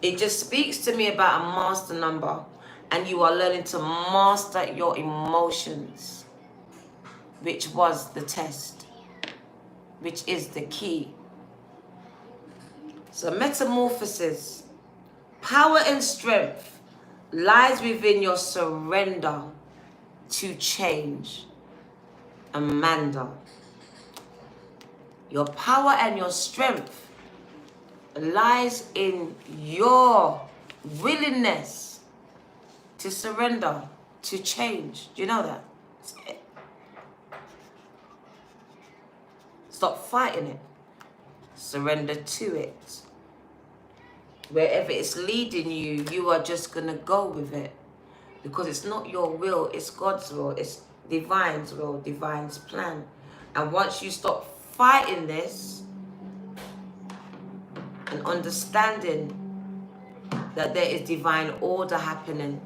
It just speaks to me about a master number. And you are learning to master your emotions, which was the test, which is the key. So metamorphosis, power and strength lies within your surrender to change. Amanda. Your power and your strength lies in your willingness to surrender to change. Do you know that? That's it. Stop fighting it. Surrender to it. Wherever it's leading you, you are just going to go with it. Because it's not your will, it's God's will. It's divine's will, divine's plan. And once you stop fighting this and understanding that there is divine order happening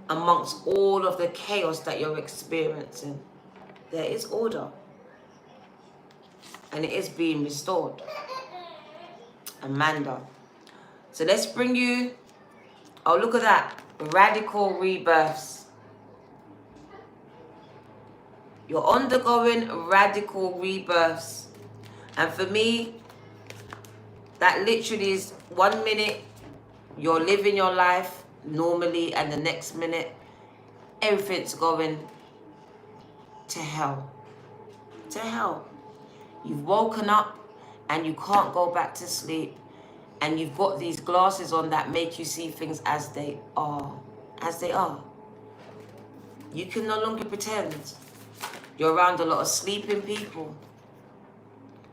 amongst all of the chaos that you're experiencing, there is order. And it is being restored. Amanda. So let's bring you, oh, look at that. Radical rebirths. You're undergoing radical rebirths. And for me, that literally is 1 minute you're living your life normally, and the next minute everything's going to hell. To hell. You've woken up and you can't go back to sleep. And you've got these glasses on that make you see things as they are. As they are. You can no longer pretend. You're around a lot of sleeping people.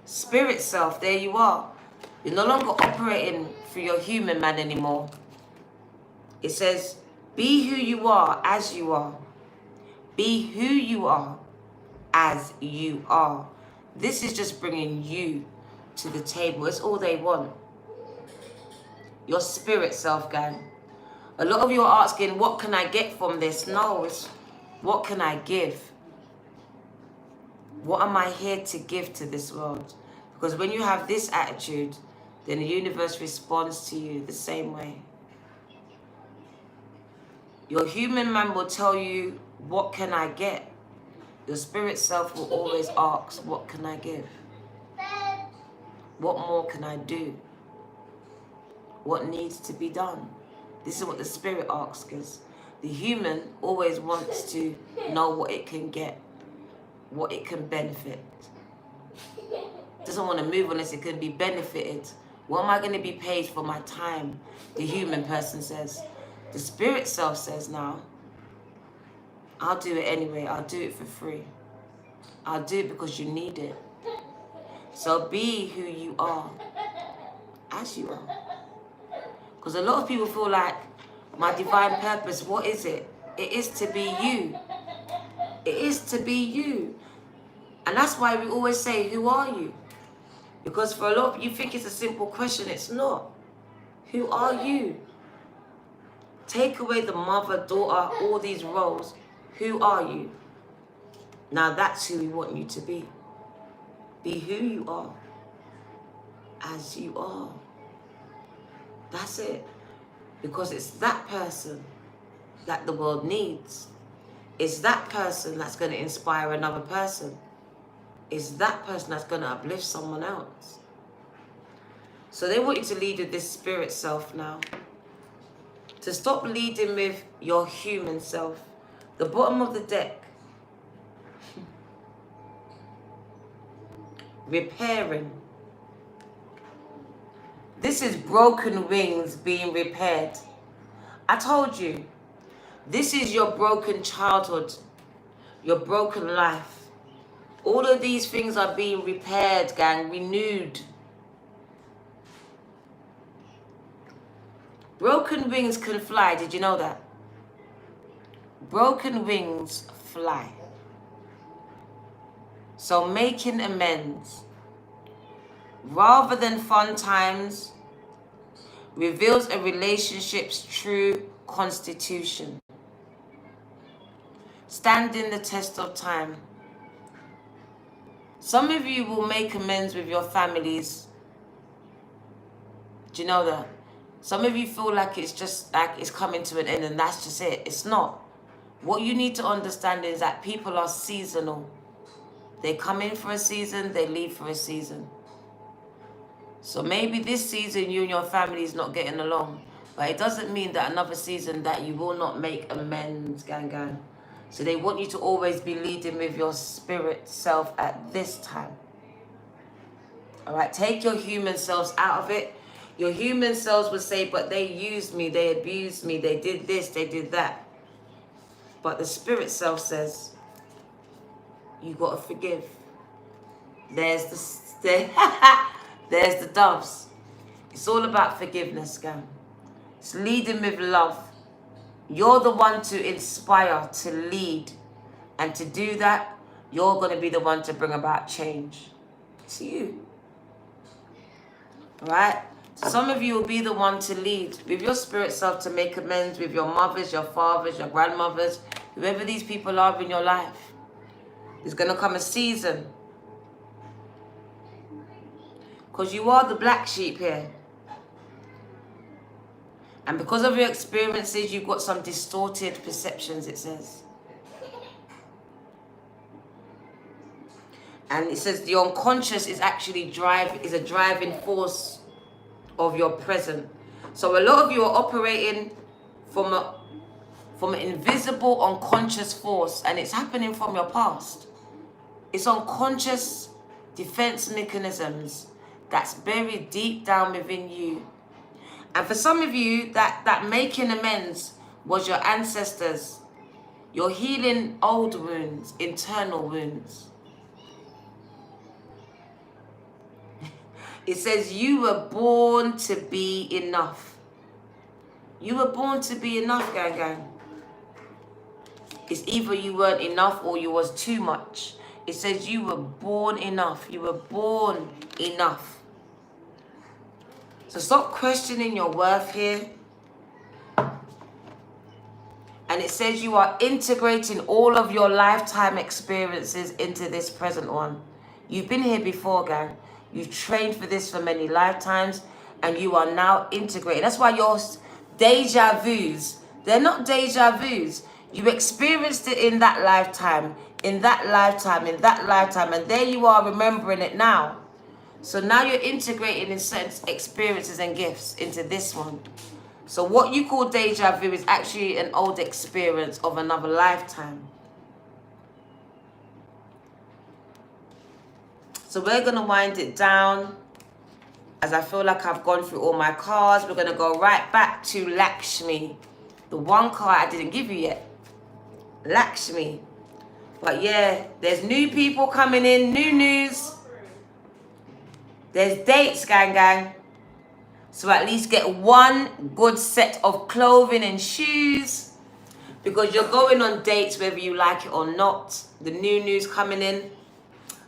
Spirit self, there you are. You're no longer operating through your human man anymore. It says, be who you are as you are. Be who you are as you are. This is just bringing you to the table. It's all they want. Your spirit self, gang. A lot of you are asking, what can I get from this? No, it's what can I give? What am I here to give to this world? Because when you have this attitude, then the universe responds to you the same way. Your human man will tell you, what can I get? Your spirit self will always ask, what can I give? What more can I do? What needs to be done? This is what the spirit asks us. The human always wants to know what it can get, what it can benefit. Doesn't want to move unless it can be benefited. What am I going to be paid for my time? The human person says. The spirit self says now, I'll do it anyway. I'll do it for free. I'll do it because you need it. So be who you are, as you are. Because a lot of people feel like, My divine purpose, what is it? It is to be you. It is to be you. And that's why we always say, who are you? Because for a lot of you think it's a simple question. It's not. Who are you? Take away the mother, daughter, all these roles. Who are you? Now that's who we want you to be. Be who you are. As you are. That's it. Because it's that person that the world needs. It's that person that's going to inspire another person. It's that person that's going to uplift someone else. So they want you to lead with this spirit self now. To stop leading with your human self. The bottom of the deck. Repairing. This is broken wings being repaired. I told you. This is your broken childhood. Your broken life. All of these things are being repaired, gang. Renewed. Broken wings can fly. Did you know that? Broken wings fly. So making amends, rather than fun times, reveals a relationship's true constitution. Standing the test of time. Some of you will make amends with your families. Do you know that? Some of you feel like it's just like it's coming to an end and that's just it. It's not. What you need to understand is that people are seasonal. They come in for a season, they leave for a season. So maybe this season you and your family is not getting along. But it doesn't mean that another season that you will not make amends, gang. So they want you to always be leading with your spirit self at this time. Alright, take your human selves out of it. Your human selves would say, but they used me, they abused me, they did this, they did that. But the spirit self says, you got to forgive. There's the doves. It's all about forgiveness, gang. It's leading with love. You're the one to inspire, to lead. And to do that, you're going to be the one to bring about change. It's you. Right? Some of you will be the one to lead with your spirit self, to make amends with your mothers, your fathers, your grandmothers, whoever these people are in your life. There's going to come a season. Because you are the black sheep here. And because of your experiences, you've got some distorted perceptions, it says. And it says the unconscious is actually a driving force of your present. So a lot of you are operating from an invisible unconscious force, and it's happening from your past. It's unconscious defense mechanisms that's buried deep down within you. And for some of you, that making amends was your ancestors. You're healing old wounds, internal wounds. It says you were born to be enough. You were born to be enough, gang. It's either you weren't enough or you was too much. It says you were born enough. You were born enough. So stop questioning your worth here. And it says you are integrating all of your lifetime experiences into this present one. You've been here before, gang. You've trained for this for many lifetimes, and you are now integrating. That's why your deja vus, they're not deja vus. You experienced it in that lifetime, in that lifetime, in that lifetime, and there you are remembering it now. So now you're integrating in certain experiences and gifts into this one. So what you call deja vu is actually an old experience of another lifetime. So we're going to wind it down. As I feel like I've gone through all my cards, we're going to go right back to Lakshmi. The one card I didn't give you yet. Lakshmi. But yeah, there's new people coming in, new news. There's dates, gang. So at least get one good set of clothing and shoes, because you're going on dates whether you like it or not. The new news coming in.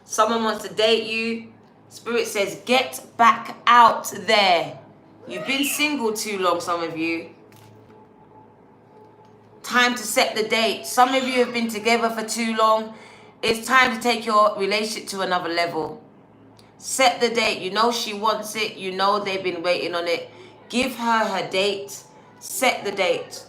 Someone wants to date you. Spirit says, get back out there. You've been single too long, some of you. Time to set the date. Some of you have been together for too long. It's time to take your relationship to another level. Set the date. You know she wants it. You know they've been waiting on it. Give her her date. Set the date.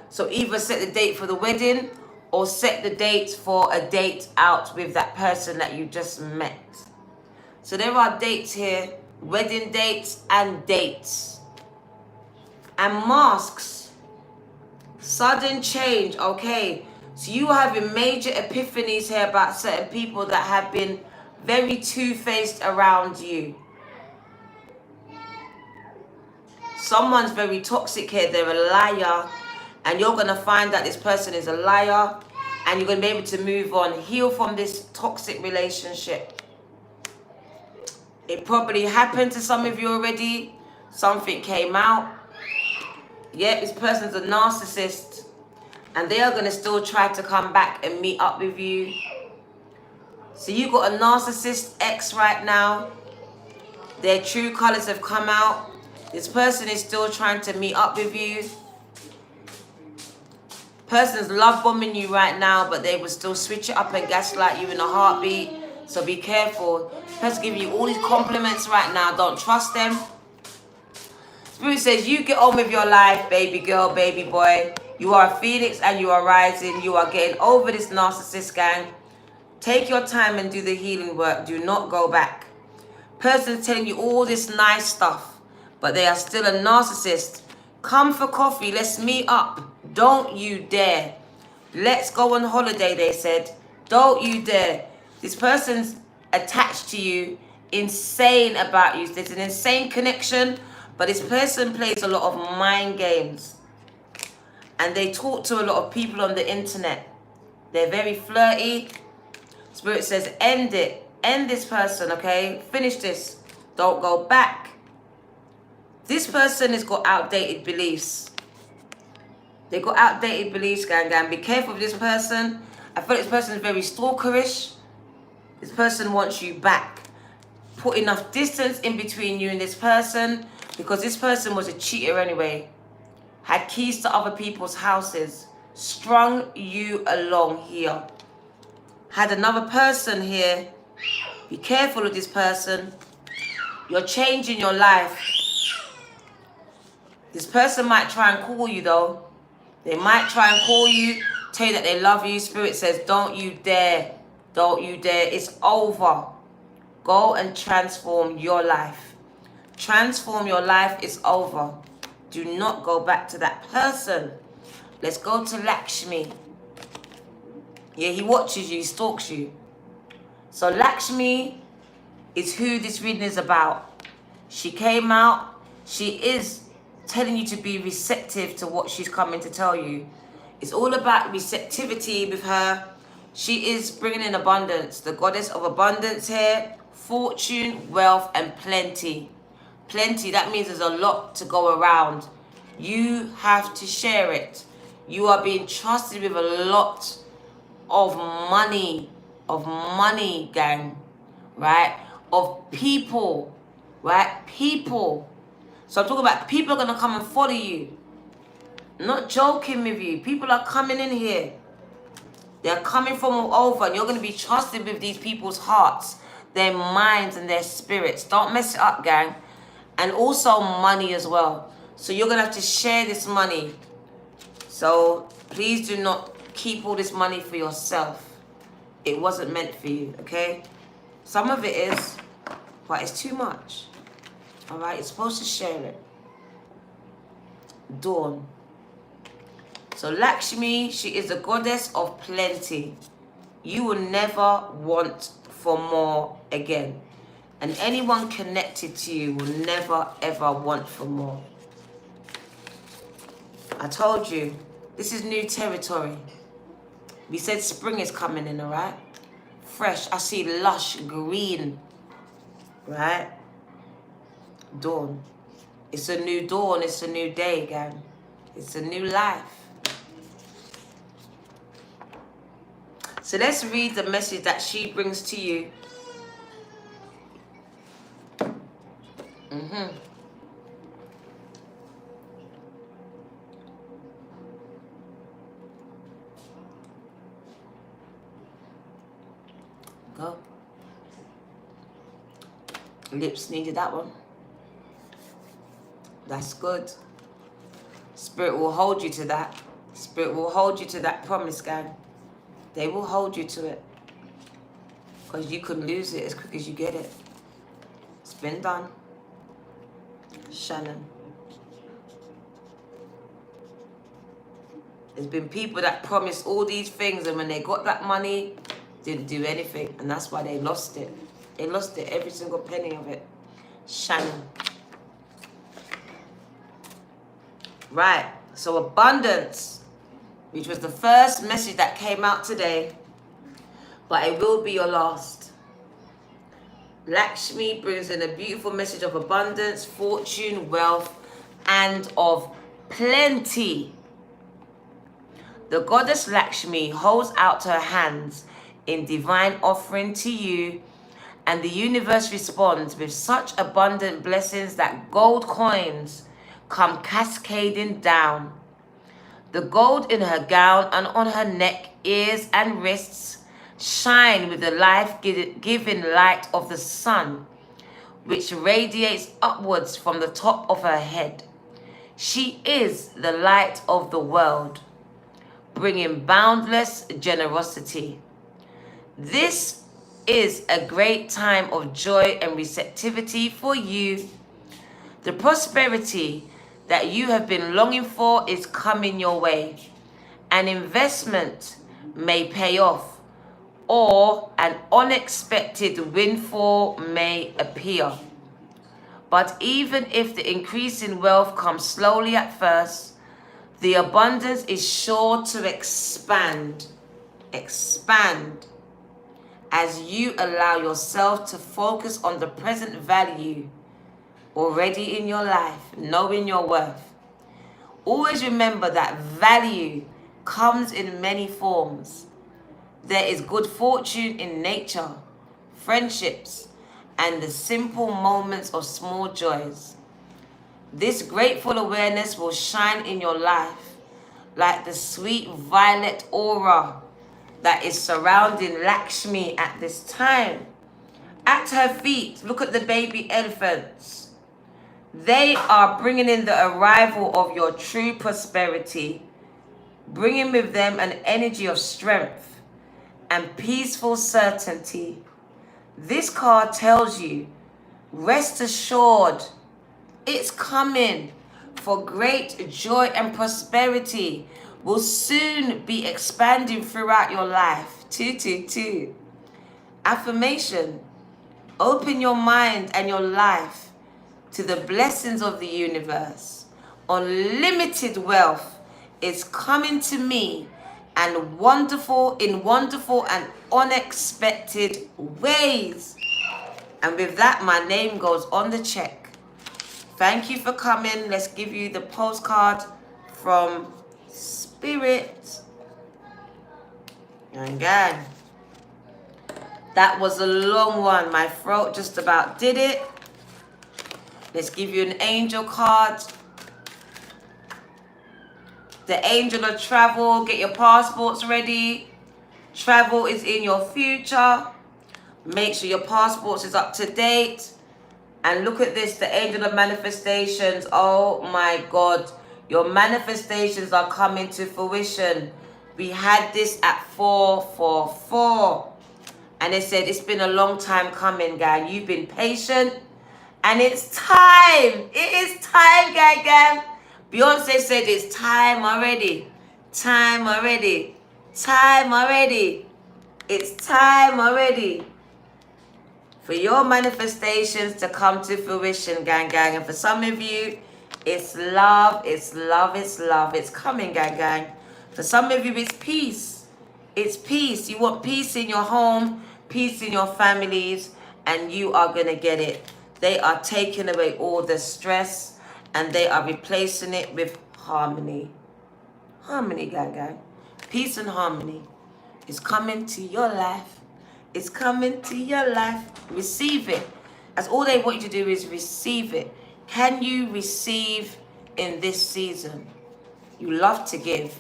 So either set the date for the wedding or set the date for a date out with that person that you just met. So there are dates here. Wedding dates and dates. And masks. Sudden change. Okay. So you are having major epiphanies here about certain people that have been very two-faced around you. Someone's very toxic here. They're a liar. And you're going to find that this person is a liar. And you're going to be able to move on. Heal from this toxic relationship. It probably happened to some of you already. Something came out. Yeah, this person's a narcissist. And they are going to still try to come back and meet up with you. So you got a narcissist ex right now. Their true colors have come out. This person is still trying to meet up with you. Person's love bombing you right now, but they will still switch it up and gaslight you in a heartbeat. So be careful. Person giving you all these compliments right now. Don't trust them. Spirit says you get on with your life, baby girl, baby boy. You are a phoenix and you are rising. You are getting over this narcissist gang. Take your time and do the healing work. Do not go back. Person's telling you all this nice stuff, but they are still a narcissist. Come for coffee. Let's meet up. Don't you dare. Let's go on holiday, they said. Don't you dare. This person's attached to you, insane about you. There's an insane connection, but this person plays a lot of mind games. And they talk to a lot of people on the internet. They're very flirty. Spirit says, end it. End this person, okay? Finish this. Don't go back. This person has got outdated beliefs. They got outdated beliefs, gang. Be careful with this person. I feel like this person is very stalkerish. This person wants you back. Put enough distance in between you and this person, because this person was a cheater anyway. Had keys to other people's houses. Strung you along here. Had another person here. Be careful with this person. You're changing your life. This person might try and call you though. They might try and call you, tell you that they love you. Spirit says, don't you dare. Don't you dare. It's over. Go and transform your life. Transform your life. It's over. Do not go back to that person. Let's go to Lakshmi. Yeah, he watches you, he stalks you. So Lakshmi is who this reading is about. She came out. She is telling you to be receptive to what she's coming to tell you. It's all about receptivity with her. She is bringing in abundance. The goddess of abundance here. Fortune, wealth, and plenty. Plenty, that means there's a lot to go around. You have to share it. You are being trusted with a lot of money, gang, right? Of people, right? People. So I'm talking about people are going to come and follow you. I'm not joking with you. People are coming in here. They're coming from all over, and you're going to be trusted with these people's hearts, their minds, and their spirits. Don't mess it up, gang. And also money as well. So you're going to have to share this money. So please do not keep all this money for yourself. It wasn't meant for you, okay? Some of it is, but it's too much. All right, you're supposed to share it. Dawn. So Lakshmi, she is a goddess of plenty. You will never want for more again. And anyone connected to you will never, ever want for more. I told you, this is new territory. We said spring is coming in, all right? Fresh. I see lush green, right? Dawn. It's a new dawn. It's a new day, gang. It's a new life. So let's read the message that she brings to you. Go. Lips needed that one. That's good. Spirit will hold you to that. Spirit will hold you to that promise, gang. They will hold you to it. Because you can lose it as quick as you get it. It's been done. Shannon. There's been people that promised all these things, and when they got that money, didn't do anything. And that's why they lost it. They lost it, every single penny of it. Shannon. Right. So abundance, which was the first message that came out today, but it will be your last. Lakshmi brings in a beautiful message of abundance, fortune, wealth, and of plenty. The goddess Lakshmi holds out her hands in divine offering to you, and the universe responds with such abundant blessings that gold coins come cascading down. The gold in her gown and on her neck, ears, and wrists shine with the life-giving light of the sun, which radiates upwards from the top of her head. She is the light of the world, bringing boundless generosity. This is a great time of joy and receptivity for you. The prosperity that you have been longing for is coming your way. An investment may pay off, or an unexpected windfall may appear. But even if the increase in wealth comes slowly at first, the abundance is sure to expand as you allow yourself to focus on the present value already in your life, knowing your worth. Always remember that value comes in many forms. There is good fortune in nature, friendships, and the simple moments of small joys. This grateful awareness will shine in your life like the sweet violet aura that is surrounding Lakshmi at this time. At her feet, look at the baby elephants. They are bringing in the arrival of your true prosperity, bringing with them an energy of strength and peaceful certainty. This card tells you, rest assured, it's coming, for great joy and prosperity will soon be expanding throughout your life. 222. Affirmation. Open your mind and your life to the blessings of the universe. Unlimited wealth is coming to me and in wonderful and unexpected ways. And with that, my name goes on the check. Thank you for coming. Let's give you the postcard from Spirit. And again, that was a long one. My throat just about did it. Let's give you an angel card. The angel of travel. Get your passports ready. Travel is in your future. Make sure your passports is up to date. And look at this, the angel of manifestations. Oh my God. Your manifestations are coming to fruition. We had this at 444. And it said, it's been a long time coming, guy. You've been patient. And it's time. It is time, guy. Beyonce said it's time already. Time already. Time already. It's time already for your manifestations to come to fruition, gang. And for some of you, it's love, it's love, it's love. It's coming, gang. For some of you, it's peace. It's peace. You want peace in your home, peace in your families, and you are going to get it. They are taking away all the stress and they are replacing it with harmony. Harmony, gang. Peace and harmony is coming to your life. It's coming to your life. Receive it. That's all they want you to do is receive it. Can you receive in this season? You love to give.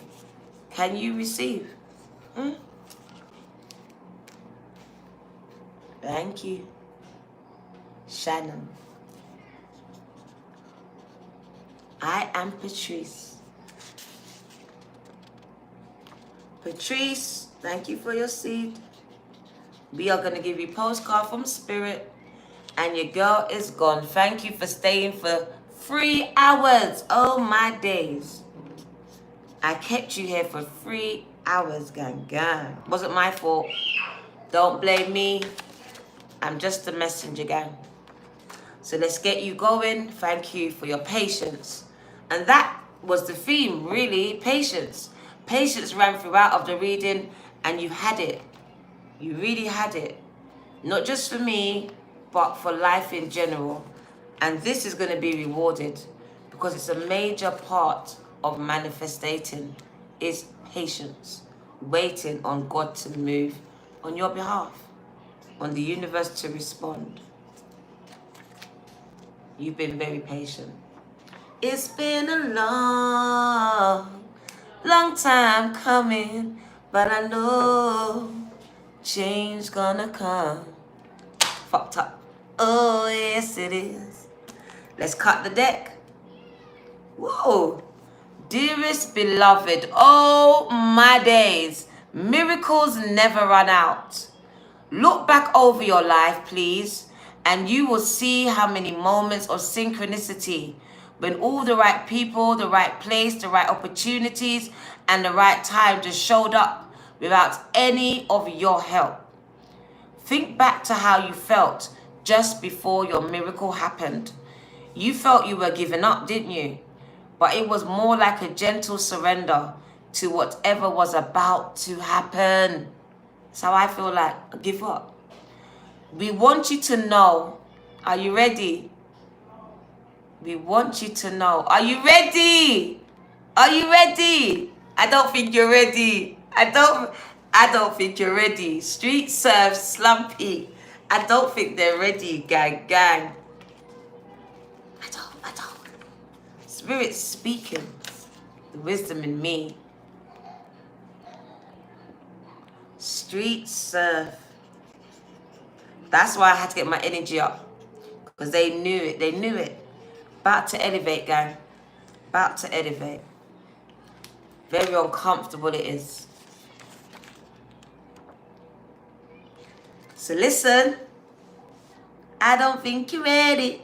Can you receive? Thank you. Shannon. I am Patrice. Patrice, thank you for your seed. We are going to give you postcard from Spirit. And your girl is gone. Thank you for staying for 3 hours. Oh my days. I kept you here for 3 hours, gang. Wasn't my fault. Don't blame me. I'm just a messenger, gang. So let's get you going. Thank you for your patience. And that was the theme, really. Patience. Patience ran throughout of the reading, and you had it. You really had it. Not just for me, but for life in general. And this is going to be rewarded because it's a major part of manifesting is patience. Waiting on God to move on your behalf, on the universe to respond. You've been very patient. It's been a long time coming, but I know change gonna come. Fucked up. Oh, yes, it is. Let's cut the deck. Whoa. Dearest beloved, oh my days. Miracles never run out. Look back over your life, please, and you will see how many moments of synchronicity when all the right people, the right place, the right opportunities, and the right time just showed up without any of your help. Think back to how you felt just before your miracle happened. You felt you were giving up, didn't you? But it was more like a gentle surrender to whatever was about to happen. That's how I feel like. Give up. We want you to know. Are you ready? We want you to know. Are you ready? Are you ready? I don't think you're ready. I don't think you're ready. Street serve slumpy. I don't think they're ready, gang. I don't. Spirit's speaking. The wisdom in me. Street serve. That's why I had to get my energy up. Because they knew it. They knew it. About to elevate, gang. About to elevate. Very uncomfortable it is. So listen. I don't think you're ready.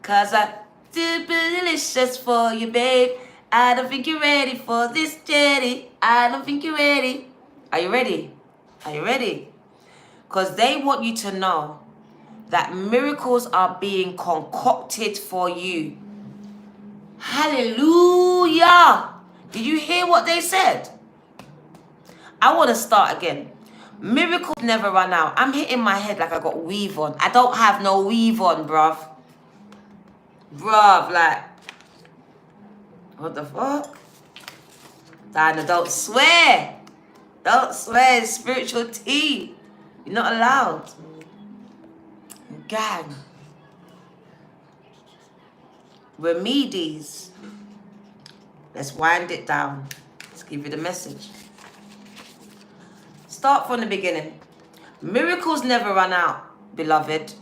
Cause I do delicious for you, babe. I don't think you're ready for this jetty. I don't think you're ready. Are you ready? Are you ready? Because they want you to know that miracles are being concocted for you. Hallelujah. Did you hear what they said? I want to start again. Miracles never run out. I'm hitting my head like I got weave on. I don't have no weave on, bruv. Bruv, like, what the fuck? Diana, don't swear. Don't swear. It's spiritual tea. You're not allowed. Gang. Remedies. Let's wind it down. Let's give you the message. Start from the beginning. Miracles never run out, beloved.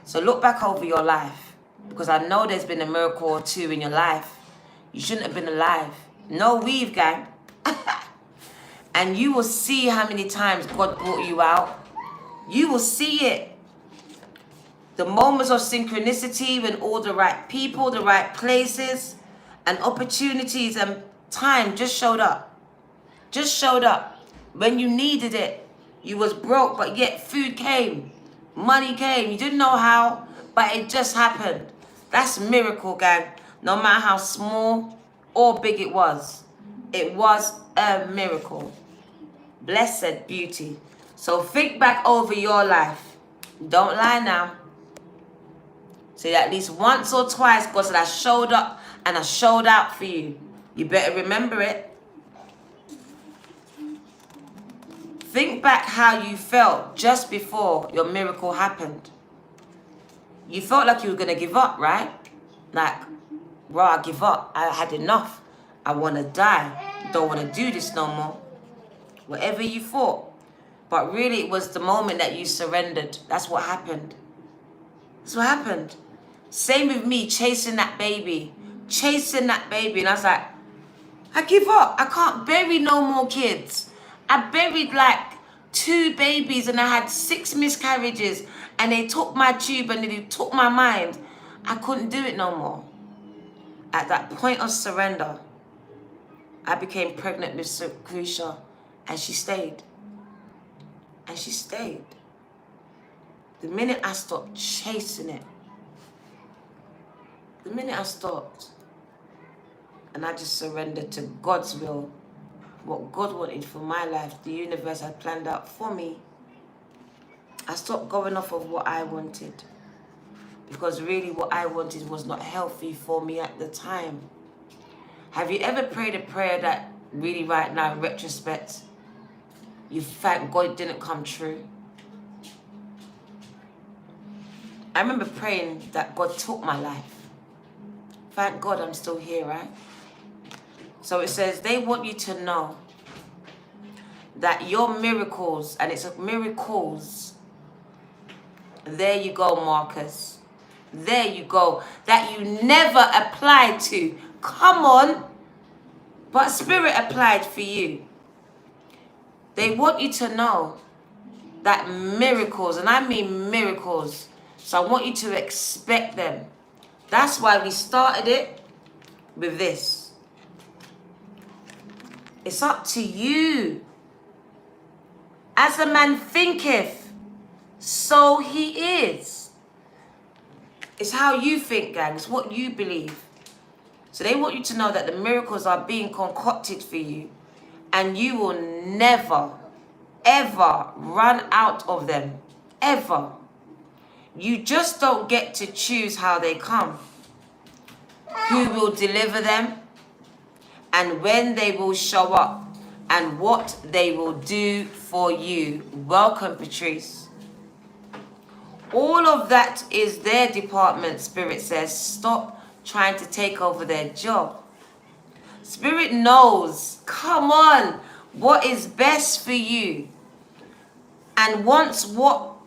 So look back over your life. Because I know there's been a miracle or two in your life. You shouldn't have been alive. No weave, gang. And you will see how many times God brought you out. You will see it. The moments of synchronicity when all the right people, the right places, and opportunities and time just showed up. Just showed up. When you needed it, you was broke, but yet food came. Money came. You didn't know how, but it just happened. That's a miracle, gang. No matter how small or big it was a miracle. Blessed beauty. So think back over your life. Don't lie now. So at least once or twice, God said, I showed up and I showed out for you. You better remember it. Think back how you felt just before your miracle happened. You felt like you were going to give up, right? Like, bro, I give up. I had enough. I want to die. Don't want to do this no more. Whatever you thought. But really, it was the moment that you surrendered. That's what happened. That's what happened. Same with me, chasing that baby. Chasing that baby. And I was like, I give up. I can't bury no more kids. I buried like 2 babies and I had 6 miscarriages. And they took my tube and they took my mind. I couldn't do it no more. At that point of surrender, I became pregnant with Lucretia. And she stayed. And she stayed. The minute I stopped chasing it, the minute I stopped, and I just surrendered to God's will, what God wanted for my life, the universe had planned out for me, I stopped going off of what I wanted. Because really what I wanted was not healthy for me at the time. Have you ever prayed a prayer that really right now, in retrospect, you thank God it didn't come true? I remember praying that God took my life. Thank God I'm still here, right? So it says, they want you to know that your miracles, and it's miracles, there you go, Marcus. There you go. That you never applied to. Come on. But Spirit applied for you. They want you to know that miracles, and I mean miracles, so I want you to expect them. That's why we started it with this. It's up to you. As a man thinketh, so he is. It's how you think, gang. It's what you believe. So they want you to know that the miracles are being concocted for you. And you will never, ever run out of them. Ever. You just don't get to choose how they come. Who will deliver them. And when they will show up. And what they will do for you. Welcome, Patrice. All of that is their department, Spirit says. Stop trying to take over their job. Spirit knows, come on, what is best for you. And wants what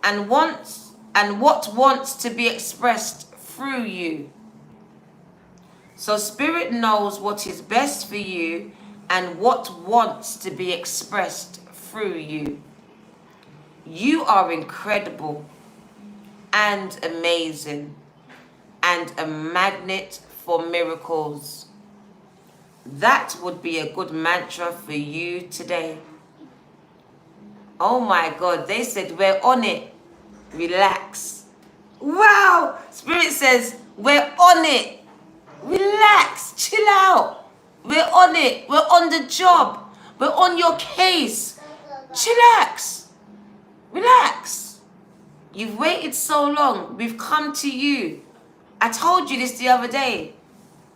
wants to be expressed through you. So Spirit knows what is best for you and what wants to be expressed through you. You are incredible and amazing and a magnet for miracles. That would be a good mantra for you today. Oh my God, they said we're on it. Relax. Wow, Spirit says we're on it. Relax, chill out. We're on it. We're on the job. We're on your case. Chillax. Relax. You've waited so long. We've come to you. I told you this the other day.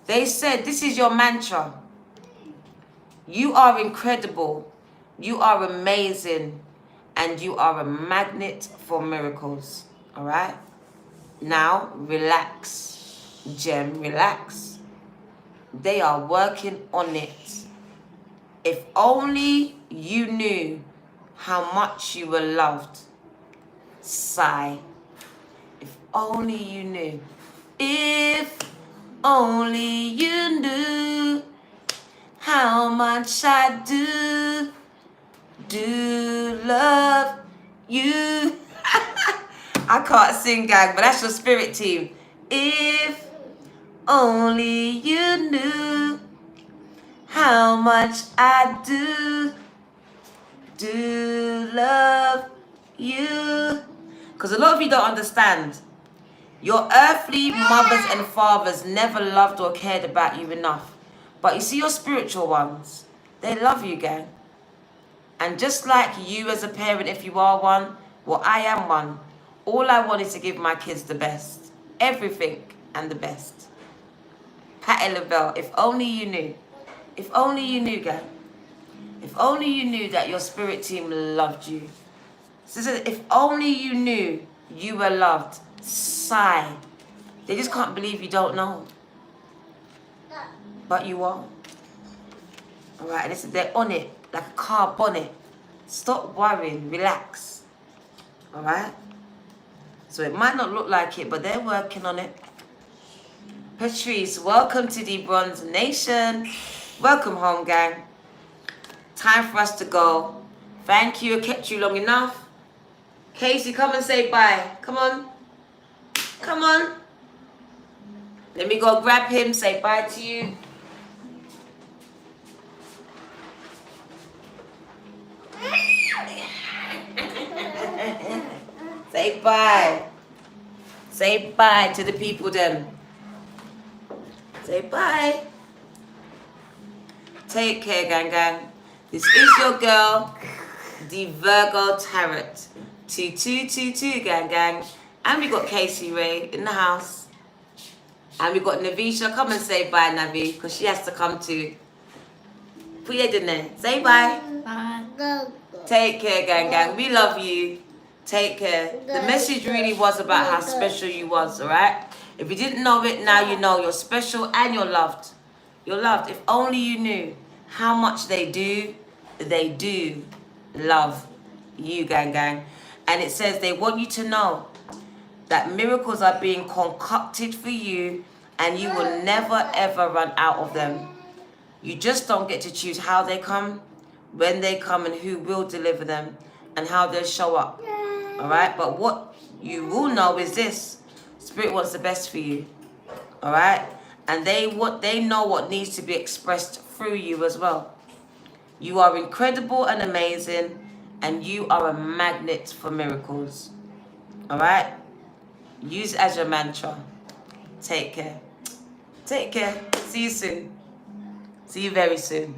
They said this is your mantra. You are incredible. You are amazing. And you are a magnet for miracles. All right? Now, relax. Gem, relax. They are working on it. If only you knew how much you were loved. Sigh. If only you knew. If only you knew how much I do love you. I can't sing, gang, but that's your spirit team. If only you knew how much I do love you. Because a lot of you don't understand. Your earthly mothers and fathers never loved or cared about you enough. But you see your spiritual ones, they love you, gang. And just like you as a parent, if you are one, well, I am one. All I want is to give my kids the best. everything and the best. Patti LaBelle, if only you knew. If only you knew, gang. If only you knew that your spirit team loved you. If only you knew you were loved. Sigh. They just can't believe you don't know. But you are. Alright, listen, they're on it like a car bonnet. Stop worrying, relax. Alright? So it might not look like it, but they're working on it. Patrice, welcome to the Bronze Nation. Welcome home, gang. Time for us to go. Thank you, I kept you long enough. Casey, come and say bye. Come on. Come on. Let me go grab him, say bye to you. Say bye. Say bye to the people then. Say bye. Take care, gang gang. This is your girl, the Virgo Tarot. 2222, gang gang. And we got Casey Ray in the house. And we got Navisha. Come and say bye, Navi, because she has to come too. Put your head in there. Say bye. Bye. Take care, gang gang. We love you. Take care. The message really was about how special you was, alright? If you didn't know it, now you know. You're special and you're loved. You're loved. If only you knew how much they do love you, gang gang. And it says they want you to know that miracles are being concocted for you and you will never ever run out of them. You just don't get to choose how they come, when they come, and who will deliver them and how they'll show up. Alright? But what you will know is this. Spirit wants the best for you. Alright? And they know what needs to be expressed through you as well. You are incredible and amazing, and you are a magnet for miracles. Alright? Use it as your mantra. Take care. Take care. See you soon. See you very soon.